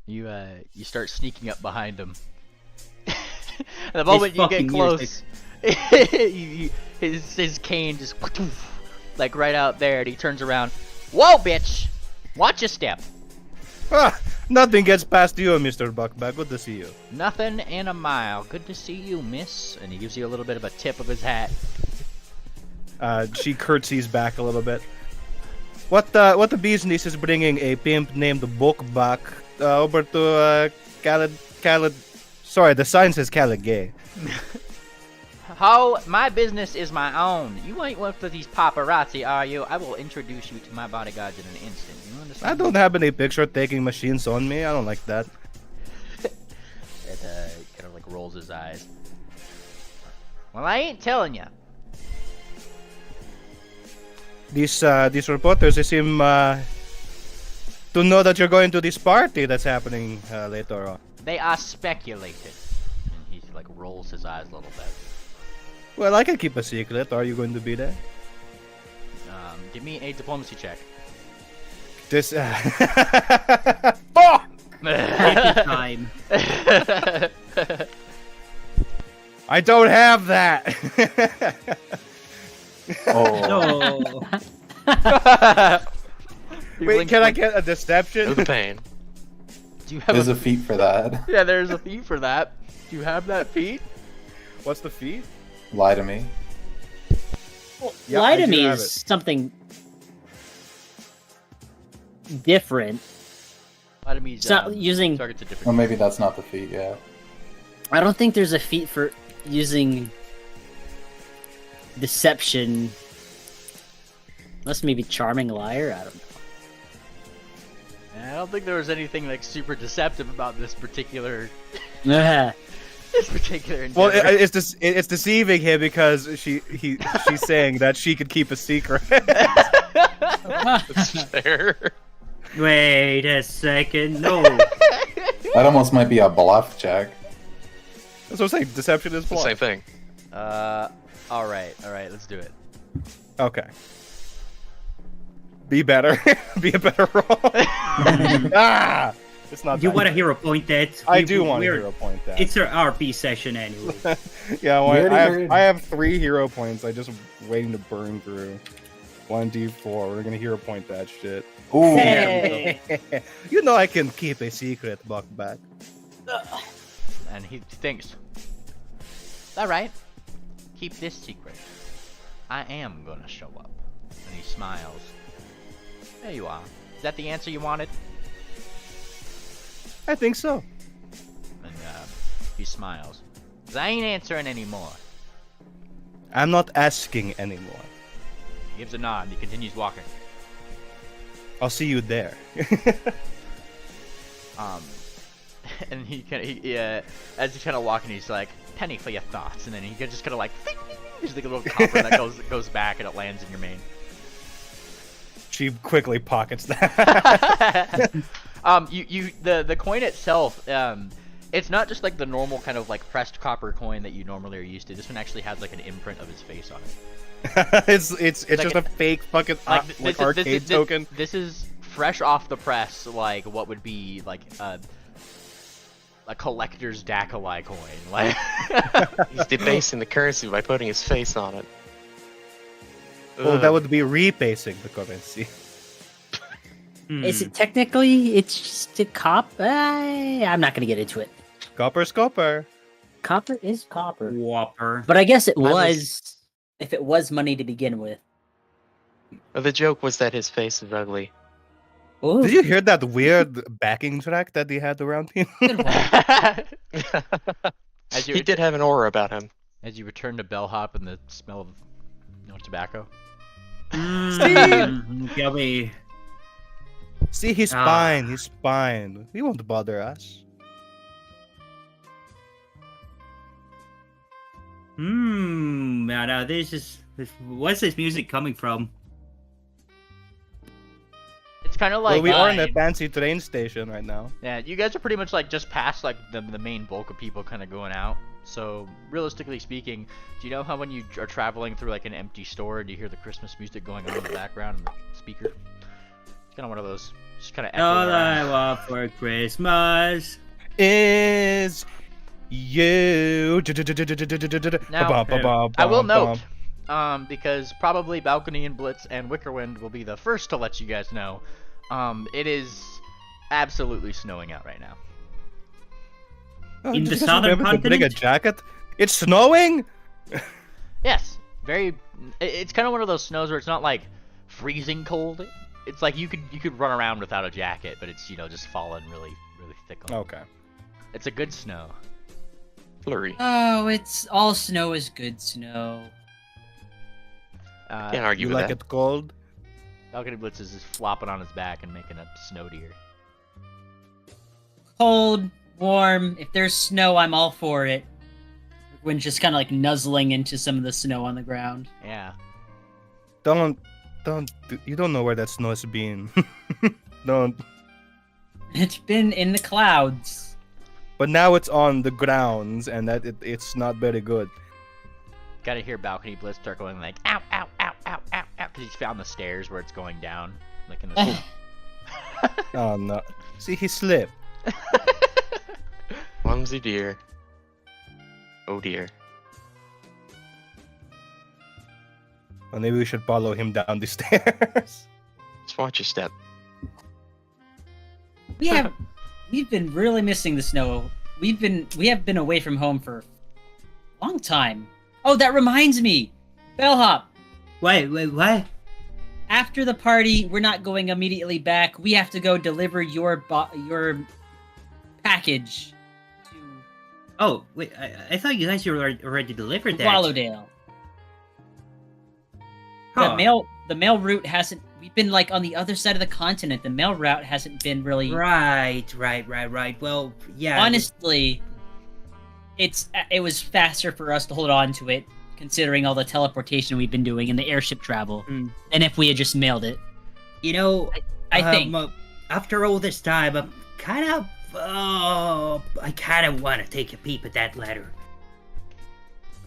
[SPEAKER 1] You start sneaking up behind him. The moment you get close, his cane just like right out there, and he turns around. Whoa, bitch! Watch your step.
[SPEAKER 3] Nothing gets past you, Mr. Buckback. Good to see you.
[SPEAKER 1] Nothing in a mile. Good to see you, miss. And he gives you a little bit of a tip of his hat.
[SPEAKER 3] She curtsies back a little bit. What the business is bringing a pimp named Buckback over to Khaled? Sorry, the sign says Khaled Gay.
[SPEAKER 1] How my business is my own. You ain't one for these paparazzi, are you? I will introduce you to my bodyguards in an instant. You understand?
[SPEAKER 3] I don't have any picture-taking machines on me. I don't like that.
[SPEAKER 1] It kind of like rolls his eyes. Well, I ain't telling you.
[SPEAKER 3] These reporters, they seem to know that you're going to this party that's happening later on.
[SPEAKER 1] They are speculated. And he like rolls his eyes a little bit.
[SPEAKER 3] Well, I can keep a secret. Are you going to be there?
[SPEAKER 1] Give me a diplomacy check.
[SPEAKER 3] This.
[SPEAKER 7] Time.
[SPEAKER 3] I don't have that.
[SPEAKER 2] Oh.
[SPEAKER 7] No.
[SPEAKER 3] Wait, can I get a deception?
[SPEAKER 5] Feel the pain.
[SPEAKER 1] Do you have
[SPEAKER 2] There's a feat for that.
[SPEAKER 1] Yeah, there's a feat for that. Do you have that feat?
[SPEAKER 3] What's the fee?
[SPEAKER 2] Lie to me.
[SPEAKER 3] Yeah,
[SPEAKER 8] Lie
[SPEAKER 3] I
[SPEAKER 8] to
[SPEAKER 3] do
[SPEAKER 8] me
[SPEAKER 3] have
[SPEAKER 8] is
[SPEAKER 3] it.
[SPEAKER 8] something different.
[SPEAKER 1] Lie to me.
[SPEAKER 8] It's not using.
[SPEAKER 1] Target's a different.
[SPEAKER 2] Well, maybe that's not the feat, yeah.
[SPEAKER 8] I don't think there's a feat for using deception. Unless maybe charming liar. I don't know.
[SPEAKER 1] I don't think there was anything like super deceptive about this particular
[SPEAKER 8] Ah,
[SPEAKER 1] this particular.
[SPEAKER 3] Well,
[SPEAKER 1] endeavor.
[SPEAKER 3] it's deceiving him because she's saying that she could keep a secret.
[SPEAKER 5] That's fair.
[SPEAKER 7] Wait a second. No.
[SPEAKER 2] That almost might be a bluff check.
[SPEAKER 3] That's what I'm saying. Deception is
[SPEAKER 5] The
[SPEAKER 3] bluff.
[SPEAKER 5] same thing.
[SPEAKER 1] All right, let's do it.
[SPEAKER 3] Okay. Be better. Be a better roll. Ah! It's not
[SPEAKER 7] You
[SPEAKER 3] that
[SPEAKER 7] want to
[SPEAKER 3] good.
[SPEAKER 7] hero point that?
[SPEAKER 3] I do want to hero point that.
[SPEAKER 7] It's our RP session anyway.
[SPEAKER 3] Yeah, well,
[SPEAKER 2] We already
[SPEAKER 3] I
[SPEAKER 2] heard.
[SPEAKER 3] have 3 hero points. I just waiting to burn through. 1d4. We're gonna hero point that shit.
[SPEAKER 2] Ooh.
[SPEAKER 8] Hey.
[SPEAKER 3] You know I can keep a secret, Buckback.
[SPEAKER 1] And he thinks, all right, keep this secret. I am gonna show up. And he smiles. There you are. Is that the answer you wanted?
[SPEAKER 3] I think so.
[SPEAKER 1] And he smiles. 'Cause I ain't answering anymore.
[SPEAKER 3] I'm not asking anymore.
[SPEAKER 1] He gives a nod and he continues walking.
[SPEAKER 3] I'll see you there.
[SPEAKER 1] And he kind of, as he's kind of walking, he's like, "Penny for your thoughts," and then he just kind of like, "Ding, ding," there's like a little copper that goes back and it lands in your main.
[SPEAKER 3] She quickly pockets that.
[SPEAKER 1] The coin itself, it's not just like the normal kind of like pressed copper coin that you normally are used to. This one actually has like an imprint of his face on it.
[SPEAKER 3] it's
[SPEAKER 1] like
[SPEAKER 3] just a fake fucking
[SPEAKER 1] This
[SPEAKER 3] arcade
[SPEAKER 1] is,
[SPEAKER 3] token.
[SPEAKER 1] This is fresh off the press, like what would be like a collector's Dakalai coin. Like
[SPEAKER 5] He's debasing the currency by putting his face on it.
[SPEAKER 3] Well, that would be rebasing the currency.
[SPEAKER 8] Is it technically? It's just a cop. I'm not gonna get into it.
[SPEAKER 3] Copper scopper.
[SPEAKER 8] Copper is copper,
[SPEAKER 7] Whopper.
[SPEAKER 8] but I guess it
[SPEAKER 5] was-
[SPEAKER 8] was. If it was money to begin with.
[SPEAKER 5] The joke was that his face is ugly.
[SPEAKER 8] Ooh.
[SPEAKER 3] Did you hear that weird backing track that they had around him?
[SPEAKER 1] As you
[SPEAKER 5] He did have an aura about him.
[SPEAKER 1] as you return to bellhop and the smell of tobacco.
[SPEAKER 7] Gummy.
[SPEAKER 3] See, he's
[SPEAKER 7] Ah.
[SPEAKER 3] fine. He's fine. He won't bother us.
[SPEAKER 7] Now what's this music coming from?
[SPEAKER 1] It's kind of
[SPEAKER 3] Well,
[SPEAKER 1] like
[SPEAKER 3] we are in a fancy train station right now.
[SPEAKER 1] yeah, you guys are pretty much like just past like the main bulk of people kind of going out. So realistically speaking, do you know how when you are traveling through like an empty store and you hear the Christmas music going on in the background and the speaker? It's kind of one of those, just kind of
[SPEAKER 7] All
[SPEAKER 1] echoing
[SPEAKER 7] I
[SPEAKER 1] around.
[SPEAKER 7] want for Christmas.
[SPEAKER 3] Is you.
[SPEAKER 1] Now, I will note, because probably Balcony and Blitz and Wickerwind will be the first to let you guys know, it is absolutely snowing out right now.
[SPEAKER 7] In the southern
[SPEAKER 3] Bring a
[SPEAKER 7] continent?
[SPEAKER 3] jacket. It's snowing.
[SPEAKER 1] Yes, it's kind of one of those snows where it's not like freezing cold. It's like you could run around without a jacket, but it's just falling really thick.
[SPEAKER 3] Okay.
[SPEAKER 1] It's a good snow.
[SPEAKER 5] flurry.
[SPEAKER 7] Oh, it's all snow is good snow.
[SPEAKER 5] Can't argue
[SPEAKER 3] You
[SPEAKER 5] with
[SPEAKER 3] like
[SPEAKER 5] that.
[SPEAKER 3] it cold?
[SPEAKER 1] Balcony Blitz is just flopping on his back and making a snow deer.
[SPEAKER 7] Cold, warm. If there's snow, I'm all for it. When just kind of like nuzzling into some of the snow on the ground.
[SPEAKER 1] Yeah.
[SPEAKER 3] You don't know where that snow has been. Don't.
[SPEAKER 7] It's been in the clouds.
[SPEAKER 3] But now it's on the grounds, and it's not very good.
[SPEAKER 1] Gotta hear Balcony Blitz start going like, ow, ow, ow, ow, ow, ow, because he's found the stairs where it's going down. Like in the...
[SPEAKER 3] Oh no! See, he slipped.
[SPEAKER 5] Clumsy deer. Oh dear.
[SPEAKER 3] Well, maybe we should follow him down the stairs.
[SPEAKER 5] Just watch your step.
[SPEAKER 7] We've been really missing the snow. We have been away from home for a long time. Oh, that reminds me, Bellhop.
[SPEAKER 4] Wait, what?
[SPEAKER 7] After the party, we're not going immediately back. We have to go deliver your package to
[SPEAKER 4] Oh, wait, I thought you guys were already delivered that.
[SPEAKER 7] Wallowdale.
[SPEAKER 4] Huh.
[SPEAKER 7] The mail route hasn't. We've been like on the other side of the continent. The mail route hasn't been really.
[SPEAKER 4] Right. Well, yeah.
[SPEAKER 7] Honestly, it was faster for us to hold on to it, considering all the teleportation we've been doing and the airship travel,
[SPEAKER 4] Mm.
[SPEAKER 7] than if we had just mailed it.
[SPEAKER 4] You know,
[SPEAKER 7] I think.
[SPEAKER 4] After all this time, I'm kind of. I kind of want to take a peep at that letter.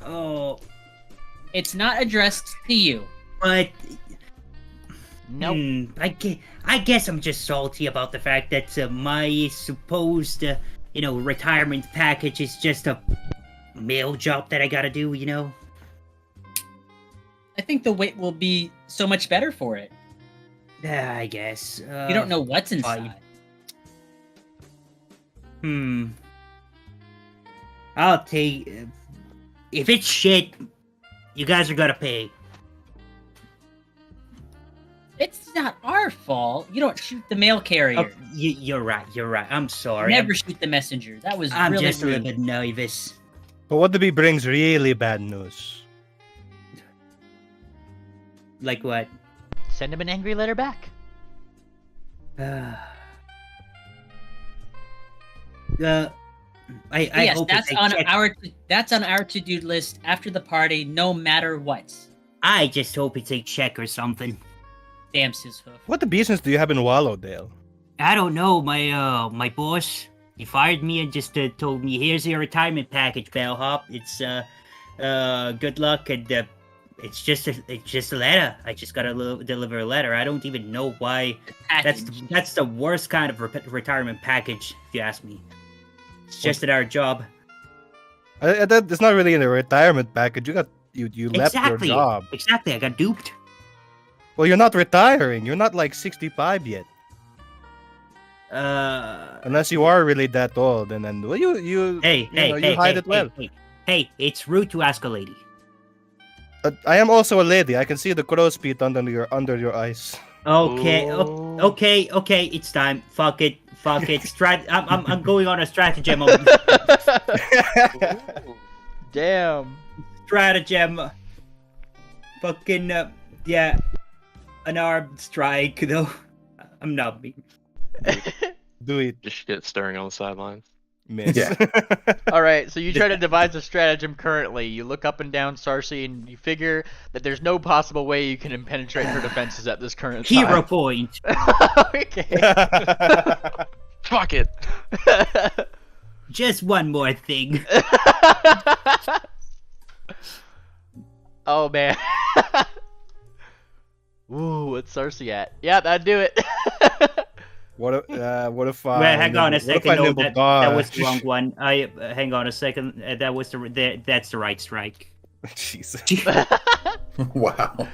[SPEAKER 4] Oh,
[SPEAKER 7] It's not addressed to you.
[SPEAKER 4] but
[SPEAKER 1] Nope.
[SPEAKER 4] I guess I'm just salty about the fact that my supposed, retirement package is just a mail job that I gotta do.
[SPEAKER 7] I think the wait will be so much better for it.
[SPEAKER 4] I guess.
[SPEAKER 7] You don't know what's inside.
[SPEAKER 4] I'll take. If it's shit, you guys are gonna pay.
[SPEAKER 7] It's not our fault. You don't shoot the mail carrier.
[SPEAKER 4] Oh, you're right. I'm sorry.
[SPEAKER 7] Never shoot the messenger. That was
[SPEAKER 4] I'm
[SPEAKER 7] really
[SPEAKER 4] just a little
[SPEAKER 7] rude.
[SPEAKER 4] bit nervous.
[SPEAKER 3] But what if he brings really bad news?
[SPEAKER 4] Like what?
[SPEAKER 1] Send him an angry letter back.
[SPEAKER 4] I
[SPEAKER 7] Yes,
[SPEAKER 4] hope
[SPEAKER 7] that's
[SPEAKER 4] they
[SPEAKER 7] on
[SPEAKER 4] check-
[SPEAKER 7] that's on our to-do list after the party, no matter what.
[SPEAKER 4] I just hope it's a check or something.
[SPEAKER 7] Damn his hoof.
[SPEAKER 3] What the business do you have in Wallowdale?
[SPEAKER 4] I don't know. My boss, he fired me and just told me, "Here's your retirement package, Bellhop. It's good luck and it's just a letter. I just gotta deliver a letter. I don't even know why.
[SPEAKER 7] Package.
[SPEAKER 4] That's the worst kind of retirement package, if you ask me. It's just at our job.
[SPEAKER 3] It's not really in a retirement package. You left your job.
[SPEAKER 4] Exactly. I got duped.
[SPEAKER 3] Well, you're not retiring. You're not like 65 yet. Unless you are really that old, and then well, you hide it well.
[SPEAKER 4] Hey, it's rude to ask a lady.
[SPEAKER 3] I am also a lady. I can see the crow's feet under your eyes.
[SPEAKER 4] Okay,
[SPEAKER 5] Ooh.
[SPEAKER 4] okay, it's time. Fuck it. I'm going on a stratagem.
[SPEAKER 1] Damn.
[SPEAKER 4] Stratagem. Fucking yeah, an armed strike though. I'm not being.
[SPEAKER 3] Do it,
[SPEAKER 5] Just get stirring on the sidelines.
[SPEAKER 3] miss.
[SPEAKER 2] Yeah.
[SPEAKER 1] All right, so you try to devise a stratagem currently. You look up and down Cersei, and you figure that there's no possible way you can penetrate her defenses at this current time.
[SPEAKER 4] Hero point.
[SPEAKER 1] Okay.
[SPEAKER 5] Fuck it.
[SPEAKER 4] Just one more thing.
[SPEAKER 1] Oh man. Ooh, what's Cersei at? Yeah, that'd do it.
[SPEAKER 3] What if
[SPEAKER 4] Wait, hang on a second. No,
[SPEAKER 3] nimble
[SPEAKER 4] that was the
[SPEAKER 3] dodge?
[SPEAKER 4] wrong one. Hang on a second. That's the right strike.
[SPEAKER 3] Jesus.
[SPEAKER 2] Wow.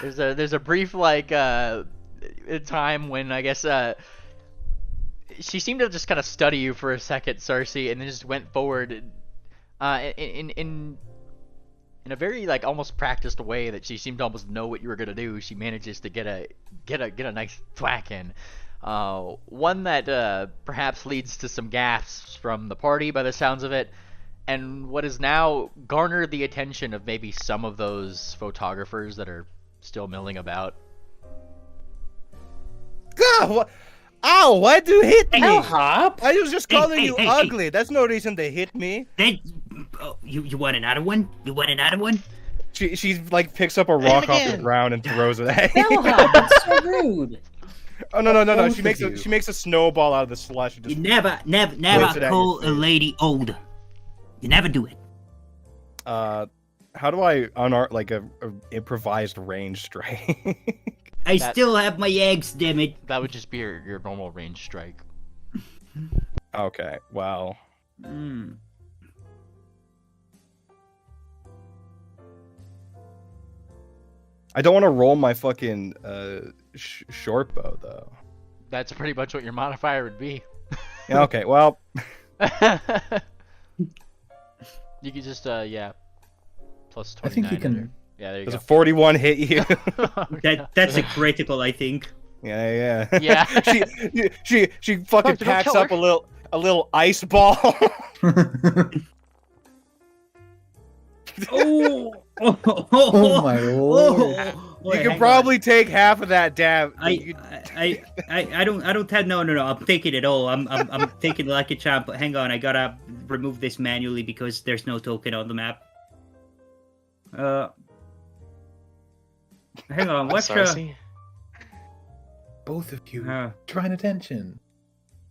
[SPEAKER 1] There's a brief time when I guess she seemed to just kind of study you for a second, Cersei, and then just went forward. In in a very like almost practiced way that she seemed to almost know what you were gonna do, she manages to get a nice thwack in. One that perhaps leads to some gasps from the party by the sounds of it, and what has now garnered the attention of maybe some of those photographers that are still milling about.
[SPEAKER 3] God, what? Ow! Why'd you hit me?
[SPEAKER 2] Hop.
[SPEAKER 3] I was just
[SPEAKER 4] Hey,
[SPEAKER 3] calling
[SPEAKER 4] hey,
[SPEAKER 3] you
[SPEAKER 4] hey, hey.
[SPEAKER 3] ugly. That's no reason to hit me.
[SPEAKER 4] Then, you want another one? You want another one?
[SPEAKER 3] She like picks up a rock off the ground and throws it at me.
[SPEAKER 7] Bellhop, that's so rude.
[SPEAKER 3] Oh no!
[SPEAKER 2] Both
[SPEAKER 3] She
[SPEAKER 2] of
[SPEAKER 3] makes
[SPEAKER 2] you.
[SPEAKER 3] she makes a snowball out of the slush. And
[SPEAKER 4] You
[SPEAKER 3] just,
[SPEAKER 4] never
[SPEAKER 3] Throws it at your
[SPEAKER 4] call a
[SPEAKER 3] face.
[SPEAKER 4] lady old. You never do it.
[SPEAKER 3] how do I unart like a improvised range strike?
[SPEAKER 4] I
[SPEAKER 1] That-
[SPEAKER 4] still have my eggs, damn it.
[SPEAKER 1] That would just be your normal range strike.
[SPEAKER 3] Okay, well,
[SPEAKER 4] Hmm.
[SPEAKER 3] I don't want to roll my fucking short bow though.
[SPEAKER 1] That's pretty much what your modifier would be.
[SPEAKER 3] Yeah, okay, well,
[SPEAKER 1] You could just yeah, plus
[SPEAKER 2] I
[SPEAKER 1] 29.
[SPEAKER 2] think you can.
[SPEAKER 1] Yeah, there you
[SPEAKER 3] does
[SPEAKER 1] go.
[SPEAKER 3] a 41 hit you?
[SPEAKER 4] That's a critical, I think.
[SPEAKER 3] Yeah.
[SPEAKER 1] Yeah.
[SPEAKER 3] she fucking
[SPEAKER 1] Fuck, don't
[SPEAKER 3] packs
[SPEAKER 1] kill
[SPEAKER 3] up
[SPEAKER 1] her.
[SPEAKER 3] a little ice ball.
[SPEAKER 4] Oh,
[SPEAKER 2] Oh my lord.
[SPEAKER 3] You can probably take half of that dab.
[SPEAKER 4] I don't have no. I'm taking it all. I'm taking it like a champ. But hang on, I gotta remove this manually because there's no token on the map. Hang on. What's
[SPEAKER 5] Sarsi?
[SPEAKER 2] Both of you
[SPEAKER 4] uh,
[SPEAKER 2] trying attention.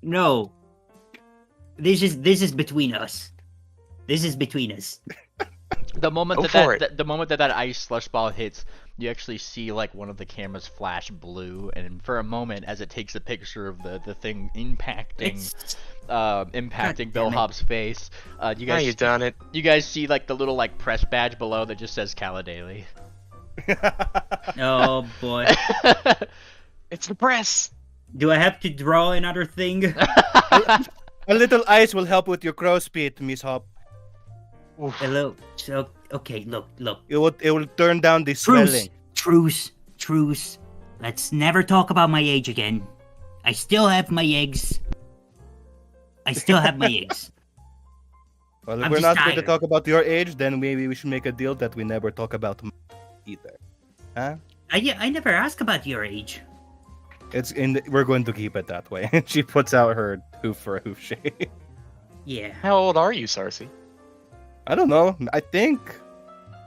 [SPEAKER 4] no. This is between us. This is between us.
[SPEAKER 1] The moment
[SPEAKER 5] Go
[SPEAKER 1] that
[SPEAKER 5] for
[SPEAKER 1] the moment that ice slush ball hits, you actually see like one of the cameras flash blue, and for a moment, as it takes a picture of the thing impacting
[SPEAKER 4] It's
[SPEAKER 1] impacting
[SPEAKER 4] God damn it.
[SPEAKER 1] Bellhop's face, you
[SPEAKER 5] Now
[SPEAKER 1] guys
[SPEAKER 5] you've done it.
[SPEAKER 1] you guys see like the little like press badge below that just says Caladale.
[SPEAKER 4] oh boy.
[SPEAKER 5] It's the press.
[SPEAKER 4] Do I have to draw another thing?
[SPEAKER 3] A little ice will help with your crow's feet, Miss Hop.
[SPEAKER 4] Hello. So okay, look.
[SPEAKER 3] It will turn down the swelling.
[SPEAKER 4] Truce. Let's never talk about my age again. I still have my eggs.
[SPEAKER 3] Well, if
[SPEAKER 4] I'm
[SPEAKER 3] we're
[SPEAKER 4] just
[SPEAKER 3] not going to
[SPEAKER 4] tired.
[SPEAKER 3] talk about your age, then maybe we should make a deal that we never talk about either. Huh?
[SPEAKER 4] I never ask about your age.
[SPEAKER 3] We're going to keep it that way. She puts out her hoof for a hoof shake.
[SPEAKER 4] Yeah.
[SPEAKER 5] How old are you, Sarsi?
[SPEAKER 3] I don't know. I think.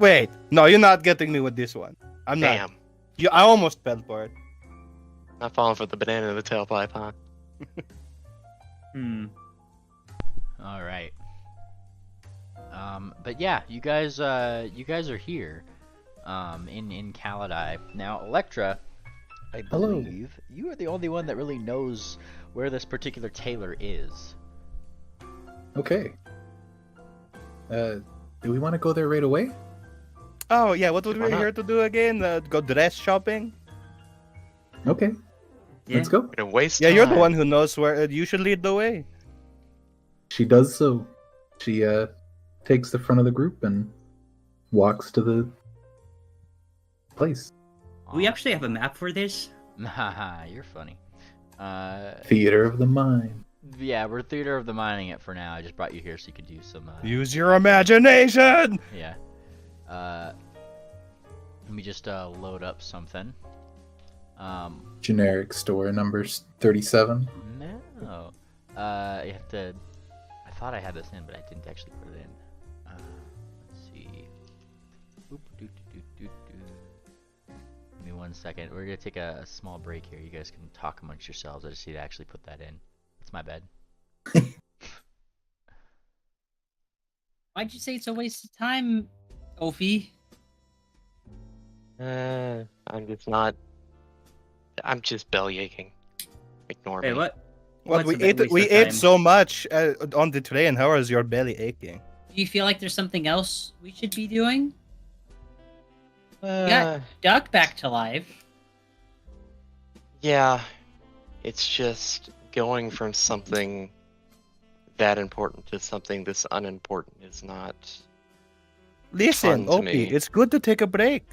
[SPEAKER 3] Wait, no, you're not getting me with this one. I'm not.
[SPEAKER 5] Damn.
[SPEAKER 3] I almost fell for it.
[SPEAKER 5] Not falling for the banana in the tailpipe, huh?
[SPEAKER 1] All right. But yeah, you guys are here, in Caladai. Now, Electra, I
[SPEAKER 2] Hello.
[SPEAKER 1] believe you are the only one that really knows where this particular tailor is.
[SPEAKER 2] Okay. Do we want to go there right away?
[SPEAKER 3] Oh yeah, what were
[SPEAKER 5] Why
[SPEAKER 3] we
[SPEAKER 5] not?
[SPEAKER 3] here to do again? Go dress shopping?
[SPEAKER 2] Okay.
[SPEAKER 4] Yeah.
[SPEAKER 2] Let's go.
[SPEAKER 5] We're gonna waste
[SPEAKER 3] Yeah, you're the
[SPEAKER 5] time.
[SPEAKER 3] one who knows where. You should lead the way.
[SPEAKER 2] She does so. She takes the front of the group and walks to the place.
[SPEAKER 4] We actually have a map for this.
[SPEAKER 1] Haha, you're funny.
[SPEAKER 2] Theater of the mind.
[SPEAKER 1] Yeah, we're Theater of the Mining it for now. I just brought you here so you could do some.
[SPEAKER 3] Use your imagination.
[SPEAKER 1] Yeah. Let me just load up something.
[SPEAKER 2] Generic store number 37.
[SPEAKER 1] No. You have to. I thought I had this in, but I didn't actually put it in. Let's see. Oop, doo, doo, doo, doo, doo. Give me 1 second. We're gonna take a small break here. You guys can talk amongst yourselves. I just need to actually put that in. That's my bad.
[SPEAKER 7] Why'd you say it's a waste of time, Ophi?
[SPEAKER 5] I'm just not. I'm just belly aching. Ignore
[SPEAKER 4] Hey,
[SPEAKER 5] me.
[SPEAKER 4] what?
[SPEAKER 3] What
[SPEAKER 4] What's
[SPEAKER 3] we
[SPEAKER 4] a
[SPEAKER 3] ate?
[SPEAKER 4] waste
[SPEAKER 3] We
[SPEAKER 4] of
[SPEAKER 3] ate
[SPEAKER 4] time?
[SPEAKER 3] so much on the train. How is your belly aching?
[SPEAKER 7] Do you feel like there's something else we should be doing?
[SPEAKER 5] Uh,
[SPEAKER 7] got Duck back to life.
[SPEAKER 5] Yeah, it's just going from something that important to something this unimportant is not
[SPEAKER 3] Listen,
[SPEAKER 5] fun to
[SPEAKER 3] Opie,
[SPEAKER 5] me.
[SPEAKER 3] it's good to take a break.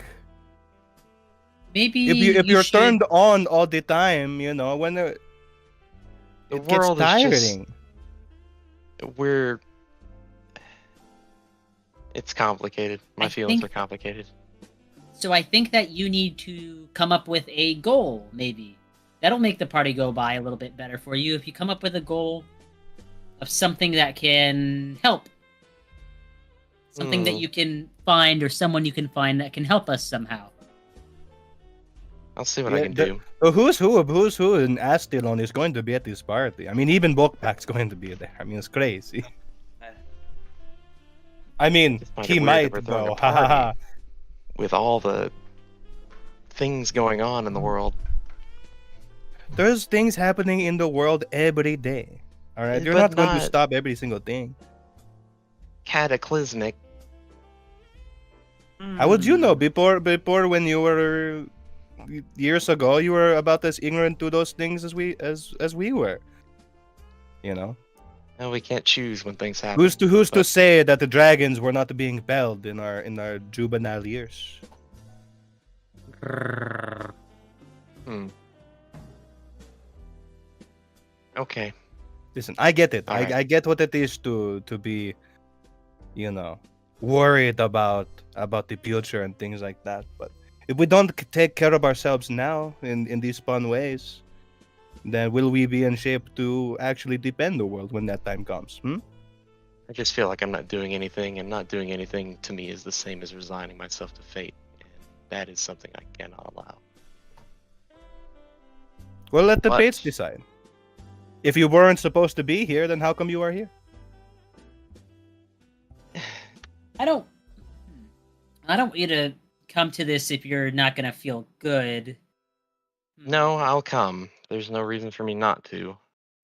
[SPEAKER 7] Maybe
[SPEAKER 3] If you're
[SPEAKER 7] should...
[SPEAKER 3] turned on all the time, you know, when
[SPEAKER 5] The
[SPEAKER 3] it gets
[SPEAKER 5] world is just
[SPEAKER 3] tiring.
[SPEAKER 5] we're. It's complicated. My
[SPEAKER 7] I
[SPEAKER 5] feelings
[SPEAKER 7] think-
[SPEAKER 5] are complicated.
[SPEAKER 7] So I think that you need to come up with a goal, maybe. That'll make the party go by a little bit better for you if you come up with a goal of something that can help. Something that
[SPEAKER 5] Hmm.
[SPEAKER 7] you can find or someone you can find that can help us somehow.
[SPEAKER 5] I'll see what I
[SPEAKER 3] Yeah,
[SPEAKER 5] can do.
[SPEAKER 3] Who's who in Astilon is going to be at this party. I mean, even Bokpak's going to be there. I mean, it's crazy. I mean,
[SPEAKER 5] Just find
[SPEAKER 3] he
[SPEAKER 5] it weird
[SPEAKER 3] might
[SPEAKER 5] that we're throwing
[SPEAKER 3] though.
[SPEAKER 5] a
[SPEAKER 3] Ha ha ha.
[SPEAKER 5] party. With all the things going on in the world.
[SPEAKER 3] There's things happening in the world every day. All right, you're
[SPEAKER 5] But
[SPEAKER 3] not going to
[SPEAKER 5] not-
[SPEAKER 3] stop every single thing.
[SPEAKER 5] Cataclysmic.
[SPEAKER 3] How would you know before when you were years ago? You were about as ignorant to those things as we were. You know,
[SPEAKER 5] No, we can't choose when things happen.
[SPEAKER 3] who's to
[SPEAKER 5] but-
[SPEAKER 3] say that the dragons were not being belled in our juvenile years?
[SPEAKER 5] Hmm. Okay.
[SPEAKER 3] Listen, I get it.
[SPEAKER 5] All right.
[SPEAKER 3] I get what it is to be, you know, worried about the future and things like that. But if we don't take care of ourselves now in these fun ways, then will we be in shape to actually defend the world when that time comes?
[SPEAKER 5] I just feel like I'm not doing anything, and not doing anything to me is the same as resigning myself to fate. And that is something I cannot allow.
[SPEAKER 3] Well, let the
[SPEAKER 5] But-
[SPEAKER 3] fates decide. If you weren't supposed to be here, then how come you are here?
[SPEAKER 7] I don't want you to come to this if you're not gonna feel good.
[SPEAKER 5] No, I'll come. There's no reason for me not to.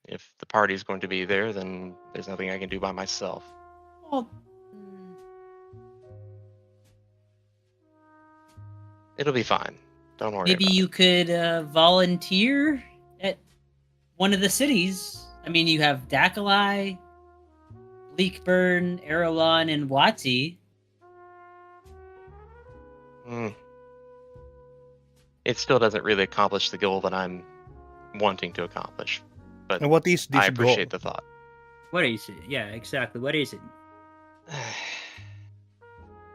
[SPEAKER 5] If the party's going to be there, then there's nothing I can do by myself.
[SPEAKER 7] Well,
[SPEAKER 5] It'll be fine. Don't worry
[SPEAKER 7] maybe
[SPEAKER 5] about
[SPEAKER 7] you could volunteer at one of the cities. I mean, you have Dakalai, Bleakburn, Erolon, and Wati.
[SPEAKER 5] it. It still doesn't really accomplish the goal that I'm wanting to accomplish. But
[SPEAKER 3] And what is this
[SPEAKER 5] I appreciate
[SPEAKER 3] goal?
[SPEAKER 5] the thought.
[SPEAKER 4] What is it? Yeah, exactly. What is it?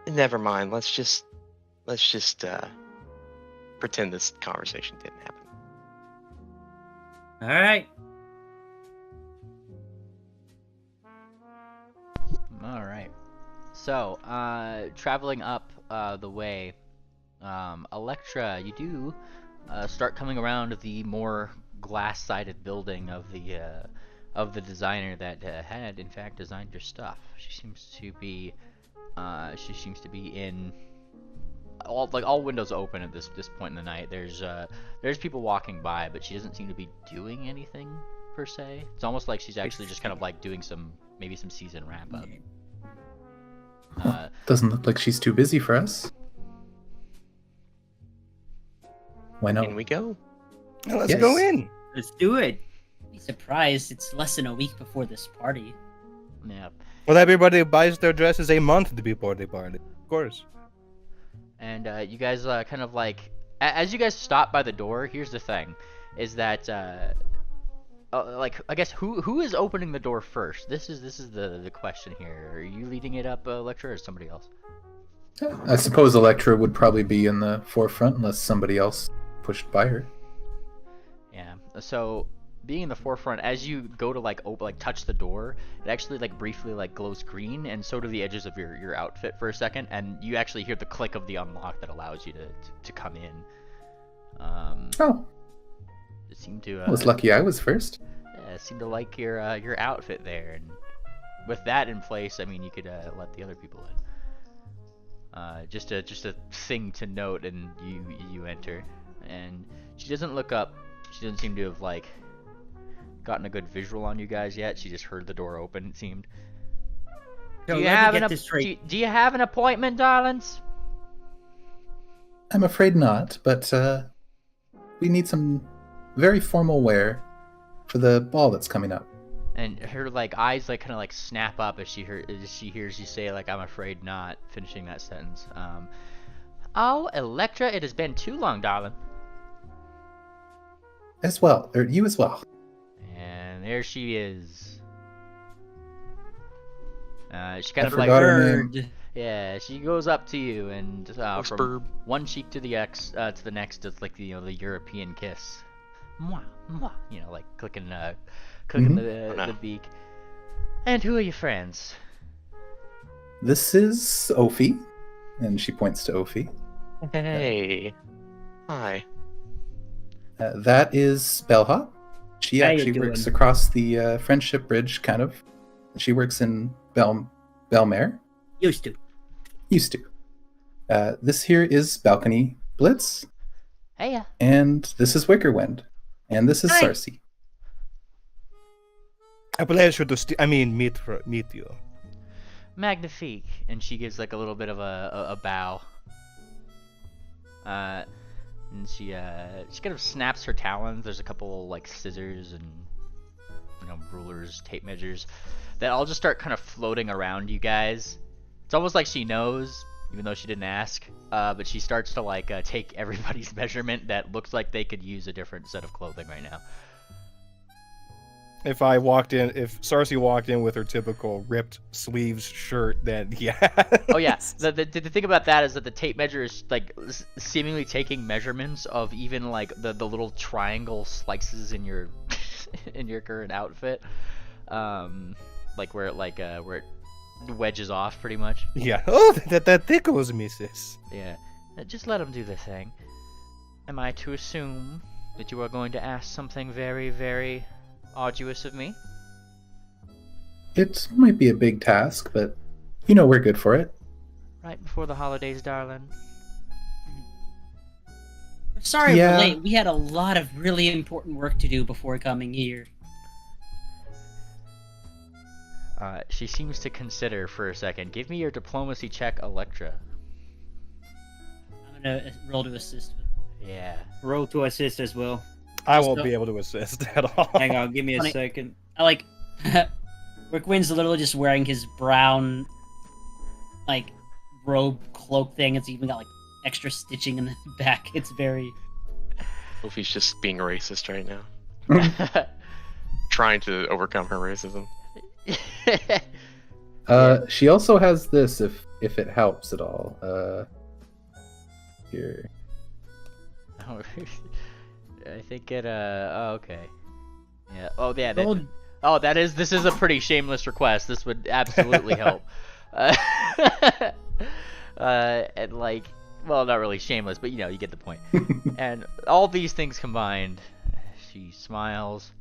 [SPEAKER 5] Never mind. Let's just pretend this conversation didn't happen.
[SPEAKER 4] All right.
[SPEAKER 1] All right. So, traveling up the way, Electra, you do start coming around the more glass-sided building of the designer that had, in fact, designed your stuff. She seems to be in all windows open at this point in the night. There's people walking by, but she doesn't seem to be doing anything per se. It's almost like she's actually just kind of like doing maybe some season wrap up.
[SPEAKER 2] Doesn't look like she's too busy for us. Why not?
[SPEAKER 5] In we go.
[SPEAKER 3] Well, let's
[SPEAKER 2] Yes.
[SPEAKER 3] go in.
[SPEAKER 4] Let's do it.
[SPEAKER 7] Be surprised. It's less than a week before this party.
[SPEAKER 1] Yeah.
[SPEAKER 3] Well, everybody buys their dresses a month before the party, of course.
[SPEAKER 1] And you guys kind of like, as you guys stop by the door, here's the thing, is that like, I guess who is opening the door first? This is the question here. Are you leading it up, Electra, or somebody else?
[SPEAKER 2] I suppose Electra would probably be in the forefront unless somebody else pushed by her.
[SPEAKER 1] Yeah. So being in the forefront, as you go to like touch the door, it actually like briefly like glows green, and so do the edges of your outfit for a second, and you actually hear the click of the unlock that allows you to come in.
[SPEAKER 2] Oh,
[SPEAKER 1] It seemed to
[SPEAKER 2] I was lucky I was first.
[SPEAKER 1] yeah, seemed to like your outfit there, and with that in place, I mean, you could let the other people in. Just a thing to note, and you enter, and she doesn't look up. She doesn't seem to have like gotten a good visual on you guys yet. She just heard the door open. It seemed.
[SPEAKER 4] So
[SPEAKER 1] do you
[SPEAKER 4] let
[SPEAKER 1] have
[SPEAKER 4] me get
[SPEAKER 1] an
[SPEAKER 4] this straight.
[SPEAKER 1] do you have an appointment, darlings?
[SPEAKER 2] I'm afraid not, but we need some very formal wear for the ball that's coming up.
[SPEAKER 1] and her like eyes like kind of like snap up as she hears you say like I'm afraid not, finishing that sentence. Oh, Electra, it has been too long, darling.
[SPEAKER 2] As well, or you as well.
[SPEAKER 1] And there she is. She kind of like
[SPEAKER 2] forgot her name.
[SPEAKER 1] yeah, she goes up to you and from
[SPEAKER 5] Spurb.
[SPEAKER 1] one cheek to the next, it's like the European kiss. Mwah, mwah, like clicking the
[SPEAKER 5] No.
[SPEAKER 1] beak. And who are your friends?
[SPEAKER 2] This is Ophi, and she points to Ophi.
[SPEAKER 5] Hey. Hi.
[SPEAKER 2] That is Bellhop. She
[SPEAKER 7] How you
[SPEAKER 2] actually works
[SPEAKER 7] doing?
[SPEAKER 2] across the Friendship Bridge, kind of. She works in Belmare.
[SPEAKER 7] Used to.
[SPEAKER 2] Used to. This here is Balcony Blitz,
[SPEAKER 1] Heya.
[SPEAKER 2] and this is Wickerwind, and this is
[SPEAKER 7] Hi.
[SPEAKER 2] Sarcy.
[SPEAKER 3] A pleasure to meet you.
[SPEAKER 1] Magnifique, and she gives like a little bit of a bow. And she kind of snaps her talons. There's a couple like scissors and rulers, tape measures that all just start kind of floating around you guys. It's almost like she knows, even though she didn't ask. But she starts to like take everybody's measurement that looks like they could use a different set of clothing right now.
[SPEAKER 3] If Sarcy walked in with her typical ripped sleeves shirt, then yeah.
[SPEAKER 1] Oh yeah, the thing about that is that the tape measure is like seemingly taking measurements of even like the little triangle slices in your in your current outfit, like where it wedges off pretty much.
[SPEAKER 3] Yeah. Oh, that tickles me, sis.
[SPEAKER 1] Yeah, just let him do the thing. Am I to assume that you are going to ask something very, very arduous of me?
[SPEAKER 2] It might be a big task, but we're good for it.
[SPEAKER 1] Right before the holidays, darling.
[SPEAKER 7] Sorry
[SPEAKER 2] Yeah.
[SPEAKER 7] we're late. We had a lot of really important work to do before coming here.
[SPEAKER 1] She seems to consider for a second. Give me your diplomacy check, Electra.
[SPEAKER 7] I'm gonna roll to assist.
[SPEAKER 1] Yeah.
[SPEAKER 4] Roll to assist as well.
[SPEAKER 3] I won't
[SPEAKER 7] Also-
[SPEAKER 3] be able to assist at all.
[SPEAKER 4] Hang on, give me a
[SPEAKER 7] Funny.
[SPEAKER 4] second.
[SPEAKER 7] I like Rickwind's literally just wearing his brown like robe cloak thing. It's even got like extra stitching in the back. It's very
[SPEAKER 5] Sophie's just being racist right now. Trying to overcome her racism.
[SPEAKER 2] She also has this, if it helps at all. Here.
[SPEAKER 1] Oh, I think it. Oh, okay. Yeah. Oh, yeah.
[SPEAKER 7] rolled
[SPEAKER 1] This is a pretty shameless request. This would absolutely help. And like, well, not really shameless, but you get the point. And all these things combined, she smiles.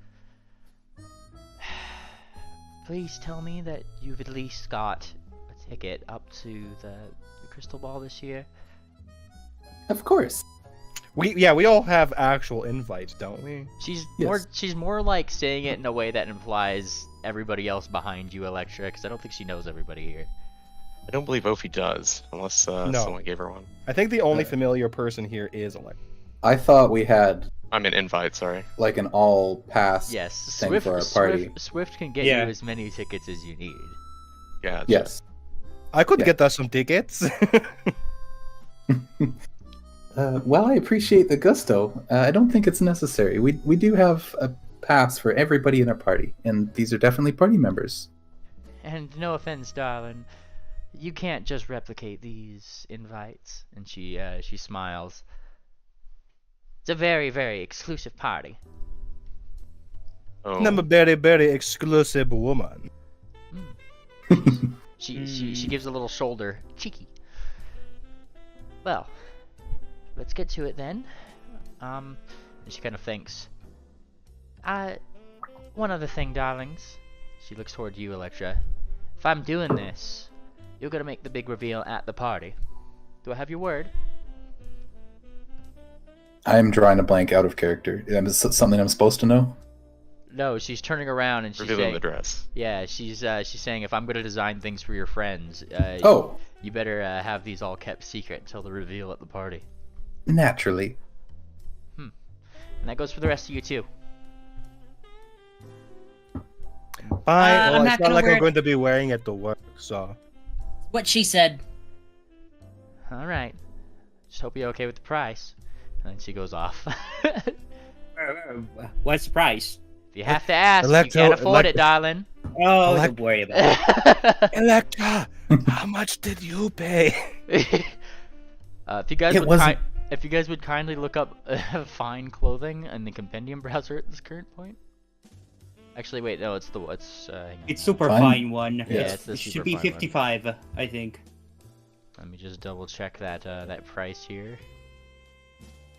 [SPEAKER 1] Please tell me that you've at least got a ticket up to the Crystal Ball this year.
[SPEAKER 2] Of course.
[SPEAKER 3] We all have actual invites, don't we?
[SPEAKER 1] She's
[SPEAKER 2] Yes.
[SPEAKER 1] more like saying it in a way that implies everybody else behind you, Electra, because I don't think she knows everybody here.
[SPEAKER 5] I don't believe Ophi does, unless
[SPEAKER 3] No.
[SPEAKER 5] someone gave her one.
[SPEAKER 3] I think the only familiar person here is Alexa.
[SPEAKER 2] I thought we had
[SPEAKER 5] I'm an invite, sorry.
[SPEAKER 2] like an all pass
[SPEAKER 1] Yes,
[SPEAKER 2] thing for our party.
[SPEAKER 1] Swift can get
[SPEAKER 4] Yeah.
[SPEAKER 1] you as many tickets as you need.
[SPEAKER 5] Yeah.
[SPEAKER 2] Yes.
[SPEAKER 3] I could
[SPEAKER 2] Yeah.
[SPEAKER 3] get us some tickets.
[SPEAKER 2] Well, I appreciate the gusto. I don't think it's necessary. We do have a pass for everybody in our party, and these are definitely party members.
[SPEAKER 1] And no offense, darling, you can't just replicate these invites. And she smiles. It's a very, very exclusive party.
[SPEAKER 5] Oh,
[SPEAKER 3] I'm a very, very exclusive woman.
[SPEAKER 1] She gives a little shoulder, cheeky. Well, let's get to it then. And she kind of thinks. One other thing, darlings. She looks toward you, Electra. If I'm doing this, you're gonna make the big reveal at the party. Do I have your word?
[SPEAKER 2] I'm drawing a blank out of character. Is it something I'm supposed to know?
[SPEAKER 1] No, she's turning around and she's
[SPEAKER 5] revealing
[SPEAKER 1] saying,
[SPEAKER 5] the dress.
[SPEAKER 1] yeah, she's saying if I'm gonna design things for your friends,
[SPEAKER 2] Oh,
[SPEAKER 1] you better have these all kept secret until the reveal at the party.
[SPEAKER 2] naturally.
[SPEAKER 1] And that goes for the rest of you too.
[SPEAKER 3] Fine.
[SPEAKER 7] I'm
[SPEAKER 3] Well,
[SPEAKER 7] not
[SPEAKER 3] it's not
[SPEAKER 7] gonna
[SPEAKER 3] like
[SPEAKER 7] wear
[SPEAKER 3] I'm
[SPEAKER 7] it.
[SPEAKER 3] going to be wearing it to work, so.
[SPEAKER 7] What she said.
[SPEAKER 1] All right. Just hope you're okay with the price. And then she goes off.
[SPEAKER 4] What's the price?
[SPEAKER 1] If you have to ask, you
[SPEAKER 3] Electro-
[SPEAKER 1] can't afford it,
[SPEAKER 3] elect-
[SPEAKER 1] darling.
[SPEAKER 4] Oh,
[SPEAKER 3] Elec-
[SPEAKER 4] don't worry about it.
[SPEAKER 3] Electra, how much did you pay?
[SPEAKER 1] If you guys
[SPEAKER 2] It
[SPEAKER 1] would
[SPEAKER 2] wasn't-
[SPEAKER 1] if you guys would kindly look up fine clothing in the compendium browser at this current point. Actually, wait, no, it's hang on.
[SPEAKER 4] It's super
[SPEAKER 2] Fine.
[SPEAKER 4] fine one.
[SPEAKER 1] Yeah, it's the
[SPEAKER 4] it
[SPEAKER 1] super
[SPEAKER 4] should be
[SPEAKER 1] fine one.
[SPEAKER 4] 55, I think.
[SPEAKER 1] Let me just double check that that price here.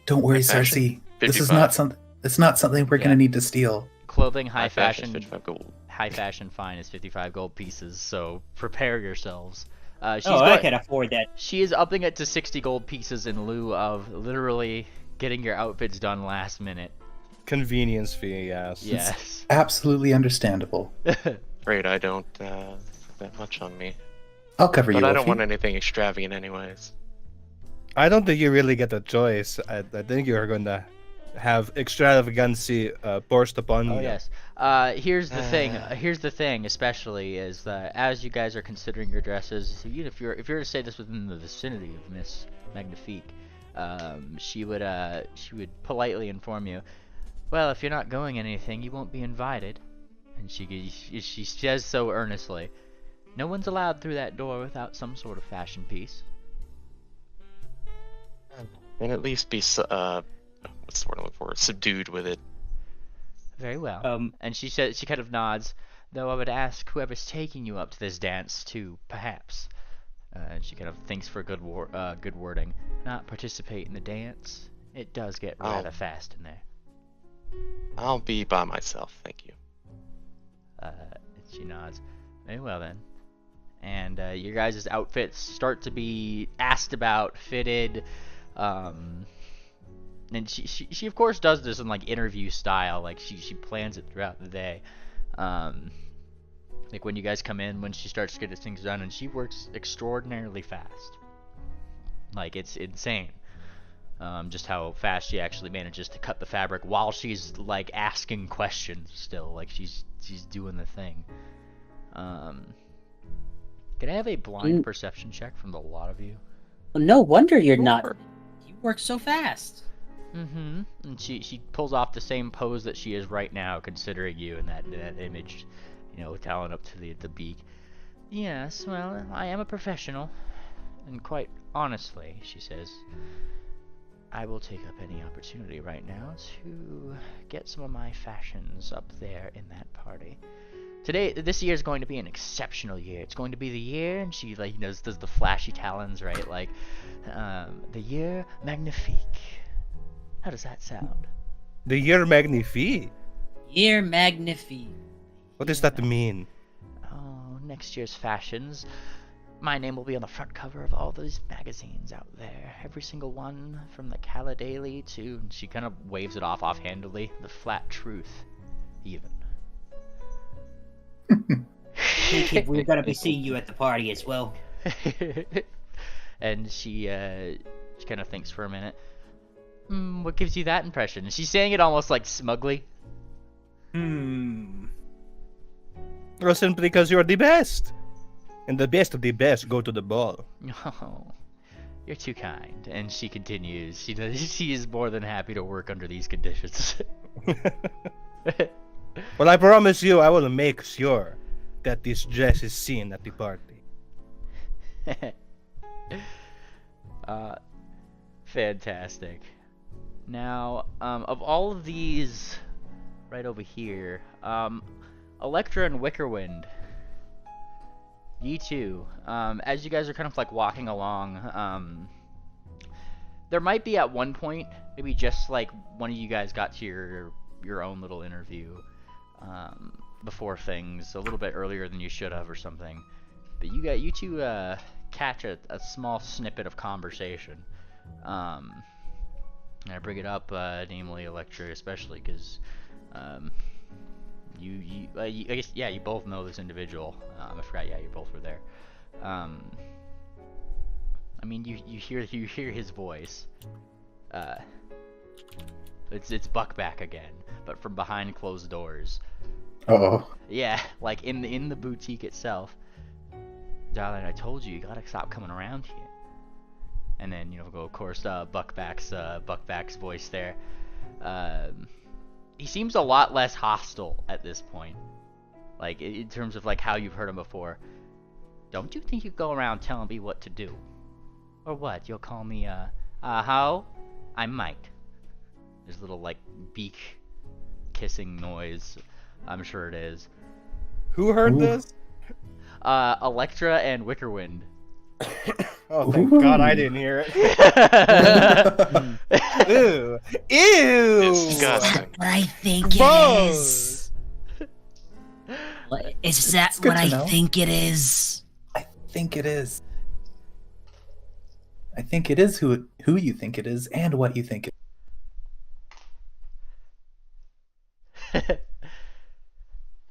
[SPEAKER 2] Don't worry,
[SPEAKER 5] High fashion,
[SPEAKER 2] Cersei. This is
[SPEAKER 5] 55.
[SPEAKER 2] not something. It's not something we're
[SPEAKER 1] Yeah.
[SPEAKER 2] gonna need to steal.
[SPEAKER 1] Clothing high fashion
[SPEAKER 5] 55 gold.
[SPEAKER 1] high fashion fine is 55 gold pieces, so prepare yourselves. She's
[SPEAKER 4] Oh, I can afford that.
[SPEAKER 1] She is upping it to 60 gold pieces in lieu of literally getting your outfits done last minute.
[SPEAKER 3] Convenience fee, yes.
[SPEAKER 1] Yes.
[SPEAKER 2] Absolutely understandable.
[SPEAKER 5] Afraid I don't have that much on me.
[SPEAKER 2] I'll cover
[SPEAKER 5] But
[SPEAKER 2] you.
[SPEAKER 5] I
[SPEAKER 2] if
[SPEAKER 5] don't
[SPEAKER 2] you-
[SPEAKER 5] want anything extravagant anyways.
[SPEAKER 3] I don't think you really get a choice. I think you're going to have extravagancy forced upon you.
[SPEAKER 1] Oh yes. Here's the thing. Here's the thing, especially is that as you guys are considering your dresses, even if you're to say this within the vicinity of Miss Magnifique, she would politely inform you. Well, if you're not going anything, you won't be invited. And she says so earnestly. No one's allowed through that door without some sort of fashion piece.
[SPEAKER 5] And at least be what's the word I'm looking for? Subdued with it.
[SPEAKER 1] Very well. And she says, she kind of nods. Though I would ask whoever's taking you up to this dance to, perhaps. And she kind of thinks for good wording. Not participate in the dance. It does get rather fast in there.
[SPEAKER 5] I'll be by myself, thank you.
[SPEAKER 1] She nods. Very well then. And your guys' outfits start to be asked about, fitted. And she of course does this in like interview style. Like she plans it throughout the day. Like when you guys come in, when she starts to get things done, and she works extraordinarily fast. Like it's insane. Just how fast she actually manages to cut the fabric while she's like asking questions still. Like she's doing the thing. Can I have a blind perception check from the lot of you?
[SPEAKER 8] Well, no wonder you're not. You work so fast.
[SPEAKER 1] Mm-hmm. And she pulls off the same pose that she is right now, considering you in that image, you know, talon up to the beak. Yes, well, I am a professional, and quite honestly, she says, I will take up any opportunity right now to get some of my fashions up there in that party. This year is going to be an exceptional year. It's going to be the year, and she like does the flashy talons, right? Like, the year Magnifique. How does that sound?
[SPEAKER 3] The year Magnifique?
[SPEAKER 7] Year Magnifique.
[SPEAKER 3] What does that mean?
[SPEAKER 1] Oh, next year's fashions. My name will be on the front cover of all those magazines out there. Every single one, from the Cala Daily to, and she kind of waves it off offhandedly, the Flat Truth, even.
[SPEAKER 4] We're gonna be seeing you at the party as well.
[SPEAKER 1] And she kind of thinks for a minute. What gives you that impression? And she's saying it almost like smugly.
[SPEAKER 3] Well, simply because you're the best. And the best of the best go to the ball.
[SPEAKER 1] Oh, you're too kind. And she continues. She is more than happy to work under these conditions.
[SPEAKER 3] Well, I promise you, I will make sure that this dress is seen at the party.
[SPEAKER 1] Fantastic. Now, of all of these, right over here, Electra and Wickerwind, you two, as you guys are kind of like walking along, there might be at one point, maybe just like one of you guys got to your own little interview, before things, a little bit earlier than you should have or something, but you two catch a small snippet of conversation. And I bring it up, namely Electra, especially because I guess you both know this individual. I forgot. Yeah, you both were there. I mean, you hear his voice. It's Buck back again, but from behind closed doors.
[SPEAKER 2] Oh.
[SPEAKER 1] Yeah, like in the boutique itself. Darling, I told you gotta stop coming around here. And then go of course Buckback's voice there. He seems a lot less hostile at this point. Like in terms of like how you've heard him before. Don't you think you go around telling me what to do? Or what? You'll call me how? I might. There's a little like beak kissing noise. I'm sure it is.
[SPEAKER 3] Who heard this?
[SPEAKER 1] Electra and Wickerwind.
[SPEAKER 3] Oh, thank God I didn't hear it. Ew. Ew.
[SPEAKER 5] Disgusting.
[SPEAKER 7] What I think
[SPEAKER 3] Gross.
[SPEAKER 7] it is. Is that
[SPEAKER 2] It's good
[SPEAKER 7] what
[SPEAKER 2] to
[SPEAKER 7] I
[SPEAKER 2] know.
[SPEAKER 7] think it is?
[SPEAKER 2] I think it is. I think it is who you think it is and what you think it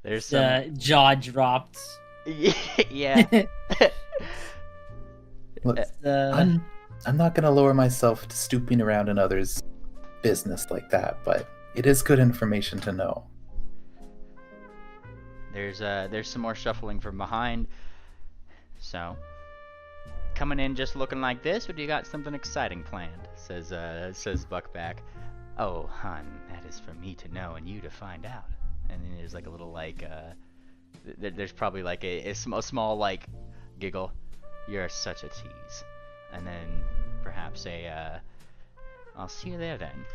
[SPEAKER 1] There's some.
[SPEAKER 7] Jaw dropped.
[SPEAKER 1] Yeah.
[SPEAKER 2] is. Look, I'm not going to lower myself to stooping around in others' business like that, but it is good information to know.
[SPEAKER 1] There's some more shuffling from behind. So, coming in just looking like this, or do you got something exciting planned? Says Buckback. Oh, hun, that is for me to know and you to find out. And then there's like a little like there's probably like a small like giggle. You're such a tease. And then perhaps I'll see you there then.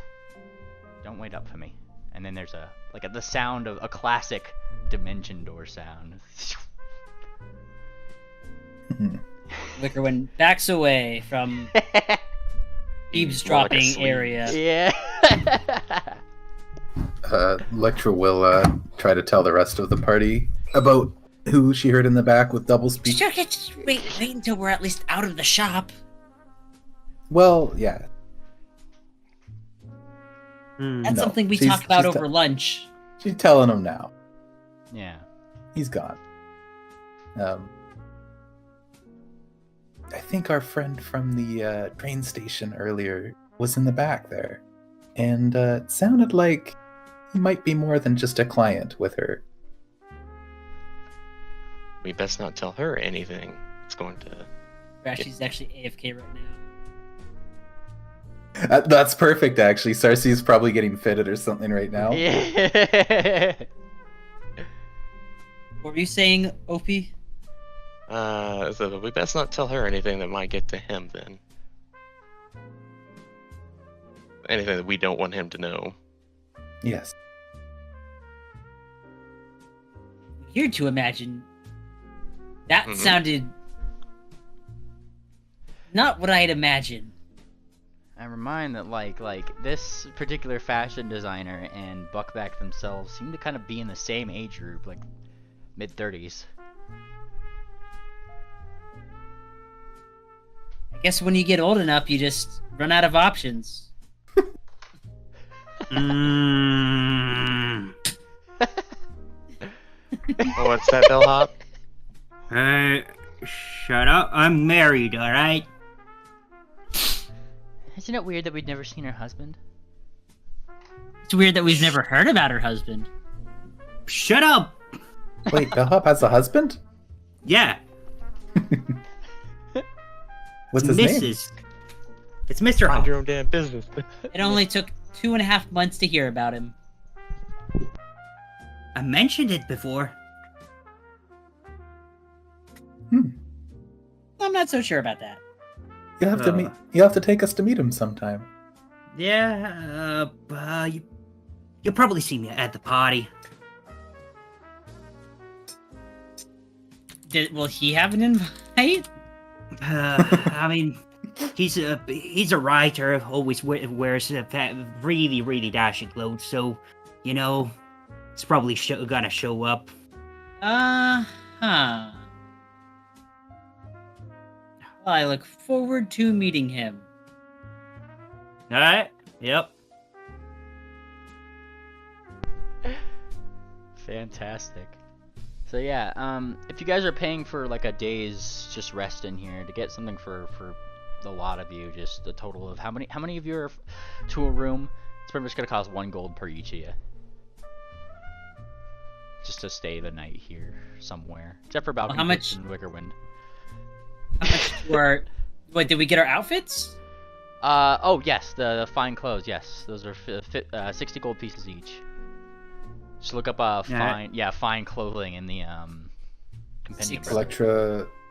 [SPEAKER 1] Don't wait up for me. And then there's the sound of a classic dimension door sound.
[SPEAKER 7] Wickerwind backs away from eavesdropping
[SPEAKER 5] asleep.
[SPEAKER 7] area.
[SPEAKER 1] Yeah.
[SPEAKER 2] Electra will try to tell the rest of the party about who she heard in the back with double speak.
[SPEAKER 7] Sure, just wait until we're at least out of the shop.
[SPEAKER 2] Well, yeah.
[SPEAKER 7] That's
[SPEAKER 2] No,
[SPEAKER 7] something we
[SPEAKER 2] she's-
[SPEAKER 7] talked about
[SPEAKER 2] she's
[SPEAKER 7] over lunch.
[SPEAKER 2] She's telling him now.
[SPEAKER 1] Yeah.
[SPEAKER 2] He's gone. I think our friend from the train station earlier was in the back there. And it sounded like he might be more than just a client with her.
[SPEAKER 5] We best not tell her anything. It's going to.
[SPEAKER 7] She's actually AFK right now.
[SPEAKER 2] That's perfect, actually. Sarcy's probably getting fitted or something right now.
[SPEAKER 1] Yeah.
[SPEAKER 7] What were you saying, OP?
[SPEAKER 5] So we best not tell her anything that might get to him then. Anything that we don't want him to know.
[SPEAKER 2] Yes.
[SPEAKER 7] Weird to imagine. That
[SPEAKER 5] Mhm.
[SPEAKER 7] sounded not what I'd imagine.
[SPEAKER 1] I remind that like this particular fashion designer and Buckback themselves seem to kind of be in the same age group, like mid-30s.
[SPEAKER 7] I guess when you get old enough, you just run out of options.
[SPEAKER 5] Oh, what's that, bellhop?
[SPEAKER 4] Shut up. I'm married, alright?
[SPEAKER 1] Isn't it weird that we'd never seen her husband?
[SPEAKER 7] It's weird that we've never heard about her husband.
[SPEAKER 4] Shut up!
[SPEAKER 2] Wait, Bellhop has a husband?
[SPEAKER 4] Yeah,
[SPEAKER 2] What's
[SPEAKER 4] it's
[SPEAKER 2] his name?
[SPEAKER 4] Mrs. It's Mr.
[SPEAKER 5] Mind
[SPEAKER 4] Hop.
[SPEAKER 5] your own damn business.
[SPEAKER 7] It only took 2.5 months to hear about him.
[SPEAKER 4] I mentioned it before.
[SPEAKER 7] I'm not so sure about that.
[SPEAKER 2] You'll have to meet. You'll have to take us to meet him sometime.
[SPEAKER 4] Yeah, you'll probably see me at the party.
[SPEAKER 7] Will he have an invite?
[SPEAKER 4] I mean, he's a writer. Always wears really, really dashing clothes. So, it's probably gonna show up.
[SPEAKER 7] Huh. Well, I look forward to meeting him.
[SPEAKER 4] All right. Yep.
[SPEAKER 1] Fantastic. So yeah, if you guys are paying for like a day's just rest in here to get something for the lot of you, just a total of how many of you are to a room? It's pretty much gonna cost 1 gold per each of you. just to stay the night here somewhere, except for Balcony
[SPEAKER 7] how much-
[SPEAKER 1] and Wickerwind.
[SPEAKER 7] How much to our? Wait, did we get our outfits?
[SPEAKER 1] Oh yes, the fine clothes. Yes, those are 60 gold pieces each. Just look up fine clothing in the compendium.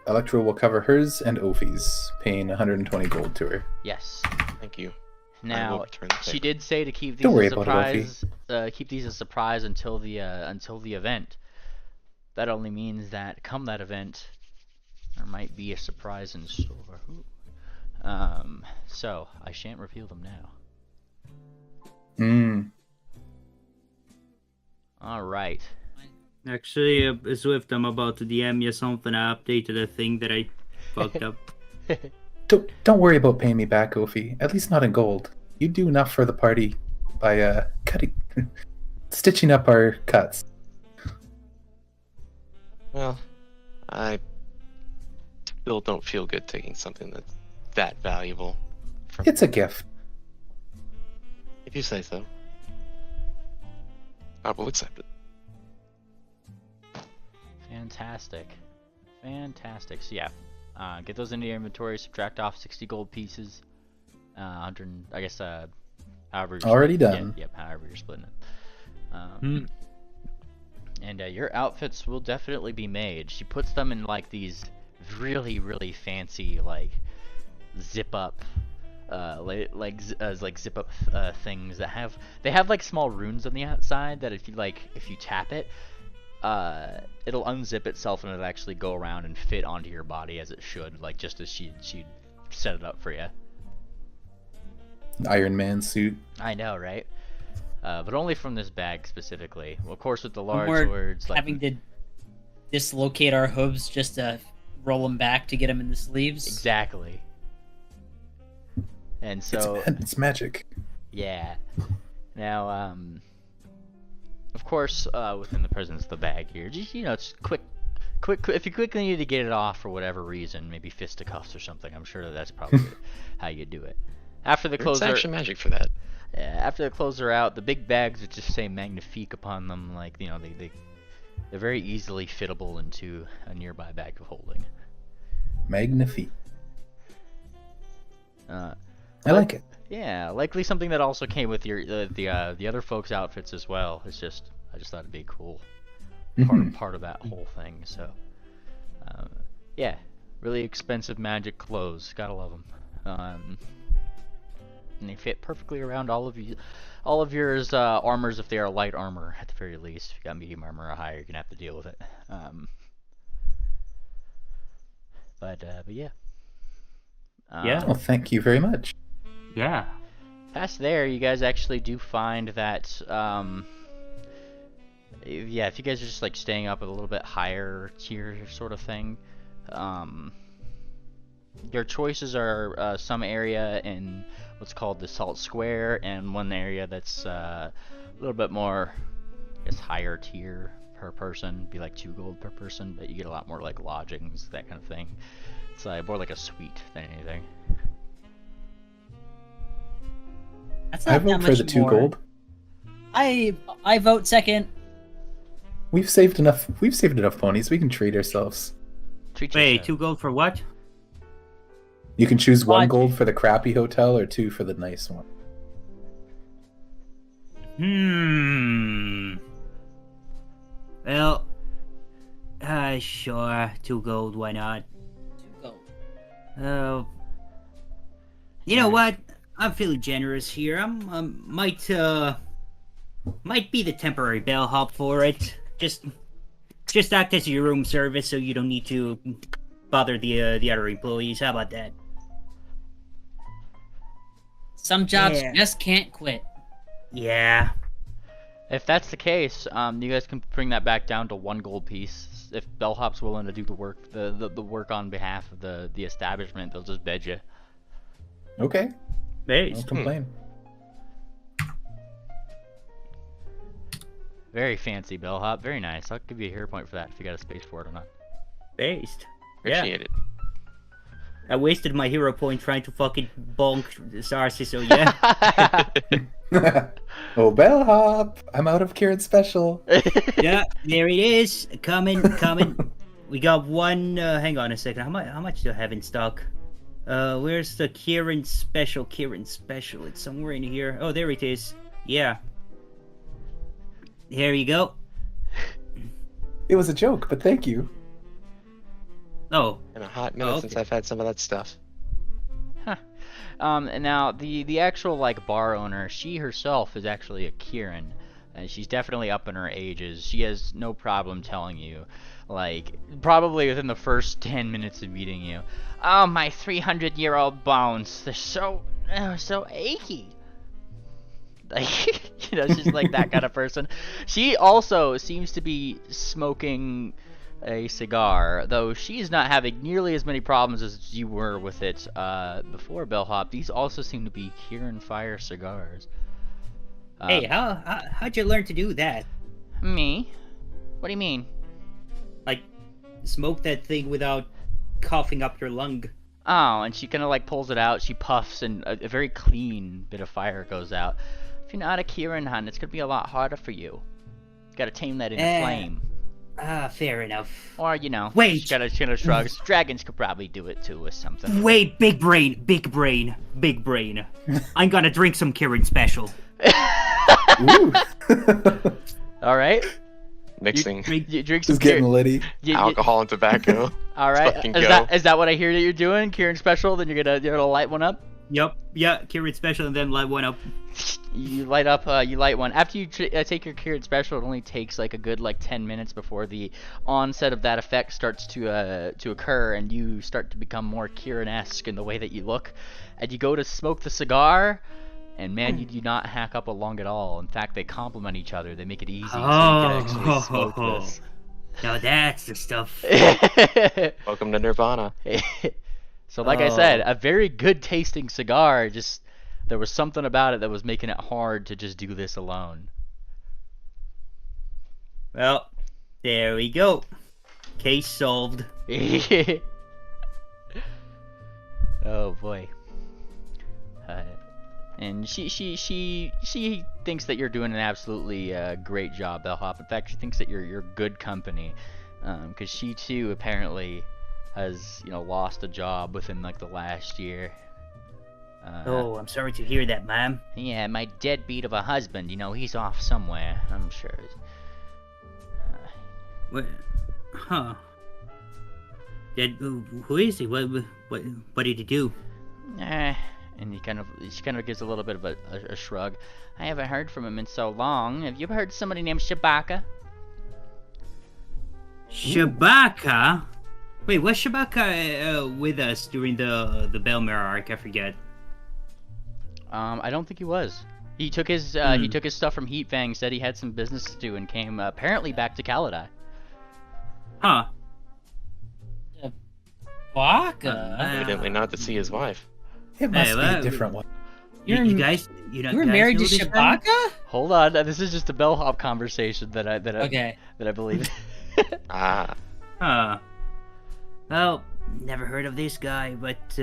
[SPEAKER 2] Electra will cover hers and Ophi's, paying 120 gold to her.
[SPEAKER 1] Yes.
[SPEAKER 5] Thank you.
[SPEAKER 1] Now
[SPEAKER 5] return the
[SPEAKER 1] she
[SPEAKER 5] favor.
[SPEAKER 1] did say to keep these
[SPEAKER 2] Don't worry
[SPEAKER 1] a
[SPEAKER 2] about it,
[SPEAKER 1] surprise. Keep these a surprise until the event. That only means that come that event, there might be a surprise in store. So I shan't reveal them now. All right.
[SPEAKER 4] Actually, Swift, I'm about to DM you something. I updated a thing that I fucked up.
[SPEAKER 2] Don't worry about paying me back, Ophi. At least not in gold. You do enough for the party by stitching up our cuts.
[SPEAKER 5] Well, I still don't feel good taking something that's that valuable from
[SPEAKER 2] It's a gift.
[SPEAKER 5] If you say so. I will accept it.
[SPEAKER 1] Fantastic. So yeah, get those into your inventory. Subtract off 60 gold pieces. 100. I guess. However. You're
[SPEAKER 2] Already
[SPEAKER 1] splitting-
[SPEAKER 2] done.
[SPEAKER 1] Yep. However you're splitting it. And your outfits will definitely be made. She puts them in like these really, really fancy like zip up, zip up things that have like small runes on the outside that if you tap it, it'll unzip itself and it'll actually go around and fit onto your body as it should, like just as she'd set it up for you.
[SPEAKER 2] Iron Man suit.
[SPEAKER 1] I know, right? But only from this bag specifically. Well, of course, with the large
[SPEAKER 7] We're
[SPEAKER 1] words like
[SPEAKER 7] having to dislocate our hooves just to roll them back to get them in the sleeves.
[SPEAKER 1] exactly. And so
[SPEAKER 2] It's magic.
[SPEAKER 1] yeah. Now, of course, within the presence of the bag here, just it's quick. If you quickly need to get it off for whatever reason, maybe fisticuffs or something. I'm sure that's probably how you do it. After the clothes
[SPEAKER 5] There's
[SPEAKER 1] are
[SPEAKER 5] action magic for that.
[SPEAKER 1] after the clothes are out, the big bags that just say Magnifique upon them, like they're very easily fittable into a nearby bag of holding.
[SPEAKER 2] Magnifique.
[SPEAKER 1] Uh,
[SPEAKER 2] I like it.
[SPEAKER 1] Yeah, likely something that also came with your the other folks' outfits as well. I just thought it'd be a cool part of that whole thing. So, yeah, really expensive magic clothes. Gotta love them. And they fit perfectly around all of yours armors if they are light armor at the very least. If you got medium armor or higher, you're gonna have to deal with it. But yeah.
[SPEAKER 4] Yeah.
[SPEAKER 2] Well, thank you very much.
[SPEAKER 4] Yeah.
[SPEAKER 1] Past there, you guys actually do find that, yeah, if you guys are just like staying up at a little bit higher tier sort of thing, your choices are some area in what's called the Salt Square, and one area that's a little bit more, I guess, higher tier per person, be like 2 gold per person, but you get a lot more like lodgings, that kind of thing. It's more like a suite than anything.
[SPEAKER 7] That's
[SPEAKER 2] I
[SPEAKER 7] not that
[SPEAKER 2] vote for
[SPEAKER 7] much
[SPEAKER 2] the 2
[SPEAKER 7] more.
[SPEAKER 2] gold.
[SPEAKER 7] I vote second.
[SPEAKER 2] We've saved enough ponies. We can treat ourselves.
[SPEAKER 1] Treat
[SPEAKER 4] Wait,
[SPEAKER 1] yourself.
[SPEAKER 4] 2 gold for what?
[SPEAKER 2] You can choose 1
[SPEAKER 7] Lodging.
[SPEAKER 2] gold for the crappy hotel or 2 for the nice one.
[SPEAKER 4] Well, sure, 2 gold, why not?
[SPEAKER 7] 2 gold.
[SPEAKER 4] Oh, you know what? I'm feeling generous here. Might be the temporary bellhop for it. Just act as your room service, so you don't need to bother the other employees. How about that?
[SPEAKER 7] Some jobs
[SPEAKER 4] Yeah.
[SPEAKER 7] just can't quit.
[SPEAKER 4] Yeah.
[SPEAKER 1] If that's the case, you guys can bring that back down to 1 gold piece. If bellhop's willing to do the work, the work on behalf of the establishment, they'll just bed you.
[SPEAKER 2] Okay.
[SPEAKER 4] Based.
[SPEAKER 2] Don't complain.
[SPEAKER 1] Very fancy bellhop, very nice. I'll give you a hero point for that if you got a space for it or not.
[SPEAKER 4] Based.
[SPEAKER 5] Appreciate it.
[SPEAKER 4] I wasted my hero point trying to fucking bonk Sarsi, so yeah.
[SPEAKER 2] Oh, bellhop! I'm out of Kieran's special.
[SPEAKER 4] Yeah, there it is. Coming. We got one. Hang on a second. How much do I have in stock? Where's the Kieran special? It's somewhere in here. Oh, there it is. Yeah. Here you go.
[SPEAKER 2] It was a joke, but thank you.
[SPEAKER 4] Oh.
[SPEAKER 5] In a hot minute since I've had some of that stuff.
[SPEAKER 1] And now the actual like bar owner, she herself is actually a Kieran, and she's definitely up in her ages. She has no problem telling you, like probably within the first 10 minutes of meeting you, oh my 300-year-old bones, they're so achy. Like, you know, she's like that kind of person. She also seems to be smoking a cigar, though she's not having nearly as many problems as you were with it before, Bellhop. These also seem to be Kieran Fire cigars.
[SPEAKER 4] Hey, how'd you learn to do that?
[SPEAKER 1] Me? What do you mean?
[SPEAKER 4] Like, smoke that thing without coughing up your lung.
[SPEAKER 1] Oh, and she kind of like pulls it out, she puffs, and a very clean bit of fire goes out. If you're not a Kieran, hun, it's gonna be a lot harder for you. Gotta tame that inner flame.
[SPEAKER 4] Fair enough.
[SPEAKER 1] Or, you know,
[SPEAKER 4] Wait.
[SPEAKER 1] she kind of shrugs. Dragons could probably do it too or something.
[SPEAKER 4] Wait, big brain. I'm gonna drink some Kieran special.
[SPEAKER 2] Ooh.
[SPEAKER 1] All right.
[SPEAKER 5] Mixing
[SPEAKER 1] You drink some
[SPEAKER 2] Just getting litty.
[SPEAKER 5] alcohol and tobacco.
[SPEAKER 1] All right.
[SPEAKER 5] Fucking
[SPEAKER 1] Is
[SPEAKER 5] go.
[SPEAKER 1] that what I hear that you're doing? Kieran special? Then you're gonna light one up.
[SPEAKER 4] Yep. Yeah, Kieran special and then light one up.
[SPEAKER 1] You light one. After you take your Kieran special, it only takes like a good 10 minutes before the onset of that effect starts to occur, and you start to become more Kieran-esque in the way that you look. And you go to smoke the cigar, and man, you do not hack up a lung at all. In fact, they complement each other. They make it easy so you can actually smoke this.
[SPEAKER 4] Now that's the stuff.
[SPEAKER 5] Welcome to Nirvana.
[SPEAKER 1] So like I said, a very good tasting cigar, just there was something about it that was making it hard to just do this alone.
[SPEAKER 4] Well, there we go. Case solved.
[SPEAKER 1] Oh boy. And she thinks that you're doing an absolutely great job, Bellhop. In fact, she thinks that you're good company, because she too apparently has lost a job within the last year.
[SPEAKER 4] Oh, I'm sorry to hear that, ma'am.
[SPEAKER 1] Yeah, my deadbeat of a husband. he's off somewhere. I'm sure.
[SPEAKER 4] What? Huh? Who is he? What did he do?
[SPEAKER 1] And she kind of gives a little bit of a shrug. I haven't heard from him in so long. Have you ever heard of somebody named Shabaka?
[SPEAKER 4] Shabaka? Wait, was Shabaka with us during the Belmar arc? I forget.
[SPEAKER 1] I don't think he was. He took his stuff from Heatfang, said he had some business to do, and came apparently back to Kaladai.
[SPEAKER 4] Huh?
[SPEAKER 7] Baka?
[SPEAKER 5] Evidently not to see his wife.
[SPEAKER 2] It must be a different one.
[SPEAKER 4] You guys,
[SPEAKER 7] you were married to Shabaka?
[SPEAKER 1] Hold on, this is just a bellhop conversation that I believe.
[SPEAKER 5] Ah.
[SPEAKER 4] Huh. Well, never heard of this guy, but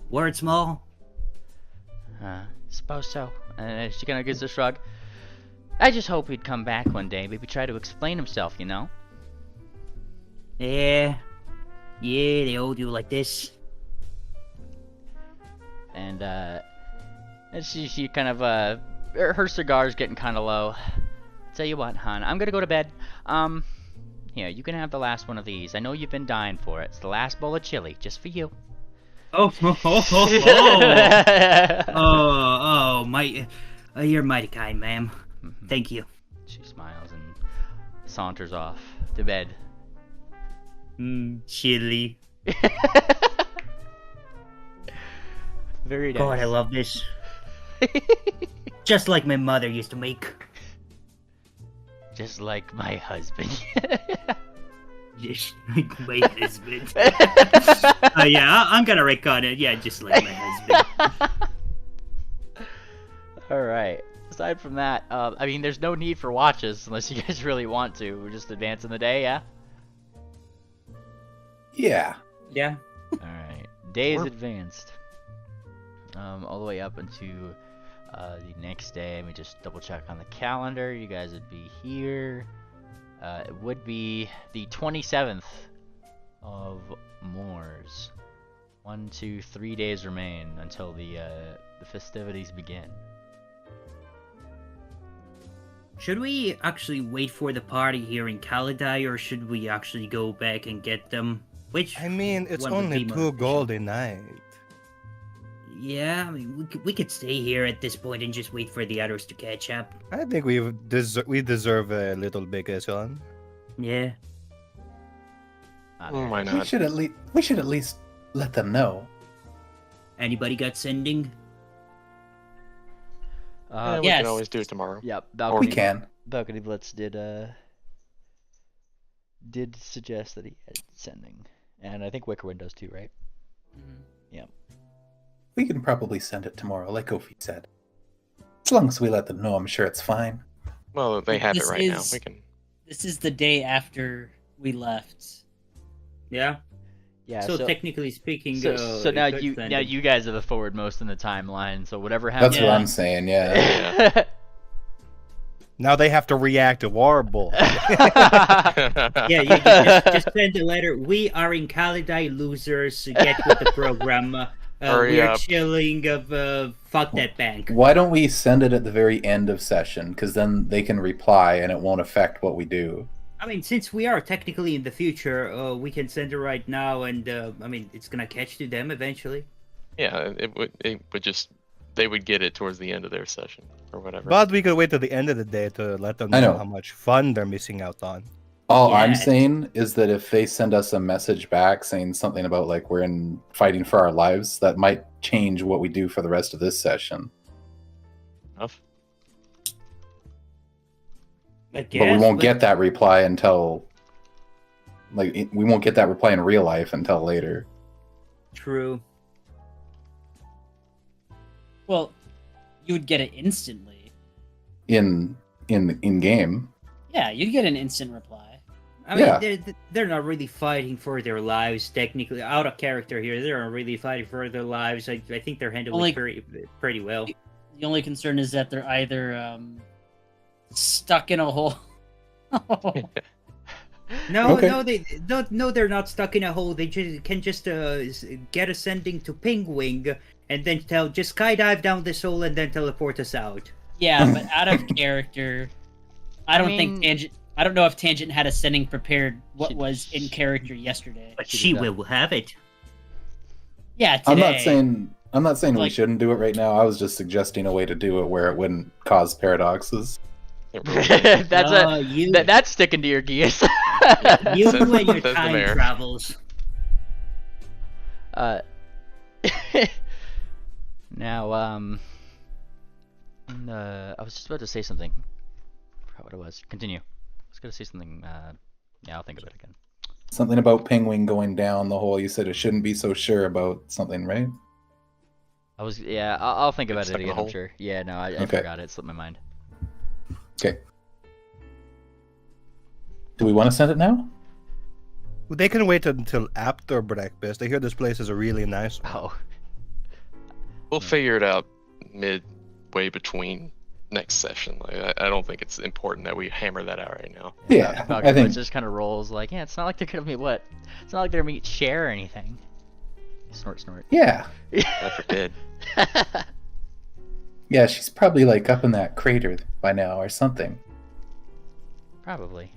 [SPEAKER 4] word small.
[SPEAKER 1] Suppose so. She kind of gives a shrug. I just hope he'd come back one day, maybe try to explain himself,
[SPEAKER 4] Yeah, they all do like this.
[SPEAKER 1] And she kind of her cigar's getting kind of low. Tell you what, hon, I'm gonna go to bed. Here, you can have the last one of these. I know you've been dying for it. It's the last bowl of chili, just for you.
[SPEAKER 4] Oh, you're mighty kind, ma'am. Thank you.
[SPEAKER 1] She smiles and saunters off to bed.
[SPEAKER 4] Chili.
[SPEAKER 1] Very nice.
[SPEAKER 4] God, I love this. Just like my mother used to make.
[SPEAKER 1] Just like my husband.
[SPEAKER 4] Just like my husband. Yeah, I'm gonna record it. Yeah, just like my husband.
[SPEAKER 1] Alright. Aside from that, I mean, there's no need for watches unless you guys really want to. We're just advancing the day, yeah?
[SPEAKER 2] Yeah.
[SPEAKER 4] Yeah.
[SPEAKER 1] Alright. days
[SPEAKER 5] We're-
[SPEAKER 1] advanced. All the way up into the next day. Let me just double check on the calendar. You guys would be here. It would be the 27th of Moors. 1, 2, 3 days remain until the festivities begin.
[SPEAKER 4] Should we actually wait for the party here in Kaladai, or should we actually go back and get them? Which
[SPEAKER 3] I mean, it's
[SPEAKER 4] one would
[SPEAKER 3] only
[SPEAKER 4] be more
[SPEAKER 3] 2
[SPEAKER 4] efficient?
[SPEAKER 3] gold a night.
[SPEAKER 4] Yeah, I mean, we could stay here at this point and just wait for the others to catch up.
[SPEAKER 3] I think we deserve a little vacation.
[SPEAKER 4] Yeah.
[SPEAKER 5] Why
[SPEAKER 2] We
[SPEAKER 5] not?
[SPEAKER 2] should at least let them know.
[SPEAKER 4] Anybody got sending?
[SPEAKER 5] Yeah, we
[SPEAKER 7] Yes.
[SPEAKER 5] can always do it tomorrow.
[SPEAKER 1] Yep,
[SPEAKER 2] We
[SPEAKER 1] Balcony,
[SPEAKER 2] can.
[SPEAKER 1] Balcony Blitz did suggest that he had sending, and I think Wickerwind does too, right?
[SPEAKER 2] We can probably send it tomorrow, like Ophi said. As long as we let them know, I'm sure it's fine.
[SPEAKER 5] Well, they have it
[SPEAKER 7] This
[SPEAKER 5] right now.
[SPEAKER 7] is-
[SPEAKER 5] We can.
[SPEAKER 7] This is the day after we left.
[SPEAKER 4] Yeah.
[SPEAKER 1] Yeah.
[SPEAKER 4] so technically speaking,
[SPEAKER 1] so now
[SPEAKER 4] it could
[SPEAKER 1] you
[SPEAKER 4] send
[SPEAKER 1] now
[SPEAKER 4] it.
[SPEAKER 1] you guys are the forward most in the timeline. So whatever happens.
[SPEAKER 2] That's what
[SPEAKER 7] Yeah.
[SPEAKER 2] I'm saying, yeah.
[SPEAKER 5] Yeah.
[SPEAKER 3] Now they have to react to Warble.
[SPEAKER 4] Yeah, you just send a letter. We are in Kaladai, losers. Get with the program.
[SPEAKER 5] Hurry
[SPEAKER 4] We're
[SPEAKER 5] up.
[SPEAKER 4] chilling. Fuck that bank.
[SPEAKER 2] Why don't we send it at the very end of session? Because then they can reply and it won't affect what we do.
[SPEAKER 4] I mean, since we are technically in the future, we can send it right now, and I mean, it's gonna catch to them eventually.
[SPEAKER 5] Yeah, it would just they would get it towards the end of their session or whatever.
[SPEAKER 3] But we could wait till the end of the day to let them
[SPEAKER 2] I
[SPEAKER 3] know
[SPEAKER 2] know.
[SPEAKER 3] how much fun they're missing out on.
[SPEAKER 2] All I'm
[SPEAKER 4] Yes.
[SPEAKER 2] saying is that if they send us a message back saying something about like we're in fighting for our lives, that might change what we do for the rest of this session.
[SPEAKER 5] Enough.
[SPEAKER 2] But we won't get that reply until we won't get that reply in real life until later.
[SPEAKER 4] True.
[SPEAKER 7] Well, you would get it instantly.
[SPEAKER 2] In game.
[SPEAKER 7] Yeah, you'd get an instant reply.
[SPEAKER 4] I mean,
[SPEAKER 2] Yeah.
[SPEAKER 4] they're not really fighting for their lives technically. Out of character here, they're not really fighting for their lives. I think they're handling
[SPEAKER 7] Only-
[SPEAKER 4] pretty well.
[SPEAKER 7] The only concern is that they're either stuck in a hole.
[SPEAKER 4] No,
[SPEAKER 2] Okay.
[SPEAKER 4] no, they're not stuck in a hole. They can just get a sending to Pingwing and then just skydive down this hole and then teleport us out.
[SPEAKER 7] Yeah, but out of character, I don't think
[SPEAKER 1] mean-
[SPEAKER 7] Tangent. I don't know if Tangent had a sending prepared what
[SPEAKER 1] She-
[SPEAKER 7] was in character yesterday.
[SPEAKER 4] But
[SPEAKER 1] She
[SPEAKER 4] she
[SPEAKER 1] did that.
[SPEAKER 4] will have it.
[SPEAKER 7] Yeah, today.
[SPEAKER 2] I'm not saying we
[SPEAKER 7] Like-
[SPEAKER 2] shouldn't do it right now. I was just suggesting a way to do it where it wouldn't cause paradoxes.
[SPEAKER 1] that's
[SPEAKER 4] you,
[SPEAKER 1] that's sticking to your gears.
[SPEAKER 4] you
[SPEAKER 5] Says-
[SPEAKER 4] and your
[SPEAKER 5] says the
[SPEAKER 4] time
[SPEAKER 5] mayor.
[SPEAKER 4] travels.
[SPEAKER 1] Now, I was just about to say something. Forgot what it was. Continue. I was gonna say something. Yeah, I'll think of it again.
[SPEAKER 2] Something about Penguin going down the hole. You said it shouldn't be so sure about something, right?
[SPEAKER 1] I'll think about it
[SPEAKER 5] Stuck in the
[SPEAKER 1] again. I'm
[SPEAKER 5] hole?
[SPEAKER 1] sure. Yeah, no, I
[SPEAKER 2] Okay.
[SPEAKER 1] forgot it. It slipped my mind.
[SPEAKER 2] Okay. Do we want to send it now?
[SPEAKER 3] They can wait until after breakfast. I hear this place is a really nice one.
[SPEAKER 1] Oh,
[SPEAKER 5] We'll figure it out midway between next session. Like, I don't think it's important that we hammer that out right now.
[SPEAKER 2] Yeah,
[SPEAKER 1] Falcon
[SPEAKER 2] I think.
[SPEAKER 1] just kind of rolls like, yeah. It's not like they're gonna meet what? It's not like they're gonna meet Cher or anything. Snort, snort.
[SPEAKER 2] Yeah,
[SPEAKER 5] I forbid.
[SPEAKER 2] yeah. She's probably like up in that crater by now or something.
[SPEAKER 1] Probably.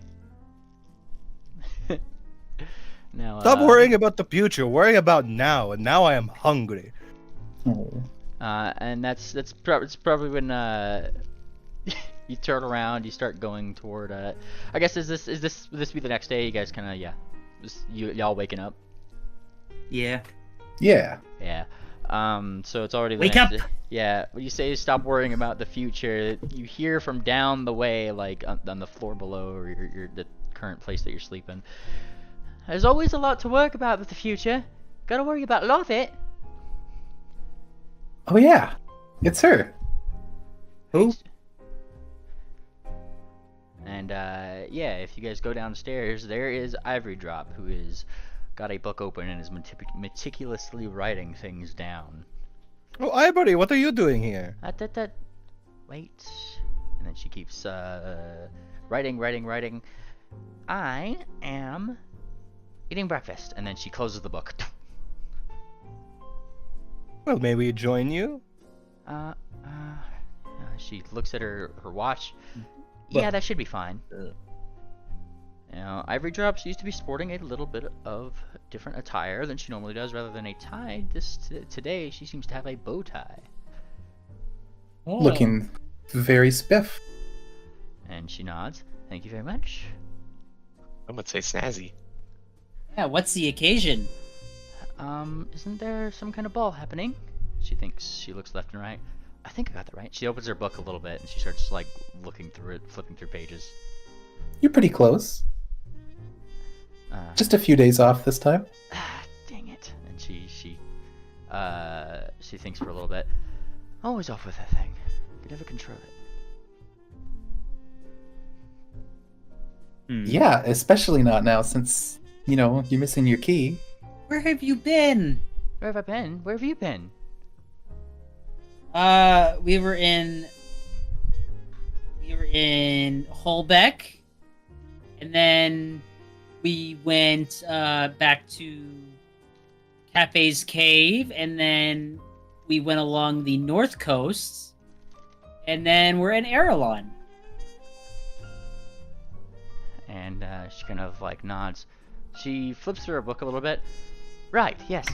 [SPEAKER 1] Now,
[SPEAKER 3] Stop worrying about the future. Worry about now. And now I am hungry.
[SPEAKER 2] Oh.
[SPEAKER 1] And it's probably when you turn around, you start going toward. I guess would this be the next day? You guys kind of y'all waking up.
[SPEAKER 4] Yeah.
[SPEAKER 2] Yeah.
[SPEAKER 1] Yeah. So it's already the
[SPEAKER 4] Wake
[SPEAKER 1] next
[SPEAKER 4] up!
[SPEAKER 1] day. Yeah. When you say stop worrying about the future, you hear from down the way, like on the floor below, or the current place that you're sleeping. There's always a lot to work about with the future. Gotta worry about a lot of it.
[SPEAKER 2] Oh yeah, it's her.
[SPEAKER 4] Who?
[SPEAKER 1] And yeah, if you guys go downstairs, there is Ivory Drop, who is got a book open and is meticulously writing things down.
[SPEAKER 3] Oh, Ivory, what are you doing here?
[SPEAKER 1] Wait. And then she keeps writing. I am eating breakfast. And then she closes the book.
[SPEAKER 3] Well, may we join you?
[SPEAKER 1] She looks at her watch.
[SPEAKER 3] Well,
[SPEAKER 1] Yeah, that should be fine. Now, Ivory Drops used to be sporting a little bit of different attire than she normally does. Rather than a tie, today she seems to have a bow tie.
[SPEAKER 7] Oh.
[SPEAKER 2] Looking very spiff.
[SPEAKER 1] And she nods. Thank you very much.
[SPEAKER 5] I would say snazzy.
[SPEAKER 7] Yeah, what's the occasion?
[SPEAKER 1] Isn't there some kind of ball happening? She thinks. She looks left and right. I think I got that right. She opens her book a little bit and she starts like looking through it, flipping through pages.
[SPEAKER 2] You're pretty close. Just a few days off this time.
[SPEAKER 1] Dang it. And she thinks for a little bit. Always off with that thing. Could never control it.
[SPEAKER 2] Yeah, especially not now since, you're missing your key.
[SPEAKER 7] Where have you been?
[SPEAKER 1] Where have I been? Where have you been?
[SPEAKER 7] We were in Holbeck, and then we went back to Cafe's Cave, and then we went along the north coast, and then we're in Aralon.
[SPEAKER 1] And she kind of like nods. She flips through her book a little bit. Right, yes.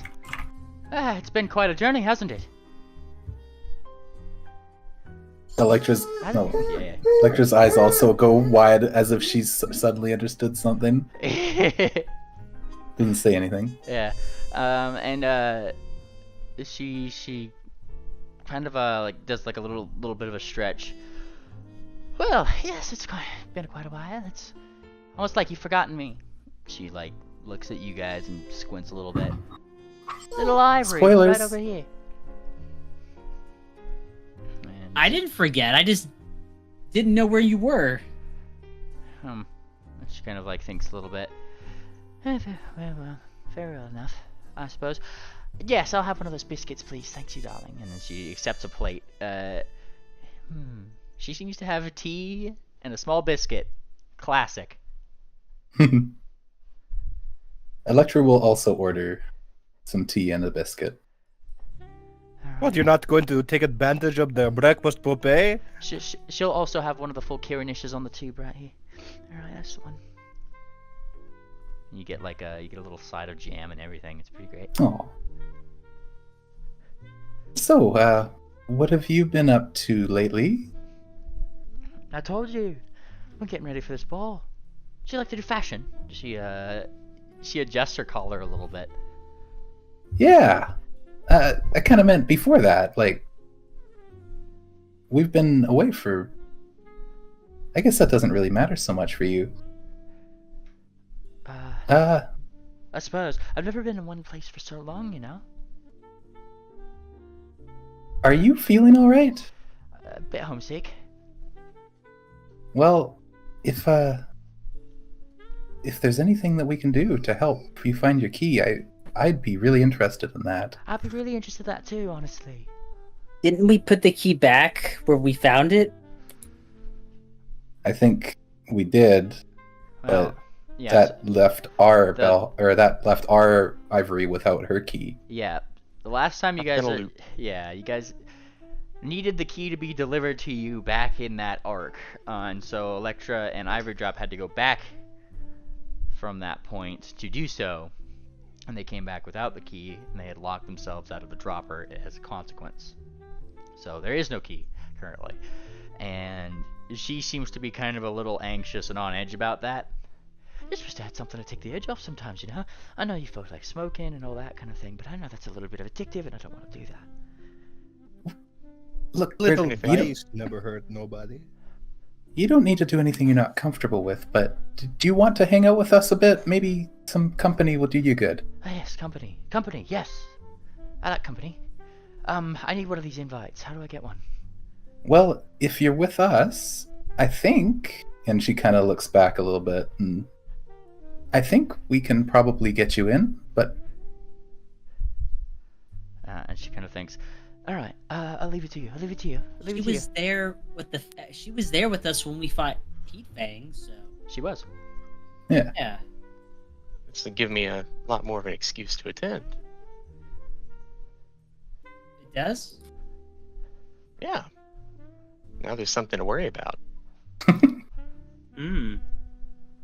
[SPEAKER 1] It's been quite a journey, hasn't it?
[SPEAKER 2] Electra's
[SPEAKER 1] Yeah.
[SPEAKER 2] Electra's eyes also go wide as if she's suddenly understood something. Didn't say anything.
[SPEAKER 1] Yeah. She kind of like does like a little bit of a stretch. Well, yes, it's been quite a while. It's almost like you've forgotten me. She like looks at you guys and squints a little bit. Little Ivory,
[SPEAKER 2] Spoilers.
[SPEAKER 1] right over here. And
[SPEAKER 7] I didn't forget. I just didn't know where you were.
[SPEAKER 1] She kind of like thinks a little bit. Well, very well enough, I suppose. Yes, I'll have one of those biscuits, please. Thanks, you darling. And then she accepts a plate. She seems to have a tea and a small biscuit. Classic.
[SPEAKER 2] Electra will also order some tea and a biscuit.
[SPEAKER 3] What, you're not going to take advantage of the breakfast buffet?
[SPEAKER 1] She'll also have one of the full Kirinishes on the tube right here. Alright, that's the one. You get like you get a little side of jam and everything. It's pretty great.
[SPEAKER 2] Oh. So, what have you been up to lately?
[SPEAKER 1] I told you, we're getting ready for this ball. She likes to do fashion. She adjusts her collar a little bit.
[SPEAKER 2] Yeah. I kind of meant before that. Like, we've been away for... I guess that doesn't really matter so much for you.
[SPEAKER 1] I suppose. I've never been in one place for so long, you know?
[SPEAKER 2] Are you feeling alright?
[SPEAKER 1] A bit homesick.
[SPEAKER 2] Well, if there's anything that we can do to help you find your key, I'd be really interested in that.
[SPEAKER 1] I'd be really interested in that too, honestly.
[SPEAKER 8] Didn't we put the key back where we found it?
[SPEAKER 2] I think we did,
[SPEAKER 1] Well,
[SPEAKER 2] but
[SPEAKER 1] yeah,
[SPEAKER 2] that left our
[SPEAKER 1] the-
[SPEAKER 2] that left our Ivory without her key.
[SPEAKER 1] yeah. The last time you guys,
[SPEAKER 5] In a
[SPEAKER 1] are,
[SPEAKER 5] loop.
[SPEAKER 1] yeah, you guys needed the key to be delivered to you back in that arc, and so Electra and Ivory Drop had to go back from that point to do so, and they came back without the key, and they had locked themselves out of the dropper as a consequence. So there is no key currently, and she seems to be kind of a little anxious and on edge about that. Just wish I had something to take the edge off sometimes, you know? I know you folks like smoking and all that kind of thing, but I know that's a little bit of addictive and I don't want to do that.
[SPEAKER 2] Look,
[SPEAKER 3] Little
[SPEAKER 2] Brit,
[SPEAKER 3] vice never hurt nobody.
[SPEAKER 2] you don't need to do anything you're not comfortable with, but do you want to hang out with us a bit? Maybe some company will do you good.
[SPEAKER 1] Ah, yes, company. Company, yes. I like company. I need one of these invites. How do I get one?
[SPEAKER 2] Well, if you're with us, I think, and she kind of looks back a little bit, and I think we can probably get you in, but
[SPEAKER 1] And she kind of thinks, "All right, I'll leave it to you. I'll leave it to you. I'll leave
[SPEAKER 7] She
[SPEAKER 1] it to you."
[SPEAKER 7] was there with she was there with us when we fought Heat Fang, so
[SPEAKER 1] She was.
[SPEAKER 7] yeah.
[SPEAKER 5] It's to give me a lot more of an excuse to attend.
[SPEAKER 7] It does?
[SPEAKER 5] Yeah. Now there's something to worry about.
[SPEAKER 7] Hmm.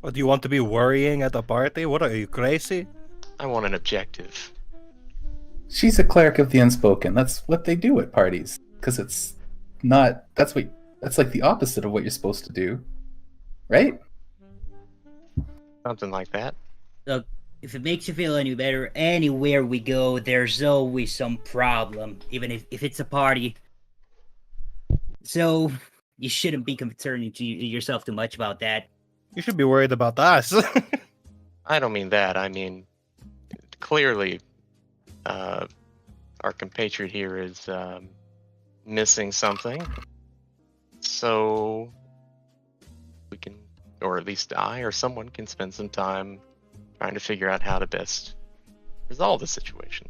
[SPEAKER 3] What, do you want to be worrying at the party? What, are you crazy?
[SPEAKER 5] I want an objective.
[SPEAKER 2] she's a cleric of the unspoken. That's what they do at parties. Because it's not. That's like the opposite of what you're supposed to do, right?
[SPEAKER 5] Something like that.
[SPEAKER 4] Look, if it makes you feel any better, anywhere we go, there's always some problem, even if it's a party. So, you shouldn't be concerning yourself too much about that.
[SPEAKER 3] You should be worried about us.
[SPEAKER 5] I don't mean that. I mean, clearly, our compatriot here is missing something. So, we can, or at least I or someone can spend some time trying to figure out how to best resolve the situation.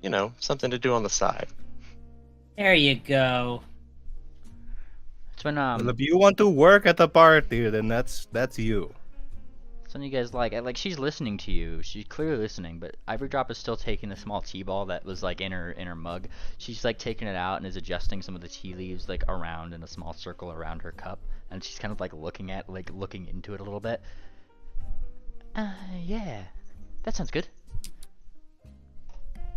[SPEAKER 5] You know, something to do on the side.
[SPEAKER 7] There you go.
[SPEAKER 1] It's when
[SPEAKER 3] Well, if you want to work at the party, then that's you.
[SPEAKER 1] it's when you guys like she's listening to you. She's clearly listening, but Ivory Drop is still taking the small tea ball that was like in her mug. She's like taking it out and is adjusting some of the tea leaves like around in a small circle around her cup, and she's kind of like looking into it a little bit. Yeah, that sounds good.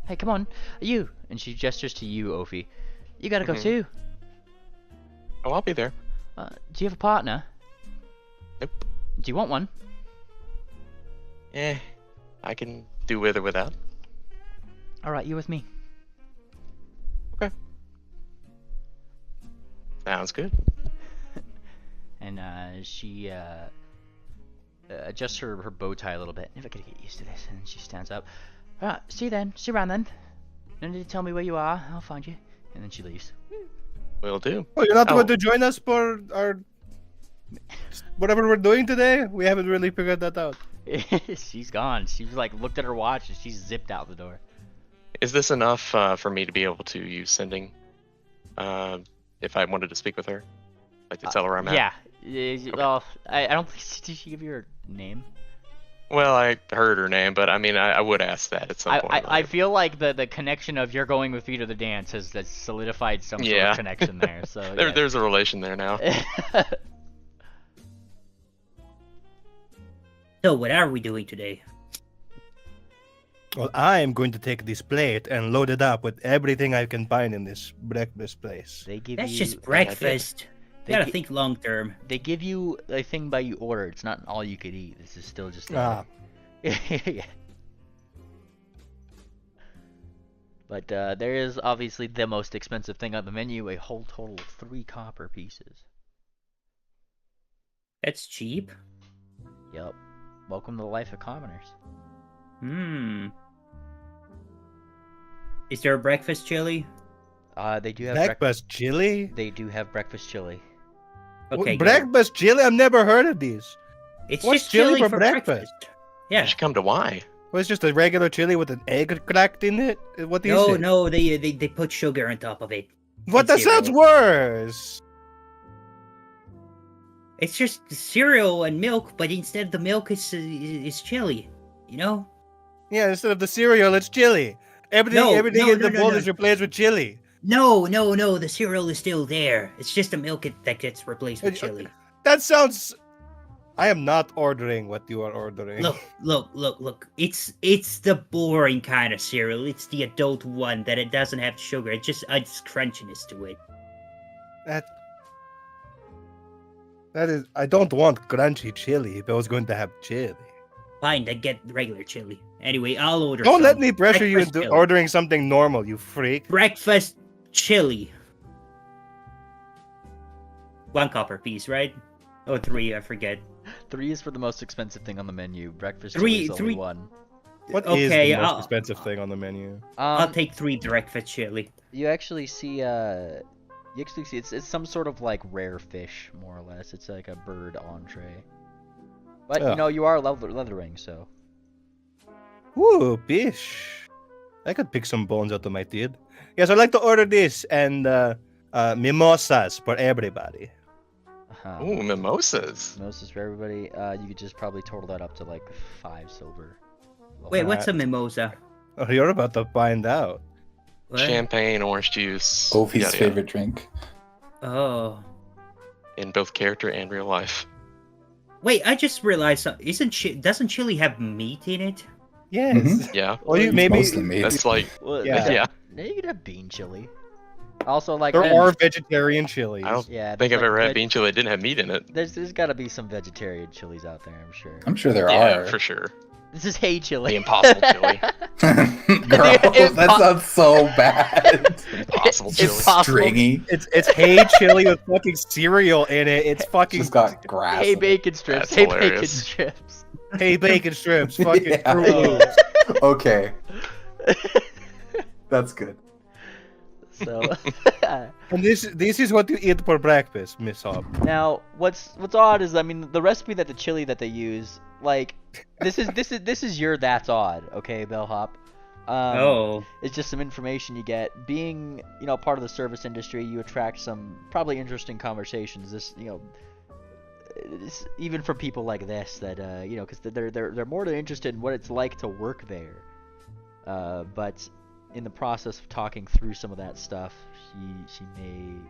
[SPEAKER 1] Hey, come on, you! And she gestures to you, Ophi. You gotta go too.
[SPEAKER 5] Oh, I'll be there.
[SPEAKER 1] Do you have a partner?
[SPEAKER 5] Nope.
[SPEAKER 1] Do you want one?
[SPEAKER 5] I can do with or without.
[SPEAKER 1] Alright, you with me.
[SPEAKER 5] Sounds good.
[SPEAKER 1] And she adjusts her bow tie a little bit. If I could get used to this. And she stands up. Alright, see you then. See you around then. No need to tell me where you are. I'll find you. And then she leaves.
[SPEAKER 5] Will do.
[SPEAKER 3] Oh, you're not
[SPEAKER 5] Oh.
[SPEAKER 3] going to join us for our whatever we're doing today? We haven't really figured that out.
[SPEAKER 1] She's gone. She's like looked at her watch and she's zipped out the door.
[SPEAKER 5] Is this enough for me to be able to use sending? If I wanted to speak with her, like to tell her I'm at.
[SPEAKER 1] Yeah. Well, I don't think did she give you her name?
[SPEAKER 5] Well, I heard her name, but I mean, I would ask that at some point.
[SPEAKER 1] I feel like the connection of you're going with me to the dance has solidified some sort
[SPEAKER 5] Yeah.
[SPEAKER 1] of connection there. So yeah.
[SPEAKER 5] There's a relation there now.
[SPEAKER 4] So, what are we doing today?
[SPEAKER 3] Well, I am going to take this plate and load it up with everything I can find in this breakfast place.
[SPEAKER 1] They give
[SPEAKER 4] That's
[SPEAKER 1] you
[SPEAKER 4] just breakfast.
[SPEAKER 1] They
[SPEAKER 4] You gotta
[SPEAKER 1] gi-
[SPEAKER 4] think long term.
[SPEAKER 1] They give you a thing by you order. It's not all you could eat. This is still just
[SPEAKER 3] Ah.
[SPEAKER 1] yeah. But there is obviously the most expensive thing on the menu, a whole total of 3 copper pieces.
[SPEAKER 4] That's cheap.
[SPEAKER 1] Yup. Welcome to the life of commoners.
[SPEAKER 4] Hmm. Is there a breakfast chili?
[SPEAKER 1] They do have
[SPEAKER 3] Breakfast chili?
[SPEAKER 1] They do have breakfast chili.
[SPEAKER 4] Okay, good.
[SPEAKER 3] Breakfast chili? I've never heard of these.
[SPEAKER 4] It's
[SPEAKER 3] What's
[SPEAKER 4] just
[SPEAKER 3] chili
[SPEAKER 4] chili
[SPEAKER 3] for
[SPEAKER 4] for
[SPEAKER 3] breakfast?
[SPEAKER 4] Yeah.
[SPEAKER 5] You should come to why?
[SPEAKER 3] Well, it's just a regular chili with an egg cracked in it? What is it?
[SPEAKER 4] No, they put sugar on top of it.
[SPEAKER 3] What? That
[SPEAKER 4] Cereal.
[SPEAKER 3] sounds worse.
[SPEAKER 4] It's just cereal and milk, but instead the milk is chili. You know?
[SPEAKER 3] Yeah, instead of the cereal, it's chili. Everything in the bowl
[SPEAKER 4] no.
[SPEAKER 3] is replaced with chili.
[SPEAKER 4] No, the cereal is still there. It's just the milk that gets replaced with chili.
[SPEAKER 3] That sounds... I am not ordering what you are ordering.
[SPEAKER 4] Look. It's the boring kind of cereal. It's the adult one that it doesn't have sugar. It just adds crunchiness to it.
[SPEAKER 3] That is... I don't want crunchy chili if I was going to have chili.
[SPEAKER 4] Fine, then get regular chili. Anyway, I'll order
[SPEAKER 3] Don't
[SPEAKER 4] some
[SPEAKER 3] let me pressure you
[SPEAKER 4] breakfast
[SPEAKER 3] into
[SPEAKER 4] chili.
[SPEAKER 3] ordering something normal, you freak.
[SPEAKER 4] Breakfast chili. 1 copper piece, right? Oh, 3, I forget.
[SPEAKER 1] 3 is for the most expensive thing on the menu. Breakfast
[SPEAKER 4] Three-
[SPEAKER 1] chili is only
[SPEAKER 4] three-
[SPEAKER 1] 1.
[SPEAKER 3] What is
[SPEAKER 4] Okay,
[SPEAKER 3] the most
[SPEAKER 4] I'll-
[SPEAKER 3] expensive thing on the menu?
[SPEAKER 4] I'll take 3 breakfast chili.
[SPEAKER 1] You actually see You actually see it's some sort of like rare fish, more or less. It's like a bird entree. But you
[SPEAKER 3] Ugh.
[SPEAKER 1] know, you are leathering, so.
[SPEAKER 3] Ooh, fish. I could pick some bones out of my teeth. Yes, I'd like to order this and mimosas for everybody.
[SPEAKER 5] Ooh, mimosas.
[SPEAKER 1] Mimosas for everybody. You could just probably total that up to like 5 silver.
[SPEAKER 4] Wait, what's a mimosa?
[SPEAKER 3] Oh, you're about to find out.
[SPEAKER 4] What?
[SPEAKER 5] Champagne, orange juice.
[SPEAKER 2] Ovi's
[SPEAKER 5] yada, yada.
[SPEAKER 2] favorite drink.
[SPEAKER 4] Oh.
[SPEAKER 5] In both character and real life.
[SPEAKER 4] Wait, I just realized doesn't chili have meat in it?
[SPEAKER 3] Yes.
[SPEAKER 2] Mhm.
[SPEAKER 5] Yeah.
[SPEAKER 3] Or you
[SPEAKER 2] It's
[SPEAKER 3] maybe
[SPEAKER 2] mostly meat.
[SPEAKER 5] That's like,
[SPEAKER 1] Well,
[SPEAKER 3] Yeah.
[SPEAKER 5] yeah.
[SPEAKER 1] No, you could have bean chili. Also, like
[SPEAKER 3] there
[SPEAKER 1] I-
[SPEAKER 3] are vegetarian chilies.
[SPEAKER 5] I don't
[SPEAKER 1] yeah,
[SPEAKER 5] think
[SPEAKER 1] there's,
[SPEAKER 5] I've ever had
[SPEAKER 1] veg-
[SPEAKER 5] bean chili that didn't have meat in it.
[SPEAKER 1] There's got to be some vegetarian chilies out there, I'm sure.
[SPEAKER 2] I'm sure there
[SPEAKER 5] Yeah,
[SPEAKER 2] are.
[SPEAKER 5] for sure.
[SPEAKER 1] This is hay chili.
[SPEAKER 5] The impossible chili.
[SPEAKER 2] Gross, that sounds so bad.
[SPEAKER 5] Impossible chili.
[SPEAKER 1] Impossible.
[SPEAKER 2] Stringy.
[SPEAKER 3] It's hay chili with fucking cereal in it. It's fucking
[SPEAKER 2] Just got grass.
[SPEAKER 1] Hay
[SPEAKER 2] in it.
[SPEAKER 1] bacon strips.
[SPEAKER 5] That's
[SPEAKER 1] Hay bacon
[SPEAKER 5] hilarious.
[SPEAKER 1] strips.
[SPEAKER 3] hay bacon strips. Fucking
[SPEAKER 2] Yeah.
[SPEAKER 3] Fruit Loops.
[SPEAKER 2] Okay, that's good.
[SPEAKER 1] So
[SPEAKER 3] And this is what you eat for breakfast, Miss Hop.
[SPEAKER 1] now, what's odd is, I mean, the recipe that the chili that they use, like, this is your that's odd, okay, Bellhop.
[SPEAKER 4] Oh.
[SPEAKER 1] It's just some information you get. Being, you know, part of the service industry, you attract some probably interesting conversations. This, you know, even for people like this that, you know, because they're more than interested in what it's like to work there. But in the process of talking through some of that stuff, she may, you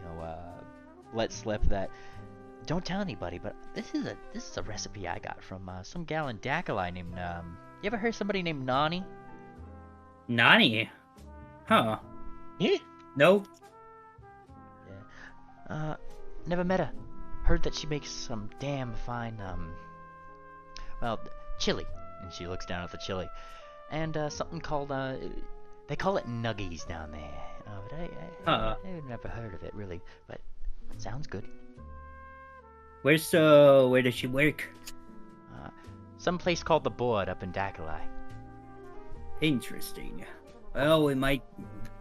[SPEAKER 1] know, let slip that. Don't tell anybody, but this is a recipe I got from some gal in Dakali named You ever heard somebody named Nani?
[SPEAKER 4] Nani? Huh.
[SPEAKER 5] Yeah.
[SPEAKER 4] No.
[SPEAKER 1] Yeah. Never met her. Heard that she makes some damn fine well, chili. And she looks down at the chili. And something called they call it nuggies down there. But I've never heard of it really, but it sounds good.
[SPEAKER 4] Where does she work?
[SPEAKER 1] Some place called the Board up in Dakali.
[SPEAKER 4] Interesting. Well, we might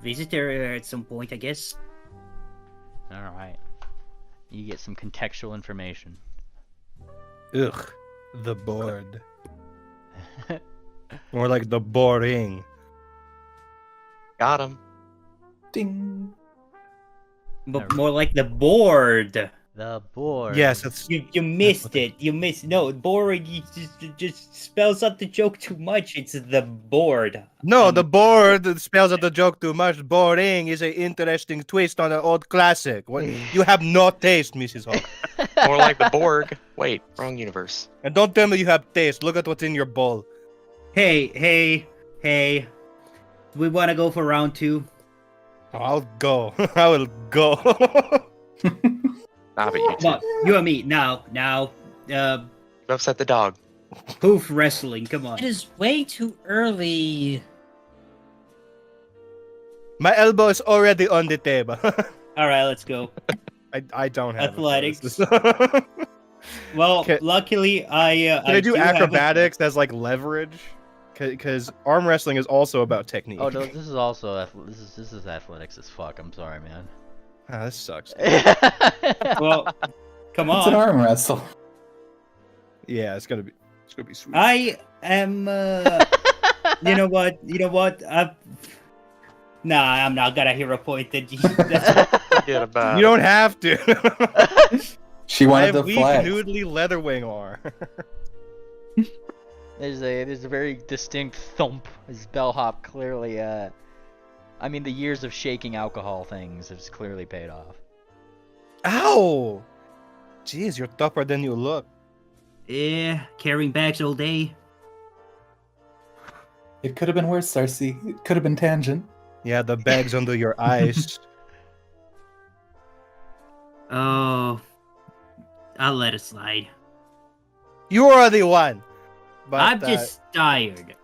[SPEAKER 4] visit her at some point, I guess.
[SPEAKER 1] Alright. You get some contextual information.
[SPEAKER 3] Ugh, the bored. More like the boring.
[SPEAKER 5] Got him.
[SPEAKER 2] Ding.
[SPEAKER 4] More like the board.
[SPEAKER 1] The Board.
[SPEAKER 3] Yes, it's
[SPEAKER 4] You missed it. You missed boring. You just spells out the joke too much. It's the board.
[SPEAKER 3] no, the bored spells out the joke too much. Boring is an interesting twist on an old classic. What, you have no taste, Mrs. Hawk.
[SPEAKER 5] More like the Borg. Wait, wrong universe.
[SPEAKER 3] And don't tell me you have taste. Look at what's in your bowl.
[SPEAKER 4] Hey. Do we want to go for round 2?
[SPEAKER 3] I'll go. I will go.
[SPEAKER 5] Stop it, you two.
[SPEAKER 4] Come on, you and me now.
[SPEAKER 5] You upset the dog.
[SPEAKER 4] Hoof wrestling. Come on.
[SPEAKER 7] It is way too early.
[SPEAKER 3] My elbow is already on the table.
[SPEAKER 4] All right, let's go.
[SPEAKER 3] I don't have
[SPEAKER 4] Athletics.
[SPEAKER 3] Can
[SPEAKER 4] Well,
[SPEAKER 3] Can-
[SPEAKER 4] luckily I
[SPEAKER 3] I do
[SPEAKER 4] have a-
[SPEAKER 3] acrobatics as like leverage? Because arm wrestling is also about technique.
[SPEAKER 1] Oh no, this is also this is athletics as fuck. I'm sorry, man.
[SPEAKER 3] Ah, this sucks.
[SPEAKER 4] Well, come
[SPEAKER 2] It's an
[SPEAKER 4] on.
[SPEAKER 2] arm wrestle.
[SPEAKER 3] Yeah, it's gonna be sweet.
[SPEAKER 4] I am. You know what? Nah, I'm not gonna hear a point that that's
[SPEAKER 5] Forget about
[SPEAKER 3] You don't have to.
[SPEAKER 2] She
[SPEAKER 3] I
[SPEAKER 2] wanted
[SPEAKER 3] have
[SPEAKER 2] the
[SPEAKER 3] weak
[SPEAKER 2] flag.
[SPEAKER 3] noodly leatherwing arm.
[SPEAKER 1] There's a very distinct thump as Bellhop clearly I mean the years of shaking alcohol things has clearly paid off.
[SPEAKER 3] Ow! Jeez, you're tougher than you look.
[SPEAKER 4] yeah, carrying bags all day.
[SPEAKER 2] It could have been worse, Cersei. It could have been Tangent.
[SPEAKER 3] Yeah, the bags under your eyes.
[SPEAKER 4] Oh, I'll let it slide.
[SPEAKER 3] You are the one. But
[SPEAKER 4] I'm just tired.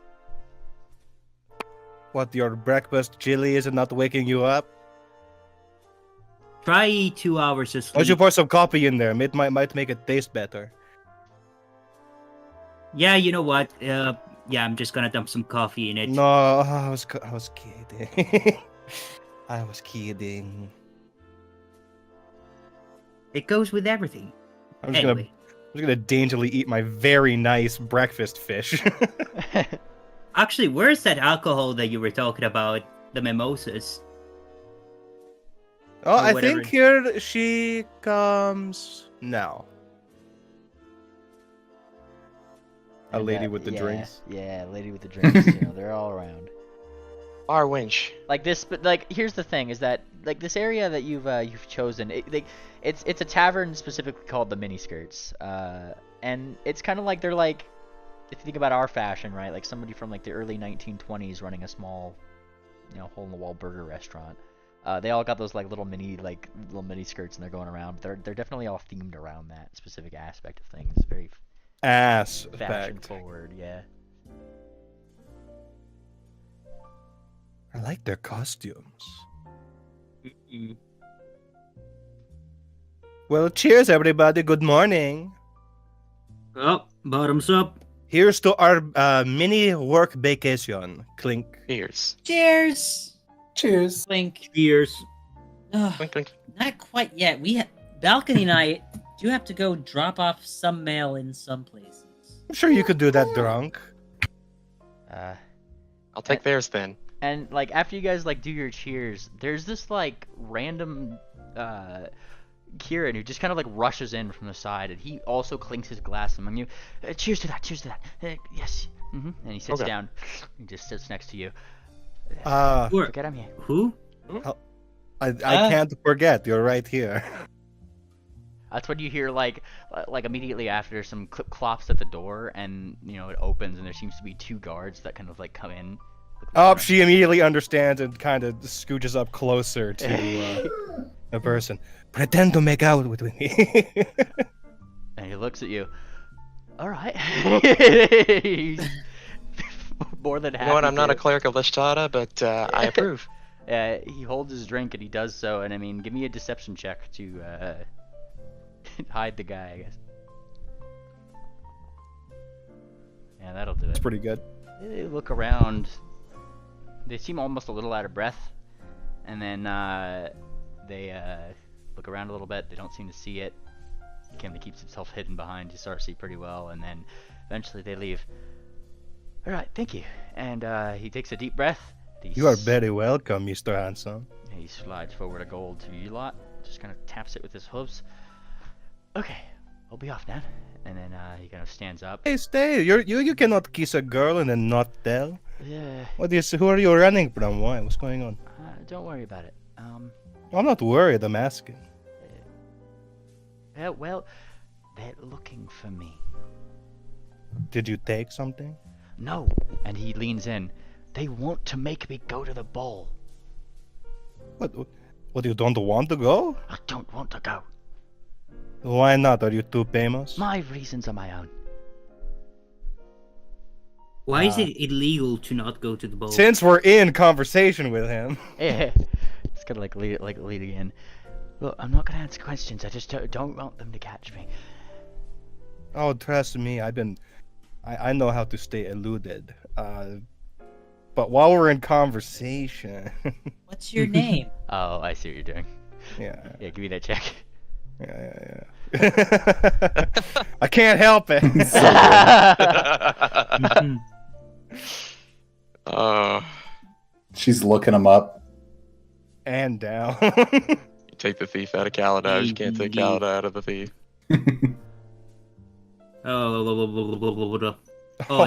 [SPEAKER 3] what your breakfast chili is not waking you up.
[SPEAKER 4] Try 2 hours of
[SPEAKER 3] Why don't you
[SPEAKER 4] sleep.
[SPEAKER 3] pour some coffee in there? It might make it taste better.
[SPEAKER 4] Yeah, you know what? Yeah, I'm just gonna dump some coffee in it.
[SPEAKER 3] No, I was kidding. I was kidding.
[SPEAKER 4] It goes with everything.
[SPEAKER 3] I'm just
[SPEAKER 4] Anyway,
[SPEAKER 3] gonna daintily eat my very nice breakfast fish.
[SPEAKER 4] actually, where's that alcohol that you were talking about? The mimosas.
[SPEAKER 3] Oh,
[SPEAKER 4] Or
[SPEAKER 3] I
[SPEAKER 4] whatever.
[SPEAKER 3] think here she comes now. A
[SPEAKER 1] And,
[SPEAKER 3] lady with the
[SPEAKER 1] yeah,
[SPEAKER 3] drinks.
[SPEAKER 1] Yeah, lady with the drinks. You know, they're all around.
[SPEAKER 5] Bar winch.
[SPEAKER 1] Like this, but like here's the thing: is that like this area that you've chosen, it's a tavern specifically called the Miniskirts, and it's kind of like they're like, if you think about our fashion, right? Like somebody from like the early 1920s running a small, hole in the wall burger restaurant. They all got those like little mini skirts, and they're going around. They're definitely all themed around that specific aspect of things. It's very
[SPEAKER 3] Ass
[SPEAKER 1] fashion
[SPEAKER 3] fact.
[SPEAKER 1] forward, yeah.
[SPEAKER 3] I like their costumes. Well, cheers, everybody. Good morning.
[SPEAKER 4] Oh, bottoms up.
[SPEAKER 3] Here's to our mini work vacation. Clink.
[SPEAKER 5] Cheers.
[SPEAKER 7] Cheers.
[SPEAKER 2] Cheers.
[SPEAKER 7] Clink.
[SPEAKER 4] Cheers.
[SPEAKER 7] Ugh,
[SPEAKER 5] Clink, clink.
[SPEAKER 7] not quite yet. Balcony and I do have to go drop off some mail in some places.
[SPEAKER 3] I'm sure you could do that drunk.
[SPEAKER 5] I'll take theirs then.
[SPEAKER 1] And like after you guys like do your cheers, there's this like random Kieran who just kind of like rushes in from the side, and he also clinks his glass among you. Cheers to that! Cheers to that! Yes. And he sits
[SPEAKER 5] Okay.
[SPEAKER 1] down. He just sits next to you.
[SPEAKER 4] Who?
[SPEAKER 1] Forget I'm here.
[SPEAKER 4] Who?
[SPEAKER 3] I can't forget. You're right here.
[SPEAKER 1] That's when you hear like immediately after some clip clops at the door, and it opens, and there seems to be two guards that kind of like come in.
[SPEAKER 3] Oh, she immediately understands and kind of scooches up closer to the person. Pretend to make out with me.
[SPEAKER 1] And he looks at you. All right. He's more than happy.
[SPEAKER 5] You know what? I'm not
[SPEAKER 1] to.
[SPEAKER 5] a cleric of Leshtada, but I approve.
[SPEAKER 1] He holds his drink and he does so, and I mean, give me a deception check to hide the guy, I guess. Yeah, that'll do
[SPEAKER 3] It's
[SPEAKER 1] it.
[SPEAKER 3] pretty good.
[SPEAKER 1] They look around. They seem almost a little out of breath, and then they look around a little bit. They don't seem to see it. Kimmy keeps himself hidden behind Sarsi pretty well, and then eventually they leave. All right, thank you. And he takes a deep breath.
[SPEAKER 3] You are very welcome, Mr. Handsome.
[SPEAKER 1] He slides forward a gold to you lot. Just kind of taps it with his hooves. Okay, I'll be off now. And then he kind of stands up.
[SPEAKER 3] Hey, stay. You cannot kiss a girl and then not tell.
[SPEAKER 1] Yeah.
[SPEAKER 3] Who are you running from? Why? What's going on?
[SPEAKER 1] Don't worry about it.
[SPEAKER 3] I'm not worried. I'm asking.
[SPEAKER 1] Well, they're looking for me.
[SPEAKER 3] Did you take something?
[SPEAKER 1] No. And he leans in. They want to make me go to the ball.
[SPEAKER 3] What, you don't want to go?
[SPEAKER 1] I don't want to go.
[SPEAKER 3] Why not? Are you too famous?
[SPEAKER 1] My reasons are my own.
[SPEAKER 4] Why is it illegal to not go to the bowl?
[SPEAKER 3] Since we're in conversation with him.
[SPEAKER 1] Yeah. It's kind of like leading in. Look, I'm not gonna answer questions. I just don't want them to catch me.
[SPEAKER 3] Oh, trust me. I know how to stay eluded. But while we're in conversation.
[SPEAKER 7] What's your name?
[SPEAKER 1] Oh, I see what you're doing.
[SPEAKER 3] Yeah.
[SPEAKER 1] Yeah, give me that check.
[SPEAKER 3] Yeah. I can't help it.
[SPEAKER 2] She's looking him up.
[SPEAKER 3] And down.
[SPEAKER 5] You take the thief out of Kaladaj, you can't take Kaladaj out of the thief.
[SPEAKER 4] Oh,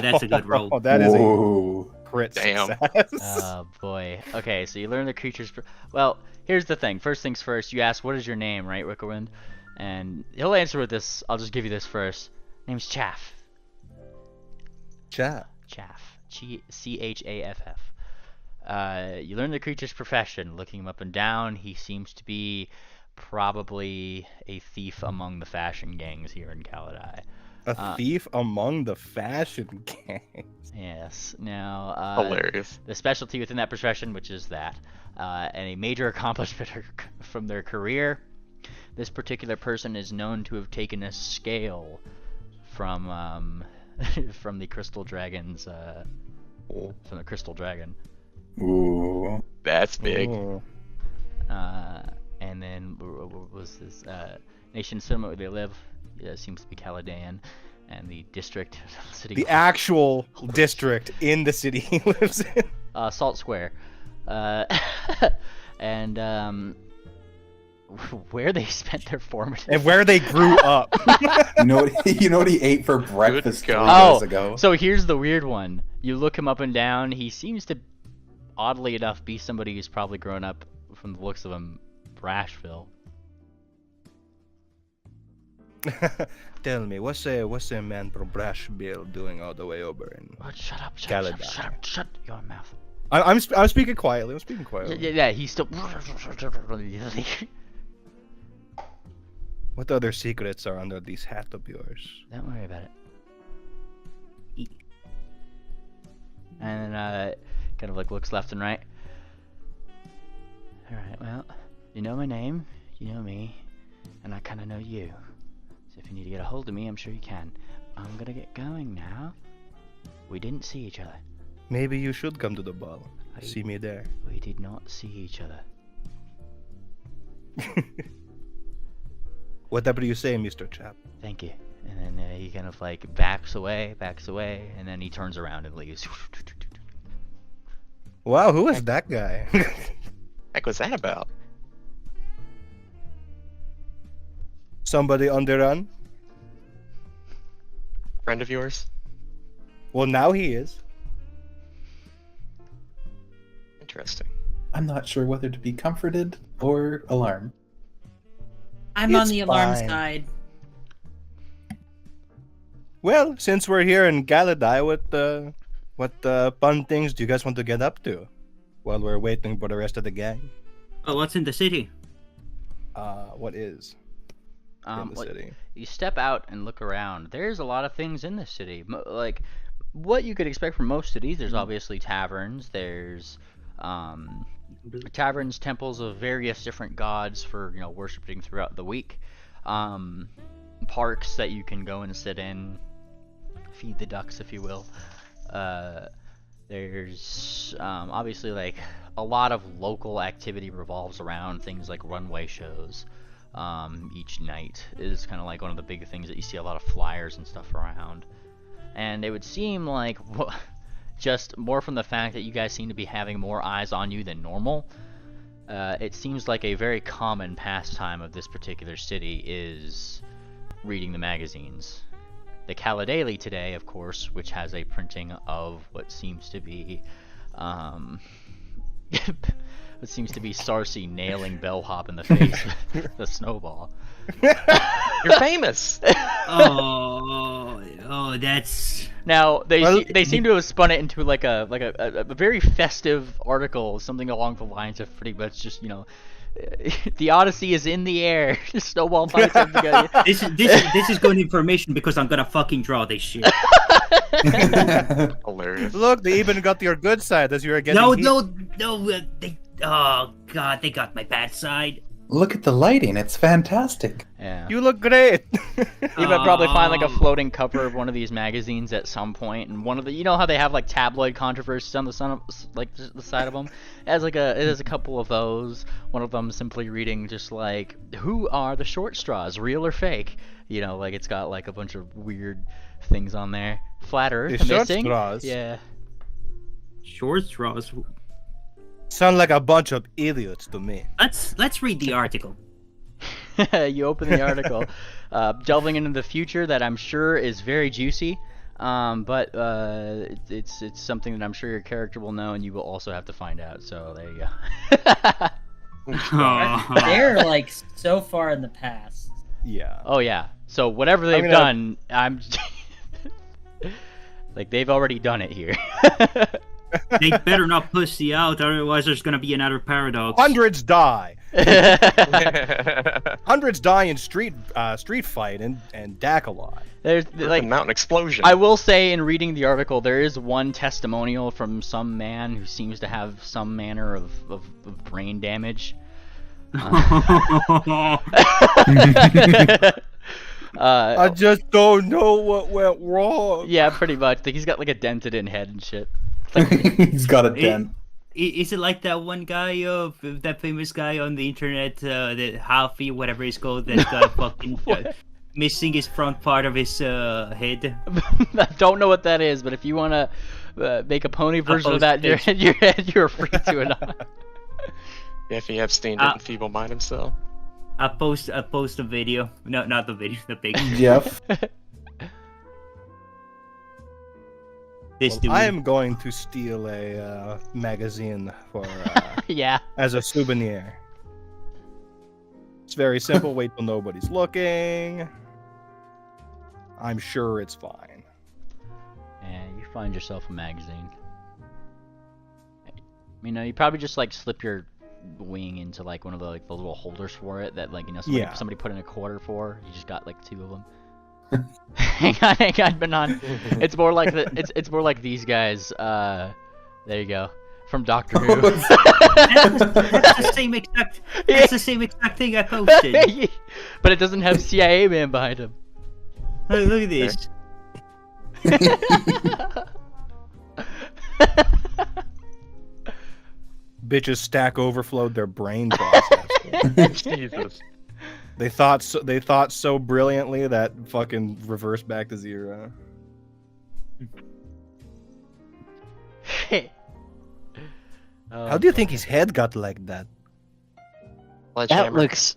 [SPEAKER 4] that's a good roll.
[SPEAKER 3] Oh, that is a
[SPEAKER 2] Whoa.
[SPEAKER 3] crit
[SPEAKER 5] Damn.
[SPEAKER 3] success.
[SPEAKER 1] Oh boy. Okay, so you learn the creature's. Well, here's the thing. First things first. You ask, "What is your name?" Right, Wickerwind? And he'll answer with this. I'll just give you this first. Name's Chaff.
[SPEAKER 3] Chat.
[SPEAKER 1] Chaff. Chaff. You learn the creature's profession. Looking him up and down, he seems to be probably a thief among the fashion gangs here in Kaladai.
[SPEAKER 3] A thief among the fashion gangs.
[SPEAKER 1] Yes. Now,
[SPEAKER 5] Hilarious.
[SPEAKER 1] the specialty within that profession, which is that, and a major accomplishment from their career, this particular person is known to have taken a scale from from the crystal dragons, from the crystal dragon.
[SPEAKER 2] Ooh.
[SPEAKER 5] That's big.
[SPEAKER 3] Ooh.
[SPEAKER 1] And then what was this? nation similar where they live seems to be Caladan, and the district, city,
[SPEAKER 3] The actual district in the city he lives in.
[SPEAKER 1] Salt Square, and where they spent their formative
[SPEAKER 3] And where they grew up.
[SPEAKER 2] You know what he ate for breakfast 3
[SPEAKER 5] God.
[SPEAKER 2] days ago?
[SPEAKER 1] So here's the weird one. You look him up and down. He seems to, oddly enough, be somebody who's probably grown up, from the looks of him, Brashville.
[SPEAKER 3] Tell me, what's a man from Brashville doing all the way over in?
[SPEAKER 1] Oh, shut up!
[SPEAKER 3] Caladan.
[SPEAKER 1] Shut your mouth.
[SPEAKER 3] I'm speaking quietly. I'm speaking quietly.
[SPEAKER 1] Yeah, he's still.
[SPEAKER 3] What other secrets are under this hat of yours?
[SPEAKER 1] Don't worry about it. And then, kind of like looks left and right. Alright, well, you know my name, you know me, and I kind of know you. So if you need to get a hold of me, I'm sure you can. I'm gonna get going now. We didn't see each other.
[SPEAKER 3] Maybe you should come to the ball. See me there.
[SPEAKER 1] We did not see each other.
[SPEAKER 3] Whatever you say, Mr. Chap.
[SPEAKER 1] Thank you. And then he kind of like backs away, and then he turns around and leaves.
[SPEAKER 3] Wow, who is that guy?
[SPEAKER 5] Heck was that about?
[SPEAKER 3] Somebody on the run?
[SPEAKER 5] Friend of yours?
[SPEAKER 3] Well, now he is.
[SPEAKER 5] Interesting.
[SPEAKER 2] I'm not sure whether to be comforted or alarmed.
[SPEAKER 7] I'm on
[SPEAKER 3] It's
[SPEAKER 7] the alarm
[SPEAKER 3] fine.
[SPEAKER 7] side.
[SPEAKER 3] Well, since we're here in Galadai, what fun things do you guys want to get up to while we're waiting for the rest of the gang?
[SPEAKER 4] Oh, what's in the city?
[SPEAKER 3] What is in the
[SPEAKER 1] Like,
[SPEAKER 3] city?
[SPEAKER 1] you step out and look around. There's a lot of things in this city. Like what you could expect from most cities. There's obviously taverns. There's taverns, temples of various different gods for worshiping throughout the week. Parks that you can go and sit in, feed the ducks, if you will. There's obviously like a lot of local activity revolves around things like runway shows. Each night is kind of like one of the big things that you see a lot of flyers and stuff around. And it would seem like, just more from the fact that you guys seem to be having more eyes on you than normal, it seems like a very common pastime of this particular city is reading the magazines. The Caladaily today, of course, which has a printing of what seems to be Sarcy nailing Bellhop in the face with the snowball.
[SPEAKER 5] You're famous.
[SPEAKER 4] Oh, that's.
[SPEAKER 1] Now
[SPEAKER 3] Well,
[SPEAKER 1] they seem to have spun it into like a very festive article, something along the lines of pretty much just the Odyssey is in the air. Snowball fights everybody.
[SPEAKER 4] This is good information because I'm gonna fucking draw this shit.
[SPEAKER 5] Hilarious.
[SPEAKER 3] Look, they even got your good side as you were getting.
[SPEAKER 4] No. They. Oh god, they got my bad side.
[SPEAKER 2] Look at the lighting, it's fantastic.
[SPEAKER 1] Yeah.
[SPEAKER 3] You look great.
[SPEAKER 1] You would probably find like a floating cover of one of these magazines at some point, and one of the, how they have like tabloid controversies on the the side of them. It has a couple of those. One of them simply reading just like, who are the short straws, real or fake? Like it's got like a bunch of weird things on there. Flat Earth
[SPEAKER 3] The short
[SPEAKER 1] missing.
[SPEAKER 3] straws?
[SPEAKER 1] Yeah.
[SPEAKER 4] Short straws.
[SPEAKER 3] Sound like a bunch of idiots to me.
[SPEAKER 4] Let's read the article.
[SPEAKER 1] You open the article, delving into the future that I'm sure is very juicy, but it's something that I'm sure your character will know, and you will also have to find out. So there you go.
[SPEAKER 7] They're like so far in the past.
[SPEAKER 3] Yeah.
[SPEAKER 1] Oh yeah. So whatever they've done, I'm like they've already done it here.
[SPEAKER 4] They better not pussy out, otherwise there's gonna be another paradox.
[SPEAKER 3] Hundreds die. Hundreds die in street fight and Dakalai.
[SPEAKER 1] There's
[SPEAKER 5] Like mountain explosion.
[SPEAKER 1] I will say, in reading the article, there is one testimonial from some man who seems to have some manner of brain damage.
[SPEAKER 3] I just don't know what went wrong.
[SPEAKER 1] Yeah, pretty much. Like he's got like a dented in head and shit.
[SPEAKER 2] He's got a dent.
[SPEAKER 4] Is it like that one guy of that famous guy on the internet, the Halfie, whatever he's called, that got fucking missing his front part of his head?
[SPEAKER 1] I don't know what that is, but if you want to make a pony version of that in your head, you're free to it.
[SPEAKER 5] Jeffrey Epstein didn't feeble mind himself.
[SPEAKER 4] I'll post a video. No, not the video, the picture.
[SPEAKER 2] Jeff.
[SPEAKER 4] This dude.
[SPEAKER 3] I am going to steal a magazine for
[SPEAKER 1] Yeah.
[SPEAKER 3] as a souvenir. It's very simple. Wait till nobody's looking. I'm sure it's fine.
[SPEAKER 1] Yeah, you find yourself a magazine. You know, you probably just like slip your wing into like one of the little holders for it that somebody put in a quarter for. You just got like 2 of them. hang on, Banan. It's more like it's more like these guys. There you go. From Doctor Who.
[SPEAKER 4] That's the same exact. That's the same exact thing I posted.
[SPEAKER 1] But it doesn't have CIA man behind him.
[SPEAKER 4] Look at this.
[SPEAKER 3] Bitches Stack overflowed their brain process.
[SPEAKER 5] Jesus.
[SPEAKER 3] They thought so brilliantly that fucking reversed back to 0. How do you think his head got like that?
[SPEAKER 9] That
[SPEAKER 5] Sledgehammer.
[SPEAKER 9] looks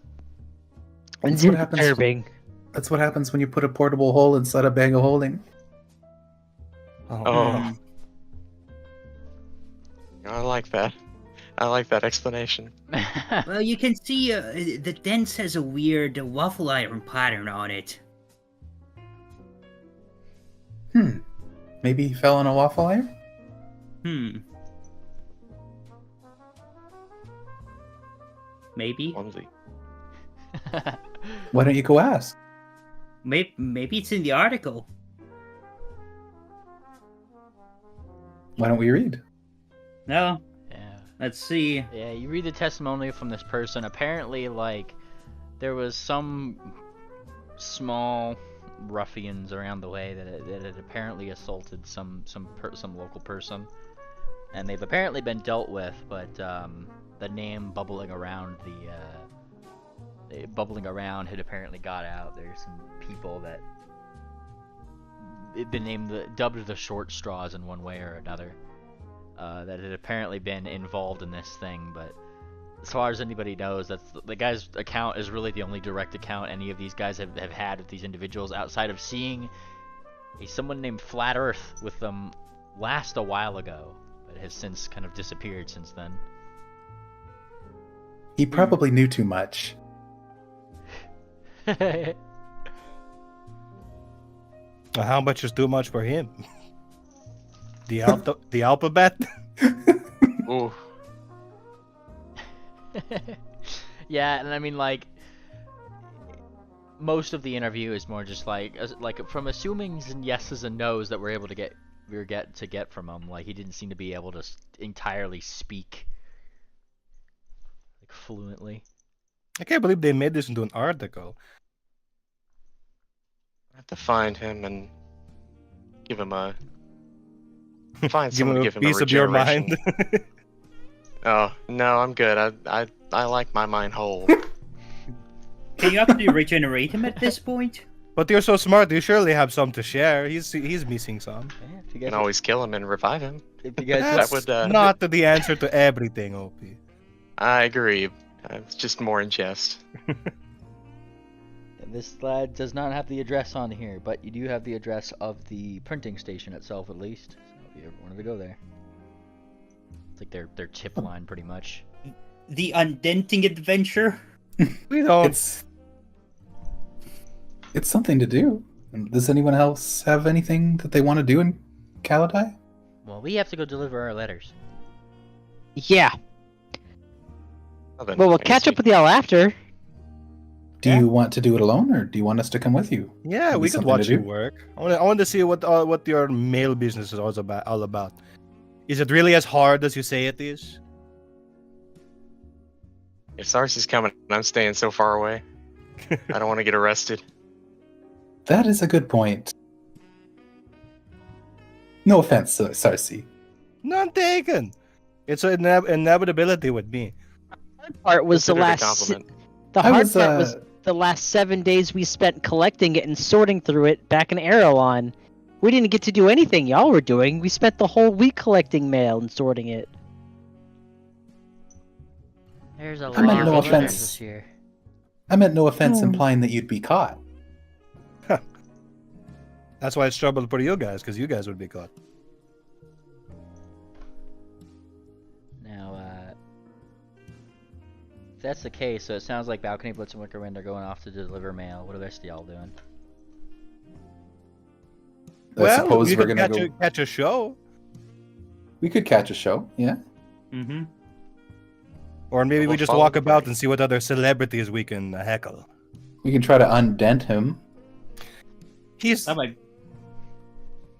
[SPEAKER 2] That's what happens.
[SPEAKER 9] disturbing.
[SPEAKER 2] That's what happens when you put a portable hole inside a bag of holding.
[SPEAKER 5] Oh. I like that. I like that explanation.
[SPEAKER 4] Well, you can see the dents has a weird waffle iron pattern on it.
[SPEAKER 2] Maybe he fell in a waffle iron?
[SPEAKER 4] Maybe.
[SPEAKER 5] Clumsy.
[SPEAKER 2] Why don't you go ask?
[SPEAKER 4] Maybe it's in the article.
[SPEAKER 2] Why don't we read?
[SPEAKER 4] No.
[SPEAKER 1] Yeah.
[SPEAKER 4] Let's see.
[SPEAKER 1] Yeah, you read the testimonial from this person. Apparently, like, there was some small ruffians around the way that had apparently assaulted some local person, and they've apparently been dealt with. But the name bubbling around had apparently got out. There's some people that dubbed the short straws in one way or another. That had apparently been involved in this thing, but as far as anybody knows, that's the guy's account is really the only direct account any of these guys have had with these individuals, outside of seeing someone named Flat Earth with them last a while ago, but has since kind of disappeared since then.
[SPEAKER 2] He probably knew too much.
[SPEAKER 3] How much is too much for him? The alphabet?
[SPEAKER 5] Ooh.
[SPEAKER 1] Yeah, and I mean, like, most of the interview is more just like from assumings and yeses and nos that we're able to get from him. Like, he didn't seem to be able to entirely speak like fluently.
[SPEAKER 3] I can't believe they made this into an article.
[SPEAKER 5] I have to find him and give him a find
[SPEAKER 3] Give
[SPEAKER 5] someone
[SPEAKER 3] him
[SPEAKER 5] to
[SPEAKER 3] a
[SPEAKER 5] give him a
[SPEAKER 3] piece of your
[SPEAKER 5] regeneration.
[SPEAKER 3] mind.
[SPEAKER 5] Oh no, I'm good. I like my mind whole.
[SPEAKER 4] Can you actually regenerate him at this point?
[SPEAKER 3] But you're so smart, you surely have some to share. He's missing some.
[SPEAKER 1] Yeah, if you
[SPEAKER 5] You
[SPEAKER 1] guys
[SPEAKER 5] can always kill him and revive him.
[SPEAKER 1] if you guys
[SPEAKER 3] That's
[SPEAKER 5] would,
[SPEAKER 3] not the answer to everything, OP.
[SPEAKER 5] I agree. It's just more in jest.
[SPEAKER 1] This lad does not have the address on here, but you do have the address of the printing station itself, at least. So if you ever wanted to go there, it's like their tip line, pretty much.
[SPEAKER 4] The undenting adventure.
[SPEAKER 3] We don't.
[SPEAKER 2] It's something to do. Does anyone else have anything that they want to do in Kaladai?
[SPEAKER 1] Well, we have to go deliver our letters.
[SPEAKER 9] Yeah.
[SPEAKER 5] Nothing
[SPEAKER 9] Well, we'll catch
[SPEAKER 5] fancy.
[SPEAKER 9] up with y'all after.
[SPEAKER 2] Do you want to do it alone, or do you want us to come with you?
[SPEAKER 3] Yeah,
[SPEAKER 2] That'd
[SPEAKER 3] we
[SPEAKER 2] be
[SPEAKER 3] could
[SPEAKER 2] something
[SPEAKER 3] watch
[SPEAKER 2] to
[SPEAKER 3] you
[SPEAKER 2] do.
[SPEAKER 3] work. I want to see what your mail business is all about. Is it really as hard as you say it is?
[SPEAKER 5] If Sarcy's coming and I'm staying so far away, I don't want to get arrested.
[SPEAKER 2] That is a good point. No offense, Sarcy.
[SPEAKER 3] None taken. It's an inevitability with me.
[SPEAKER 9] Part was the
[SPEAKER 5] Considered a
[SPEAKER 9] last.
[SPEAKER 5] compliment.
[SPEAKER 9] The
[SPEAKER 2] I
[SPEAKER 9] hard
[SPEAKER 2] was,
[SPEAKER 9] part was the last 7 days we spent collecting it and sorting through it back in Erewhon. We didn't get to do anything y'all were doing. We spent the whole week collecting mail and sorting it.
[SPEAKER 8] There's a
[SPEAKER 2] I meant
[SPEAKER 8] lot
[SPEAKER 2] no
[SPEAKER 8] of
[SPEAKER 2] offense.
[SPEAKER 8] this year.
[SPEAKER 2] I meant no offense implying that you'd be caught.
[SPEAKER 3] That's why it's trouble for you guys, because you guys would be caught.
[SPEAKER 1] Now, if that's the case, so it sounds like Balcony Blitz and Wicker Wind are going off to deliver mail. What are the rest of y'all doing?
[SPEAKER 2] I suppose
[SPEAKER 3] we
[SPEAKER 2] we're
[SPEAKER 3] could
[SPEAKER 2] gonna
[SPEAKER 3] catch a show,
[SPEAKER 2] We could catch a show, yeah.
[SPEAKER 4] Mm-hmm.
[SPEAKER 3] or maybe we
[SPEAKER 5] We'll
[SPEAKER 3] just
[SPEAKER 5] follow
[SPEAKER 3] walk
[SPEAKER 5] the
[SPEAKER 3] about
[SPEAKER 5] party.
[SPEAKER 3] and see what other celebrities we can heckle.
[SPEAKER 2] We can try to undent him.
[SPEAKER 3] He's.
[SPEAKER 4] I'm like,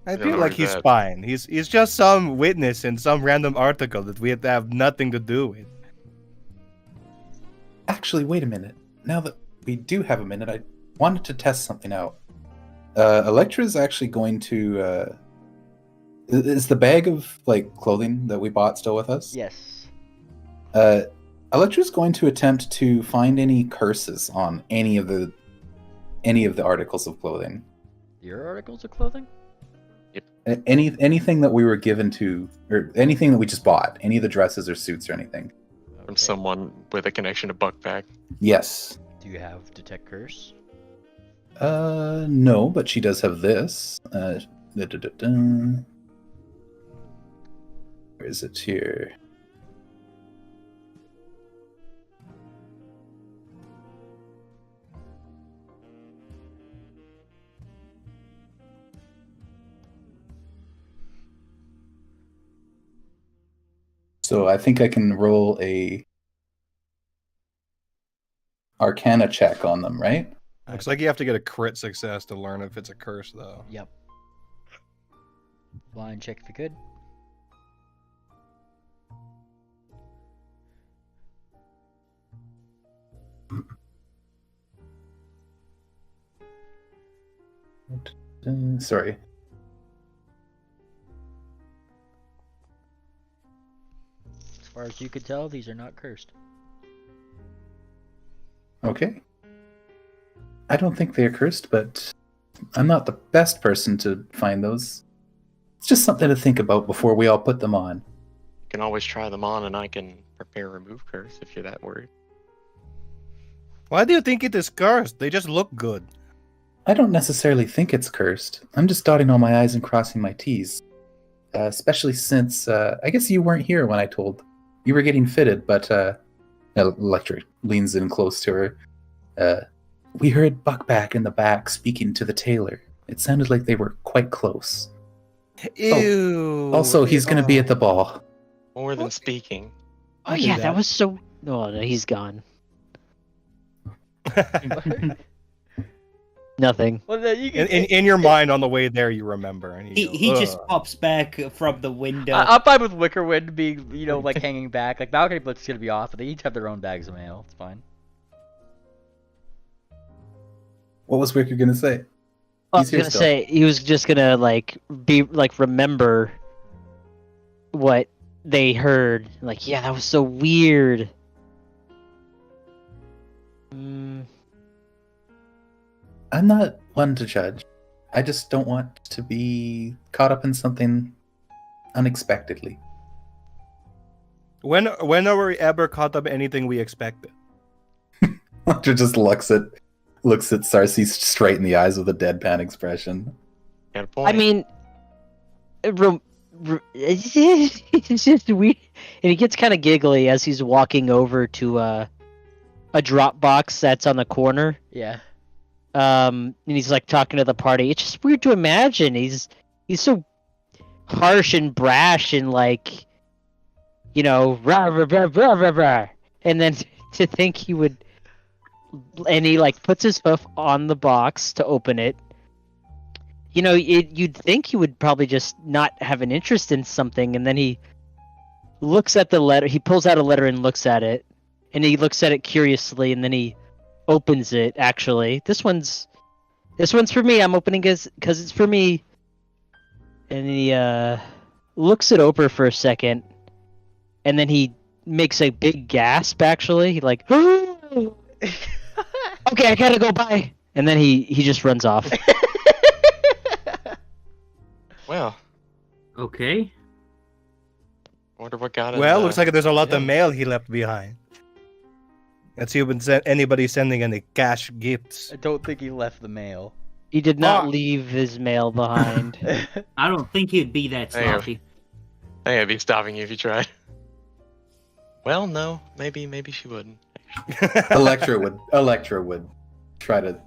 [SPEAKER 3] I
[SPEAKER 5] Yeah,
[SPEAKER 3] feel
[SPEAKER 5] or
[SPEAKER 3] like he's
[SPEAKER 5] that.
[SPEAKER 3] fine. He's just some witness in some random article that we have nothing to do with.
[SPEAKER 2] Actually, wait a minute. Now that we do have a minute, I wanted to test something out. Electra's actually going to. Is the bag of like clothing that we bought still with us?
[SPEAKER 1] Yes.
[SPEAKER 2] Electra's going to attempt to find any curses on any of the articles of clothing.
[SPEAKER 1] Your articles of clothing?
[SPEAKER 2] Anything that we were given to, or anything that we just bought, any of the dresses or suits or anything.
[SPEAKER 5] From
[SPEAKER 1] Okay.
[SPEAKER 5] someone with a connection to Buckpack.
[SPEAKER 2] Yes.
[SPEAKER 1] Do you have Detect Curse?
[SPEAKER 2] No, but she does have this. Where is it here? So I think I can roll a Arcana check on them, right?
[SPEAKER 3] Looks like you have to get a crit success to learn if it's a curse, though.
[SPEAKER 1] Yep. Blind check if you could.
[SPEAKER 2] Sorry.
[SPEAKER 1] As far as you could tell, these are not cursed.
[SPEAKER 2] Okay. I don't think they are cursed, but I'm not the best person to find those. It's just something to think about before we all put them on.
[SPEAKER 5] You can always try them on, and I can prepare remove curse if you're that worried.
[SPEAKER 3] Why do you think it is cursed? They just look good.
[SPEAKER 2] I don't necessarily think it's cursed. I'm just dotting all my I's and crossing my T's. Especially since, I guess you weren't here when I told. You were getting fitted, but, Electra leans in close to her. We heard Buckback in the back speaking to the tailor. It sounded like they were quite close.
[SPEAKER 3] Ew.
[SPEAKER 2] Also, he's going to be at the ball.
[SPEAKER 5] More than speaking.
[SPEAKER 9] Oh
[SPEAKER 3] I do
[SPEAKER 9] yeah,
[SPEAKER 3] that.
[SPEAKER 9] that was so. Oh no, he's gone. Nothing.
[SPEAKER 1] Well, then you can.
[SPEAKER 3] in your mind, on the way there, you remember. And you
[SPEAKER 4] he
[SPEAKER 3] go,
[SPEAKER 4] just
[SPEAKER 3] "Ugh."
[SPEAKER 4] pops back from the window.
[SPEAKER 1] I'm fine with Wickerwind being, like hanging back. Like Balcony Blitz is gonna be off, but they each have their own bags of mail. It's fine.
[SPEAKER 2] What was Wicker going to say?
[SPEAKER 9] I
[SPEAKER 2] He's
[SPEAKER 9] was
[SPEAKER 2] here
[SPEAKER 9] gonna
[SPEAKER 2] still.
[SPEAKER 9] say he was just gonna remember what they heard. Like, yeah, that was so weird.
[SPEAKER 2] I'm not one to judge. I just don't want to be caught up in something unexpectedly.
[SPEAKER 3] When are we ever caught up in anything we expected?
[SPEAKER 2] Hunter just looks at Sarcy straight in the eyes with a deadpan expression.
[SPEAKER 5] Got a point.
[SPEAKER 9] I mean, it's just weird, and he gets kind of giggly as he's walking over to a drop box that's on the corner.
[SPEAKER 1] Yeah.
[SPEAKER 9] And he's like talking to the party. It's just weird to imagine. He's so harsh and brash and like, rah, rah, rah, rah, rah, rah. And then to think he would, and he like puts his hoof on the box to open it. You'd think he would probably just not have an interest in something, and then he looks at the letter. He pulls out a letter and looks at it, and he looks at it curiously, and then he opens it. Actually, this one's for me. I'm opening because it's for me. And he looks it over for a second, and then he makes a big gasp. Actually, like, okay, I gotta go. Bye. And then he just runs off.
[SPEAKER 5] Well,
[SPEAKER 4] Okay.
[SPEAKER 5] wonder what got it.
[SPEAKER 3] Well, looks like there's a lot of
[SPEAKER 5] yeah.
[SPEAKER 3] mail he left behind. Let's see if anybody sending any cash gifts.
[SPEAKER 1] I don't think he left the mail.
[SPEAKER 9] He did not
[SPEAKER 3] Fuck.
[SPEAKER 9] leave his mail behind.
[SPEAKER 4] I don't think he'd be that
[SPEAKER 5] Hey,
[SPEAKER 4] sloppy.
[SPEAKER 5] I think I'd be stopping you if you tried. Well, no, maybe she wouldn't.
[SPEAKER 2] Electra would try to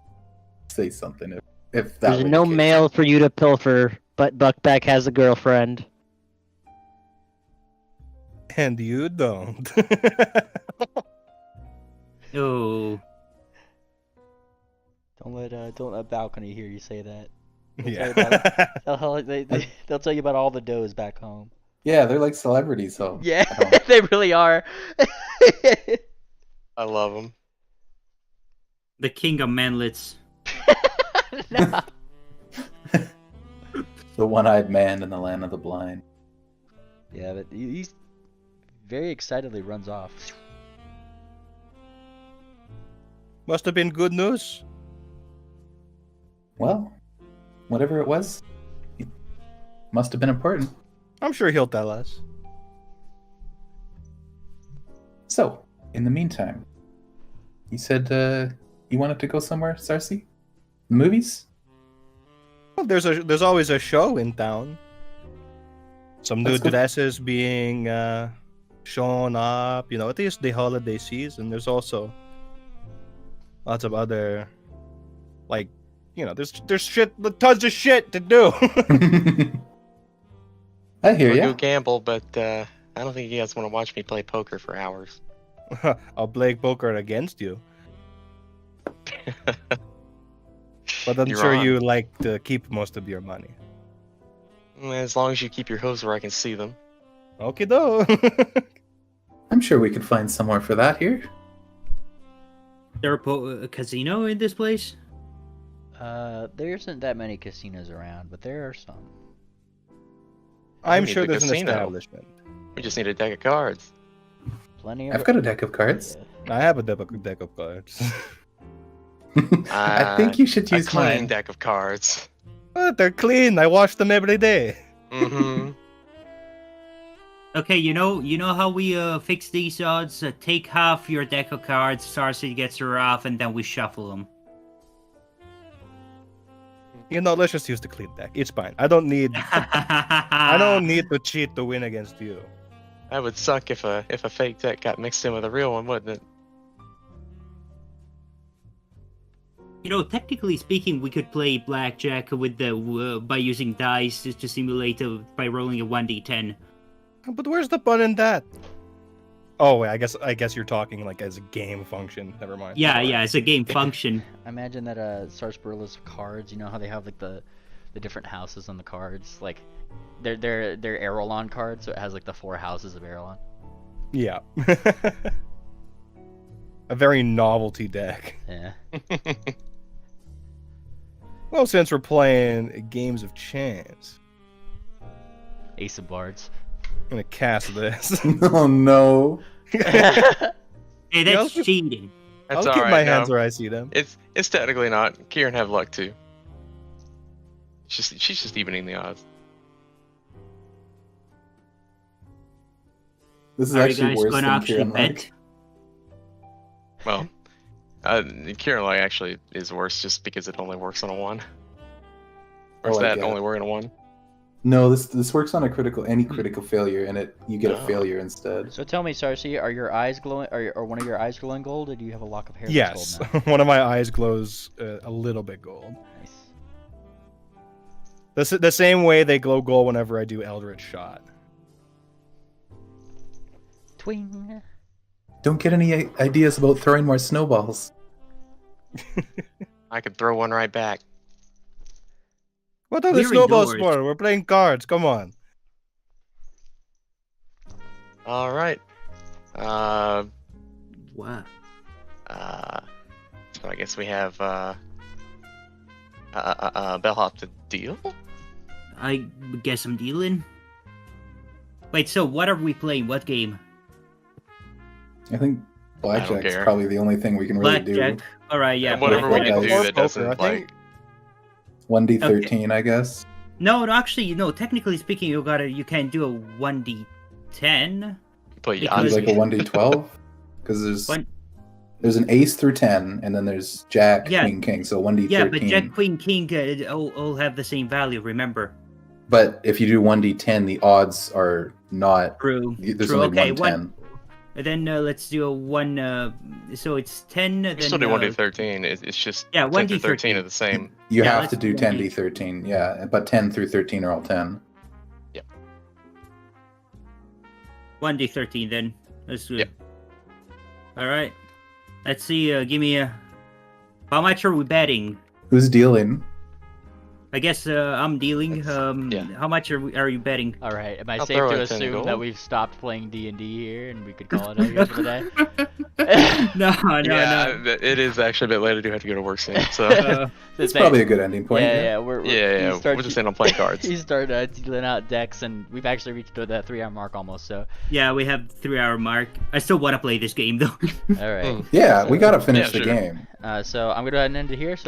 [SPEAKER 2] say something if that
[SPEAKER 9] There's
[SPEAKER 2] were the
[SPEAKER 9] no
[SPEAKER 2] case.
[SPEAKER 9] mail for you to pilfer, but Buckback has a girlfriend.
[SPEAKER 3] And you don't.
[SPEAKER 4] Oh.
[SPEAKER 1] Don't let balcony hear you say that.
[SPEAKER 3] Yeah.
[SPEAKER 1] They'll tell you about all the does back home.
[SPEAKER 2] Yeah, they're like celebrities, so
[SPEAKER 1] Yeah,
[SPEAKER 2] I don't-
[SPEAKER 1] they really are.
[SPEAKER 5] I love them.
[SPEAKER 4] The king of manlets.
[SPEAKER 1] No.
[SPEAKER 2] the one-eyed man in the land of the blind.
[SPEAKER 1] Yeah, but he's very excitedly runs off.
[SPEAKER 3] Must have been good news.
[SPEAKER 2] Well, whatever it was, it must have been important.
[SPEAKER 3] I'm sure he'll tell us.
[SPEAKER 2] So, in the meantime, you said you wanted to go somewhere, Sarsi? The movies?
[SPEAKER 3] Well, there's always a show in town. Some new
[SPEAKER 2] Let's go.
[SPEAKER 3] dresses being shown up. You know, it is the holiday season. There's also lots of other, like, you know, there's tons of shit to do.
[SPEAKER 2] I hear
[SPEAKER 5] We'll go
[SPEAKER 2] you.
[SPEAKER 5] gamble, but I don't think you guys want to watch me play poker for hours.
[SPEAKER 3] I'll play poker against you. But I'm
[SPEAKER 5] You're
[SPEAKER 3] sure
[SPEAKER 5] on.
[SPEAKER 3] you like to keep most of your money.
[SPEAKER 5] As long as you keep your hooves where I can see them.
[SPEAKER 3] Okay, though.
[SPEAKER 2] I'm sure we could find somewhere for that here.
[SPEAKER 4] There a casino in this place?
[SPEAKER 1] There isn't that many casinos around, but there are some.
[SPEAKER 3] I'm
[SPEAKER 5] need
[SPEAKER 3] sure
[SPEAKER 5] the
[SPEAKER 3] there's an
[SPEAKER 5] casino.
[SPEAKER 3] establishment.
[SPEAKER 5] We just need a deck of cards.
[SPEAKER 1] Plenty of.
[SPEAKER 2] I've got a deck of cards.
[SPEAKER 3] I have a deck of cards.
[SPEAKER 2] I think you should
[SPEAKER 5] A
[SPEAKER 2] use
[SPEAKER 5] clean
[SPEAKER 2] mine.
[SPEAKER 5] deck of cards.
[SPEAKER 3] They're clean. I wash them every day.
[SPEAKER 5] Mm-hmm.
[SPEAKER 4] Okay, you know how we fix these odds? Take half your deck of cards, Sarsi gets her off, and then we shuffle them.
[SPEAKER 3] You know, let's just use the clean deck. It's fine. I don't need to cheat to win against you.
[SPEAKER 5] That would suck if a fake deck got mixed in with a real one, wouldn't it?
[SPEAKER 4] You know, technically speaking, we could play blackjack with the by using dice just to simulate by rolling a 1d10.
[SPEAKER 3] But where's the fun in that? Oh, wait, I guess you're talking like as a game function. Never mind.
[SPEAKER 4] Yeah, it's a game function.
[SPEAKER 1] I imagine that Sarsaparillas cards. You know how they have like the different houses on the cards, like they're Erelon cards, so it has like the 4 houses of Erelon.
[SPEAKER 3] Yeah. A very novelty deck.
[SPEAKER 1] Yeah.
[SPEAKER 3] Well, since we're playing games of chance,
[SPEAKER 1] Ace of Bards.
[SPEAKER 3] I'm gonna cast this.
[SPEAKER 2] Oh no.
[SPEAKER 4] Hey,
[SPEAKER 3] Yeah,
[SPEAKER 4] that's cheating.
[SPEAKER 5] That's
[SPEAKER 3] I'll keep
[SPEAKER 5] alright,
[SPEAKER 3] my
[SPEAKER 5] no.
[SPEAKER 3] hands where I see them.
[SPEAKER 5] It's technically not. Kieran have luck too. She's just evening the odds.
[SPEAKER 2] This is
[SPEAKER 4] Are you
[SPEAKER 2] actually
[SPEAKER 4] guys
[SPEAKER 2] worse
[SPEAKER 4] gonna
[SPEAKER 2] than
[SPEAKER 4] actually
[SPEAKER 2] Kieran
[SPEAKER 4] bet?
[SPEAKER 2] like.
[SPEAKER 5] Well, Kieran luck actually is worse just because it only works on a 1. Or is
[SPEAKER 2] Oh, I
[SPEAKER 5] that
[SPEAKER 2] get
[SPEAKER 5] only
[SPEAKER 2] it.
[SPEAKER 5] working on 1?
[SPEAKER 2] No, this works on any critical failure, and you get a
[SPEAKER 5] Oh.
[SPEAKER 2] failure instead.
[SPEAKER 1] So tell me, Sarsi, are your eyes glowing? Or one of your eyes glowing gold, or do you have a lock of hair
[SPEAKER 3] Yes,
[SPEAKER 1] that's gold
[SPEAKER 3] one of my eyes glows a little bit gold.
[SPEAKER 1] now? Nice.
[SPEAKER 3] The same way they glow gold whenever I do Eldritch Shot.
[SPEAKER 1] Twing.
[SPEAKER 2] Don't get any ideas about throwing more snowballs.
[SPEAKER 5] I could throw one right back.
[SPEAKER 3] What are the
[SPEAKER 4] We're
[SPEAKER 3] snowballs
[SPEAKER 4] indoors.
[SPEAKER 3] for? We're playing cards. Come on.
[SPEAKER 5] All right.
[SPEAKER 4] Wow.
[SPEAKER 5] So I guess we have bellhop to deal.
[SPEAKER 4] I guess I'm dealing. Wait, so what are we playing? What game?
[SPEAKER 2] I think blackjack's
[SPEAKER 5] care.
[SPEAKER 2] probably the only thing we can really
[SPEAKER 7] Blackjack.
[SPEAKER 2] do.
[SPEAKER 7] All right, yeah.
[SPEAKER 5] And whatever we
[SPEAKER 2] blackjack.
[SPEAKER 5] can do
[SPEAKER 3] Or
[SPEAKER 5] that
[SPEAKER 3] poker,
[SPEAKER 5] doesn't
[SPEAKER 3] I think.
[SPEAKER 5] like.
[SPEAKER 2] 1d13, I guess.
[SPEAKER 7] No, actually, no. Technically speaking, you can do a 1d10.
[SPEAKER 5] Play
[SPEAKER 7] Because-
[SPEAKER 2] Use
[SPEAKER 5] Yahtzee.
[SPEAKER 2] like a 1d12, because
[SPEAKER 7] One-
[SPEAKER 2] there's an ace through 10, and then there's Jack,
[SPEAKER 7] Yeah.
[SPEAKER 2] Queen, King. So 1d13.
[SPEAKER 7] Yeah, but Jack, Queen, King all have the same value. Remember?
[SPEAKER 2] But if you do 1d10, the odds are not.
[SPEAKER 7] True.
[SPEAKER 2] There's
[SPEAKER 7] True.
[SPEAKER 2] only
[SPEAKER 7] Okay,
[SPEAKER 2] 110.
[SPEAKER 7] Then let's do a 1. So it's 10.
[SPEAKER 5] You
[SPEAKER 7] Then
[SPEAKER 5] still do 1d13. It's just
[SPEAKER 7] yeah,
[SPEAKER 5] 10 through
[SPEAKER 7] 1d13
[SPEAKER 5] 13 are the same.
[SPEAKER 2] You
[SPEAKER 7] Yeah,
[SPEAKER 2] have
[SPEAKER 7] let's
[SPEAKER 2] to do
[SPEAKER 7] do
[SPEAKER 2] 10d13, yeah. But 10 through 13 are all 10.
[SPEAKER 7] 1d13 then. That's good.
[SPEAKER 5] Yep.
[SPEAKER 7] All right. Let's see. Give me a. How much are we betting?
[SPEAKER 2] Who's dealing?
[SPEAKER 7] I guess I'm dealing.
[SPEAKER 5] Yeah.
[SPEAKER 7] How much are you betting?
[SPEAKER 1] All right. Am I
[SPEAKER 5] I'll
[SPEAKER 1] safe
[SPEAKER 5] throw
[SPEAKER 1] to
[SPEAKER 5] in 10
[SPEAKER 1] assume that
[SPEAKER 5] gold.
[SPEAKER 1] we've stopped playing D&D here and we could call it a good for the day?
[SPEAKER 7] No,
[SPEAKER 5] Yeah, it is actually a bit late. I do have to go to work soon. So
[SPEAKER 7] no.
[SPEAKER 2] It's probably a good ending point.
[SPEAKER 1] Yeah, we're
[SPEAKER 5] yeah, we'll just end on playing cards.
[SPEAKER 1] He started dealing out decks, and we've actually reached that 3-hour mark almost. So,
[SPEAKER 7] Yeah, we have 3-hour mark. I still want to play this game though.
[SPEAKER 1] all right.
[SPEAKER 5] Mm.
[SPEAKER 2] Yeah, we gotta finish
[SPEAKER 5] Yeah,
[SPEAKER 2] the
[SPEAKER 5] sure.
[SPEAKER 2] game.
[SPEAKER 1] So I'm gonna go ahead and end it here. So.